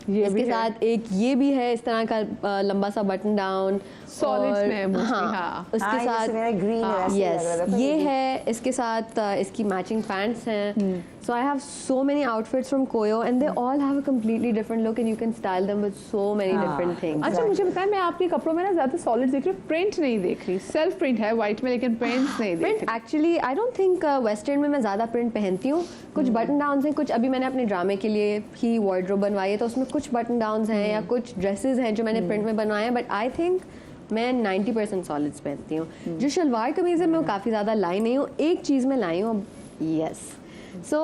ये इसके भी है। साथ एक ये भी है इस तरह का लंबा सा बटन डाउन, Solids में है mostly, हाँ। उसके हाँ, साथ जैसे मेरा green है, वैसे ही लग रहा था, यस तो ये भी- है, इसके साथ इसकी मैचिंग पैंट्स हैं. So I have so many outfits from कोयो and they all have a completely different look and you can style them with so many different things. अच्छा मुझे बताएं, मैं आपके कपड़ों में ना ज्यादा सॉलिड देख रही हूँ, प्रिंट नहीं देख रही। सेल्फ प्रिंट है व्हाइट में, लेकिन प्रिंट्स नहीं देख प्रिंट रही। Actually I don't think western में मैं ज़्यादा प्रिंट पहनती हूँ. कुछ बटन डाउन्स हैं, कुछ अभी मैंने अपने ड्रामे के लिए ही वार्डरोब बनवाई है तो उसमें कुछ बटन डाउन्स हैं या कुछ ड्रेसेस हैं जो मैंने प्रिंट में बनवाए हैं. बट आई थिंक मैं 90% सॉलिड्स पहनती हूँ. जो शलवार कमीज़ है मैं वो काफ़ी ज़्यादा लाई नहीं हूँ. एक चीज़ मैं लाई हूँ, yes. So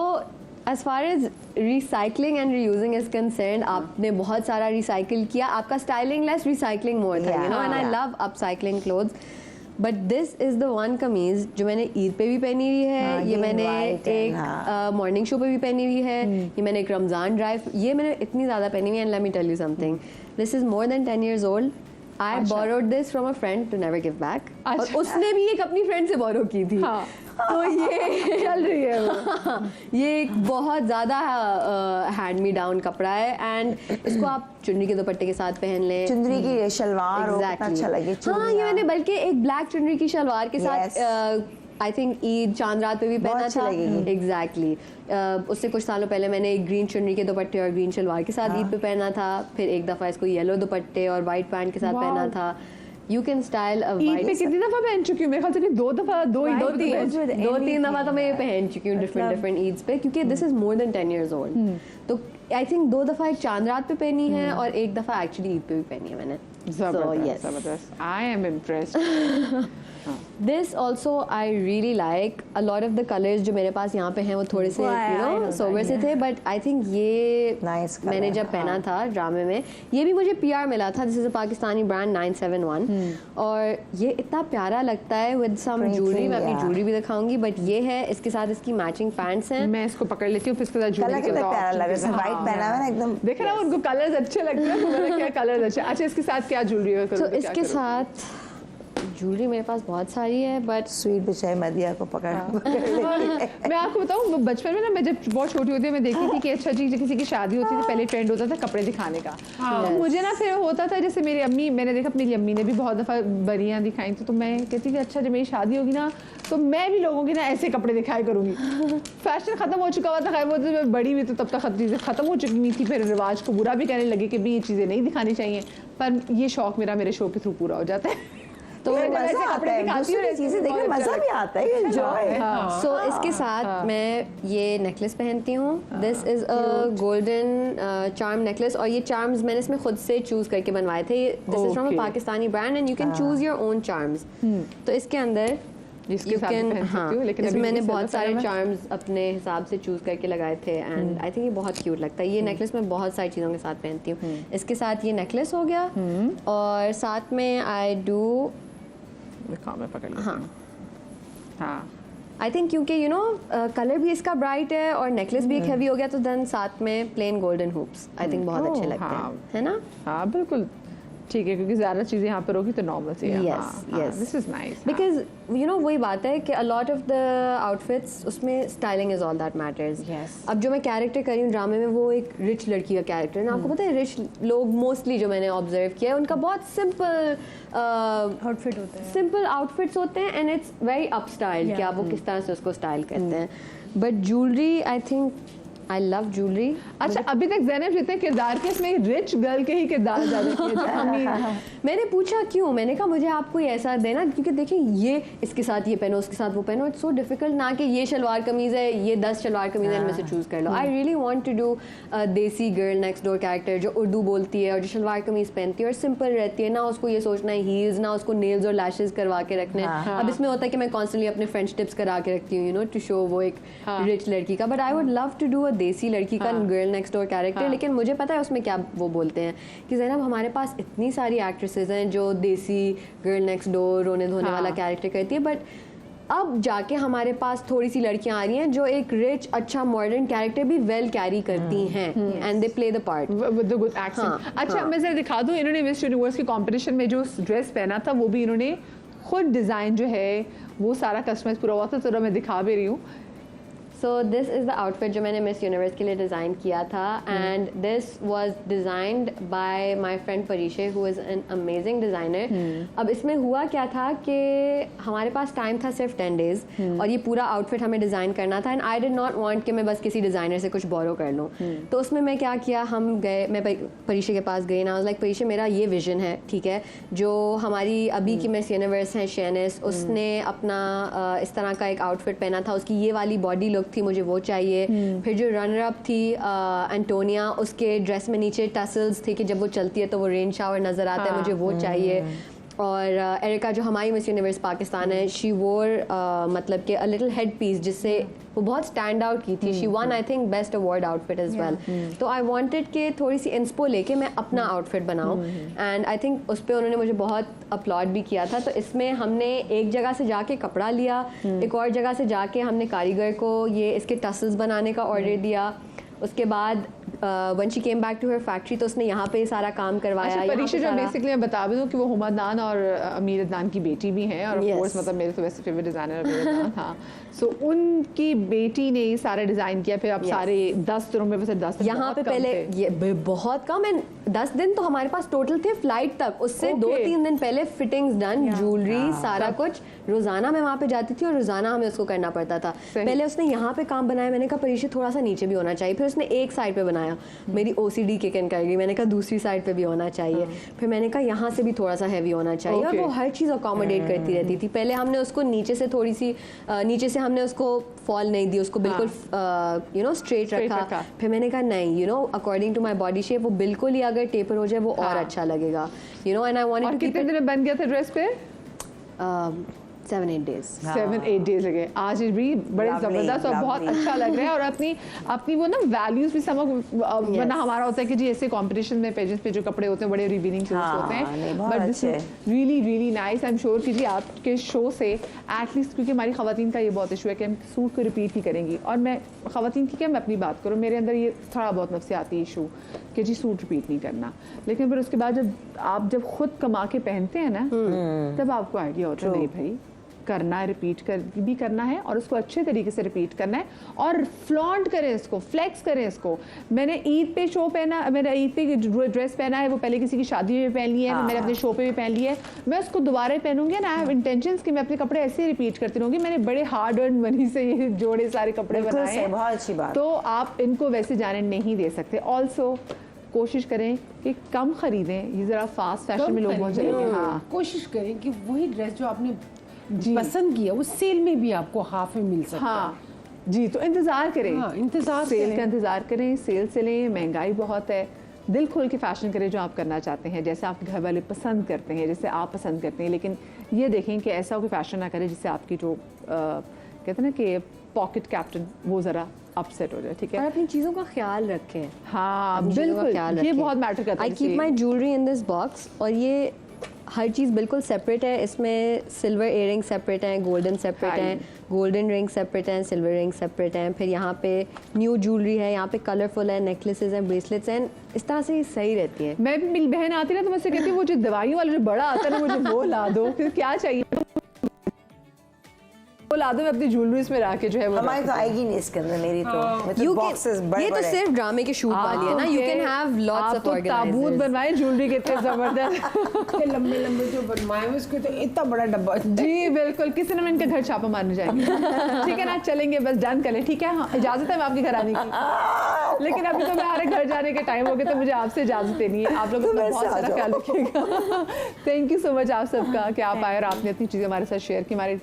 as far as recycling and reusing is concern, आपने बहुत सारा रिसाइकिल किया. आपका स्टाइलिंग लेस, रिसाइकलिंग मोर था, you know. And I love upcycling clothes. But this is the one कमीज़ जो मैंने ईद पे भी पहनी हुई है, हाँ, ये green, मैंने white and एक मॉर्निंग शो पे भी पहनी हुई है, ये मैंने एक रमज़ान ड्राइव, ये मैंने इतनी ज़्यादा पहनी हुई है. And let me tell you something, this is more than 10 years old. I borrowed this from a friend to never give back. और अच्छा। उसने भी एक अपनी फ्रेंड से बोरो की थी. हाँ। तो ये चल रही है वो। ये एक बहुत ज़्यादा हैंड मी डाउन कपड़ा है एंड इसको आप चुन्नी के दुपट्टे के साथ पहन लें. चुंदरी की शलवार हो, कितना Exactly. अच्छा लगे. हाँ, ये मैंने बल्कि एक ब्लैक चुनरी की शलवार के साथ Yes. आई थिंक ईद चांद रात पे भी बहुत पहना अच्छी था. लगेगी. एग्जैक्टली. उससे कुछ सालों पहले मैंने एक ग्रीन चुनरी के दुपट्टे और ग्रीन शलवार के साथ ईद पे पहना था. फिर एक दफ़ा इसको येलो दुपट्टे और वाइट पैंट के साथ Wow. पहना था. यू कैन स्टाइल अ ईद पे वाइट. कितनी दफा पहन चुकी हूँ? मेरे ख्याल से कि दो तीन दो तीन दफा तो मैं ये पहन चुकी हूँ डिफरेंट ईद्स पे, क्योंकि this is more than 10 years old. तो आई थिंक 2 दफा एक चांद रात पे पहनी है और एक दफा एक्चुअली ईद पे भी पहनी है मैंने. जबरदस्त जबरदस्त। I am impressed. This also I really like a lot of the colours जो मेरे पास यहाँ पे हैं वो थोड़े से यू नो सोबर से थे. बट आई थिंक ये Nice color, मैंने जब पहना था ड्रामे में, ये भी मुझे PR मिला था. This is a Pakistani brand 971 और ये इतना प्यारा लगता है विद सम Print, ज्वेलरी. मैं अपनी yeah. ज्वेलरी भी दिखाऊंगी. बट ये है, इसके साथ इसकी मैचिंग पैंट्स हैं. मैं इसको पकड़ लेती हूँ, फिर इसके साथ कलर ज्वेलरी के कितना प्यारा साथ लग रहा है. व्हाइट पहना हुआ है ना एकदम. देखा ना उनको कलर्स अच्छे लगते हैं, तो मैंने क्या कलर्स अच्छे. अच्छा इसके साथ क्या ज्वेलरी है? तो इसके साथ ज्वेलरी मेरे पास बहुत सारी है बट स्वीट बिछाई मदिया को पकड़ मैं आपको बताऊं बचपन में ना मैं जब बहुत छोटी होती थी मैं देखती थी कि अच्छा जी किसी की शादी होती थी पहले ट्रेंड होता था कपड़े दिखाने का। तो मुझे ना फिर होता था जैसे मेरी अम्मी मैंने देखा अपनी अम्मी ने भी बहुत दफ़ा बरियाँ दिखाई थी तो मैं कहती थी अच्छा जब मेरी शादी होगी ना तो मैं भी लोगों के ना ऐसे कपड़े दिखाया करूँगी। फैशन खत्म हो चुका हुआ था खैर वो तो मैं बड़ी हुई तो तब तक चीज़ें खत्म हो चुकी हुई थी फिर रिवाज को बुरा भी कहने लगे कि भी ये चीज़ें नहीं दिखानी चाहिए पर ये शौक मेरा मेरे शो के थ्रू पूरा हो जाता है। तो मजा आता है दूसरी चीजें देखने मजा भी आता है एंजॉय। सो इसके साथ मैं ये नेकलेस पहनती हूँ। This is a golden charm necklace और ये चार्म्स मैंने इसमें खुद से चूज़ करके बनवाए थे। This is from a Pakistani brand and you can choose your own charms. तो इसके अंदर जिसके साथ पहन सकती हूँ लेकिन इसमें अभी मैंने भी बहुत सिल्वर सारे में- चार्म्स अपने हिसाब से चूज़ करके लगाए थे एंड आई थिंक ये बहुत क्यूट लगता है। ये नेकलेस मैं बहुत सारी चीज़ों के साथ पहनती हूँ। इसके साथ ये नेकलेस हो गया और साथ में आई डू दिखाओ मैं पकड़ लेती हाँ हूँ। हाँ आई थिंक क्योंकि यू नो कलर भी इसका ब्राइट है और नेकलेस भी एक हैवी हो गया तो देन साथ में plain golden hoops I think बहुत अच्छे लगते हाँ। हैं है ना। हाँ बिल्कुल ठीक है क्योंकि ज़्यादा चीज़ें यहाँ पर होगी तो नॉर्मल से Yes, yes. This is nice because you know वही बात है कि a lot of the outfits उसमें styling is all that matters. Yes. अब जो मैं कैरेक्टर कर रही हूँ ड्रामे में वो एक रिच लड़की का कैरेक्टर है ना। आपको पता है रिच लोग मोस्टली जो मैंने ऑब्जर्व किया है उनका बहुत सिंपल आउटफिट होता है। सिंपल आउटफिट्स होते हैं and it's very up style कि आप वो किस तरह से उसको स्टाइल करते हैं। But jewellery I think I love jewellery. अच्छा अभी तक ज़ैनब जितने किरदार के इसमें रिच गर्ल के ही किरदार ज़्यादा किए जो अमीर मैंने पूछा क्यों, मैंने कहा मुझे आप कोई ऐसा देना क्योंकि देखिए ये इसके साथ ये पहनो उसके साथ वो पहनो इट्स सो डिफिकल्ट ना कि ये शलवार कमीज़ है ये 10 शलवार कमीज़ है इनमें से चूज़ कर लो। I really want to do desi girl next door character जो उर्दू बोलती है और जो शलवार कमीज़ पहनती है और सिंपल रहती है ना उसको ये सोचना है हील्स ना उसको नेल्स और लैशेज करवा के रखने हैं। अब इसमें होता है कि मैं कॉन्स्टेंटली अपने फ्रेंच टिप्स करा के रखती हूँ यू नो टू शो वो एक रिच लड़की का। But I would love to do a desi लड़की का गर्ल नेक्स्ट डोर कैरेक्टर। लेकिन मुझे पता है उसमें क्या वो बोलते हैं कि ज़ैनब हमारे पास इतनी सारी एक्ट्रेसेस हैं जो देसी गर्ल नेक्स्ट डोर रोने धोने वाला कैरेक्टर करती है बट अब जाके हमारे पास थोड़ी सी लड़कियां आ रही हैं जो एक रिच अच्छा मॉडर्न कैरेक्टर भी वेल कैरी करती हैं and they play the part with the good accent. अच्छा मैं जरा दिखा दूं इन्होंने मिस यूनिवर्स के कंपटीशन में जो ड्रेस पहना था वो भी इन्होंने खुद डिज़ाइन जो है वो सारा कस्टमाइज पूरा हुआ था तो मैं दिखा भी रही हूँ। So this is the outfit जो मैंने मिस यूनिवर्स के लिए डिज़ाइन किया था and this was designed by my friend Parishay who is an amazing designer. अब इसमें हुआ क्या था कि हमारे पास टाइम था सिर्फ 10 डेज और ये पूरा आउटफिट हमें डिज़ाइन करना था and I did not want कि मैं बस किसी डिज़ाइनर से कुछ बोरो कर लूँ। तो उसमें मैं क्या किया हम गए मैं परीशे के पास गई ना लाइक परीशे मेरा ये विजन है ठीक है जो हमारी अभी की मिस यूनिवर्स हैं शेनिस उसने अपना इस तरह का एक आउटफिट पहना था उसकी ये वाली बॉडी लुक थी मुझे वो चाहिए। फिर जो रनर अप थी एंटोनिया उसके ड्रेस में नीचे टसल्स थे कि जब वो चलती है तो वो रेन शावर नज़र आता है मुझे वो चाहिए। और एरिका जो हमारी मिस यूनिवर्स पाकिस्तान है शी वोर मतलब कि अ लिटिल हेड पीस जिससे वो बहुत स्टैंड आउट की थी। She won I think best award outfit as well. तो आई वांटेड कि थोड़ी सी इंस्पो लेके मैं अपना आउटफिट बनाऊं एंड आई थिंक उस पर उन्होंने मुझे बहुत अपलॉड भी किया था। तो इसमें हमने एक जगह से जाके कपड़ा लिया एक और जगह से जाके हमने कारीगर को ये इसके टसल्स बनाने का ऑर्डर दिया। उसके बाद when she came back to her factory तो उसने यहाँ पे सारा काम करवाया। अच्छा यहाँ परीशा पे जो सारा- बेसिकली मैं बता भी दूं कि वो हुमा अदनान और अमीर अदनान की बेटी भी हैं और ऑफ Yes. कोर्स मतलब मेरे तो वैसे फेवरेट डिज़ाइनर अमीर अदनान था। सो उनकी बेटी ने ही सारा डिज़ाइन किया फिर अब Yes. सारे 10 दिनों में वैसे 10 दिन यहाँ बहुत पे कम पहले थे। ये बहुत कम एंड 10 दिन तो हमारे पास टोटल थे फ्लाइट तक उससे Okay. 2-3 दिन पहले फिटिंग्स डन ज्वेलरी सारा कुछ रोजाना मैं वहाँ पे जाती थी और रोजाना हमें उसको करना पड़ता था। सही। पहले उसने यहाँ पे काम बनाया मैंने कहा परीक्षा थोड़ा सा नीचे भी होना चाहिए फिर उसने एक साइड पे बनाया मेरी OCD किक इन कर गई मैंने कहा दूसरी साइड पे भी होना चाहिए फिर मैंने कहा यहाँ से भी थोड़ा सा हैवी होना चाहिए और Okay. वो हर चीज़ अकोमोडेट करती रहती थी। पहले हमने उसको नीचे से थोड़ी सी नीचे से हमने उसको फॉल नहीं दी उसको बिल्कुल यू नो स्ट्रेट Straight रखा। रखा। फिर मैंने कहा नहीं you know according to my body shape वो बिल्कुल ही अगर टेपर हो जाए वो और हाँ। अच्छा लगेगा you know and I wanted और टू कीप कितने दिन में बन गया था ड्रेस पे? 7-8 days. 7-8 डेज लगे। आज भी बड़े Lovely, ज़बरदस्त और बहुत lovely. अच्छा लग रहा है, और अपनी वो ना वैल्यूज भी वरना हमारा होता है कि जी ऐसे कंपटीशन में पेजेंट्स पे जो कपड़े होते हैं बड़े रिवीलिंग क्लोथ्स हाँ, होते नहीं, हैं, बहुत बट दिस अच्छे। Is really really nice. I am sure कि जी आपके शो से एटलीस्ट, क्योंकि हमारी खवातीन का ये बहुत इशू है कि हम सूट को रिपीट ही करेंगी, और मैं खवातीन की क्या, मैं अपनी बात करूँ, मेरे अंदर ये थोड़ा बहुत नफ्सियाती इशू कि जी सूट रिपीट नहीं करना, लेकिन फिर उसके बाद जब खुद कमा के पहनते हैं ना, तब आपको आइडिया होता है नहीं भाई करना है, रिपीट भी करना है, और उसको अच्छे तरीके से रिपीट करना है, और फ्लॉन्ट करें इसको, फ्लेक्स करें इसको। मैंने ईद पे शो पहना, मैंने ईद पे ड्रेस पहना है, वो पहले किसी की शादी में पहन ली है, मैंने अपने शो पे भी पहन ली है, मैं उसको दोबारा पहनूंगी ना। आई हैव इंटेंशंस कि मैं अपने कपड़े ऐसे रिपीट करती रहूंगी। मैंने बड़े हार्ड अर्न मनी से ये जोड़े सारे कपड़े बिल्कुल बनाए सही, हैं, बहुत अच्छी बात। तो आप इनको वैसे जाने नहीं दे सकते। ऑल्सो कोशिश करें कि कम खरीदें, ये ज़रा फास्ट फैशन में लोग बहुत चलेंगे। हाँ, कोशिश करें कि वही ड्रेस जो आपने पसंद किया वो सेल में भी आपको हाफ में मिल सकता है। हाँ जी, तो इंतज़ार करें। हाँ, इंतज़ार सेल करें। का इंतज़ार करें, सेल से लें, महंगाई बहुत है, दिल खोल के फैशन करें जो आप करना चाहते हैं, जैसे आपके घर वाले पसंद करते हैं, जैसे आप पसंद करते हैं, लेकिन ये देखें कि ऐसा कोई फैशन ना करें जिससे आपकी जो कहते हैं ना कि पॉकेट कैप्टन वो ज़रा अपसेट हो जाए। ठीक और है, अपनी चीज़ों का ख्याल रखें। हाँ अपनी चीज़ों का बिल्कुल, ख्याल ये रखें। बहुत मैटर करता है। I keep my jewellery in this box, और ये हर चीज़ बिल्कुल सेपरेट है। इसमें सिल्वर इयरिंग सेपरेट हैं, गोल्डन सेपरेट हाँ। हैं, गोल्डन रिंग सेपरेट हैं, सिल्वर रिंग सेपरेट हैं। फिर यहाँ पे न्यू ज्वेलरी है, यहाँ पे कलरफुल है, नेकलेसेस हैं, ब्रेसलेट्स हैं। इस तरह से ये सही रहती है। मैं भी, मेरी बहन आती है ना तो मुझसे कहती है वो जो दवाइयों वाला जो बड़ा आता है ना मुझे वो ला दो, फिर क्या चाहिए वो ला दो, मैं अपनी ज्वेलरीज में रख के जो है वो हमारी तो आएगी नहीं इसके अंदर, मेरी तो बॉक्सेस बड़े ये तो बड़े। सिर्फ ड्रामे के शूट वाली है ना। You can have lots of ताबूत ऑर्गेनाइजर्स। बनवाए ज्वेलरी के इतने जबरदस्त। इतने लंबे लंबे जो बनवाए हुए उसके तो इतना बड़ा डब्बा। जी बिल्कुल, किसी ने मैं इनका घर छापा मारने जाएंगे। ठीक है ना, चलेंगे, बस डन कर लें। ठीक है, हाँ इजाजत है मैं आपके घर आने की, लेकिन अभी तो मेरे घर जाने के टाइम हो गए, तो मुझे आपसे इजाजत देनी है। आप लोग अपना बहुत सारा ख्याल रखिएगा। थैंक यू सो मच आप सबका कि आप आए और आपने अपनी चीज़ें हमारे साथ शेयर की, हमारे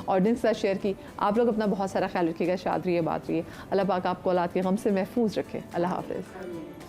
ऑडियंस के साथ शेयर की। आप लोग अपना बहुत सारा ख्याल रखिएगा, शाद रहिए, बात रहिए। अल्लाह पाक आपको औलाद के गम से महफूज रखे। अल्लाह हाफिज़।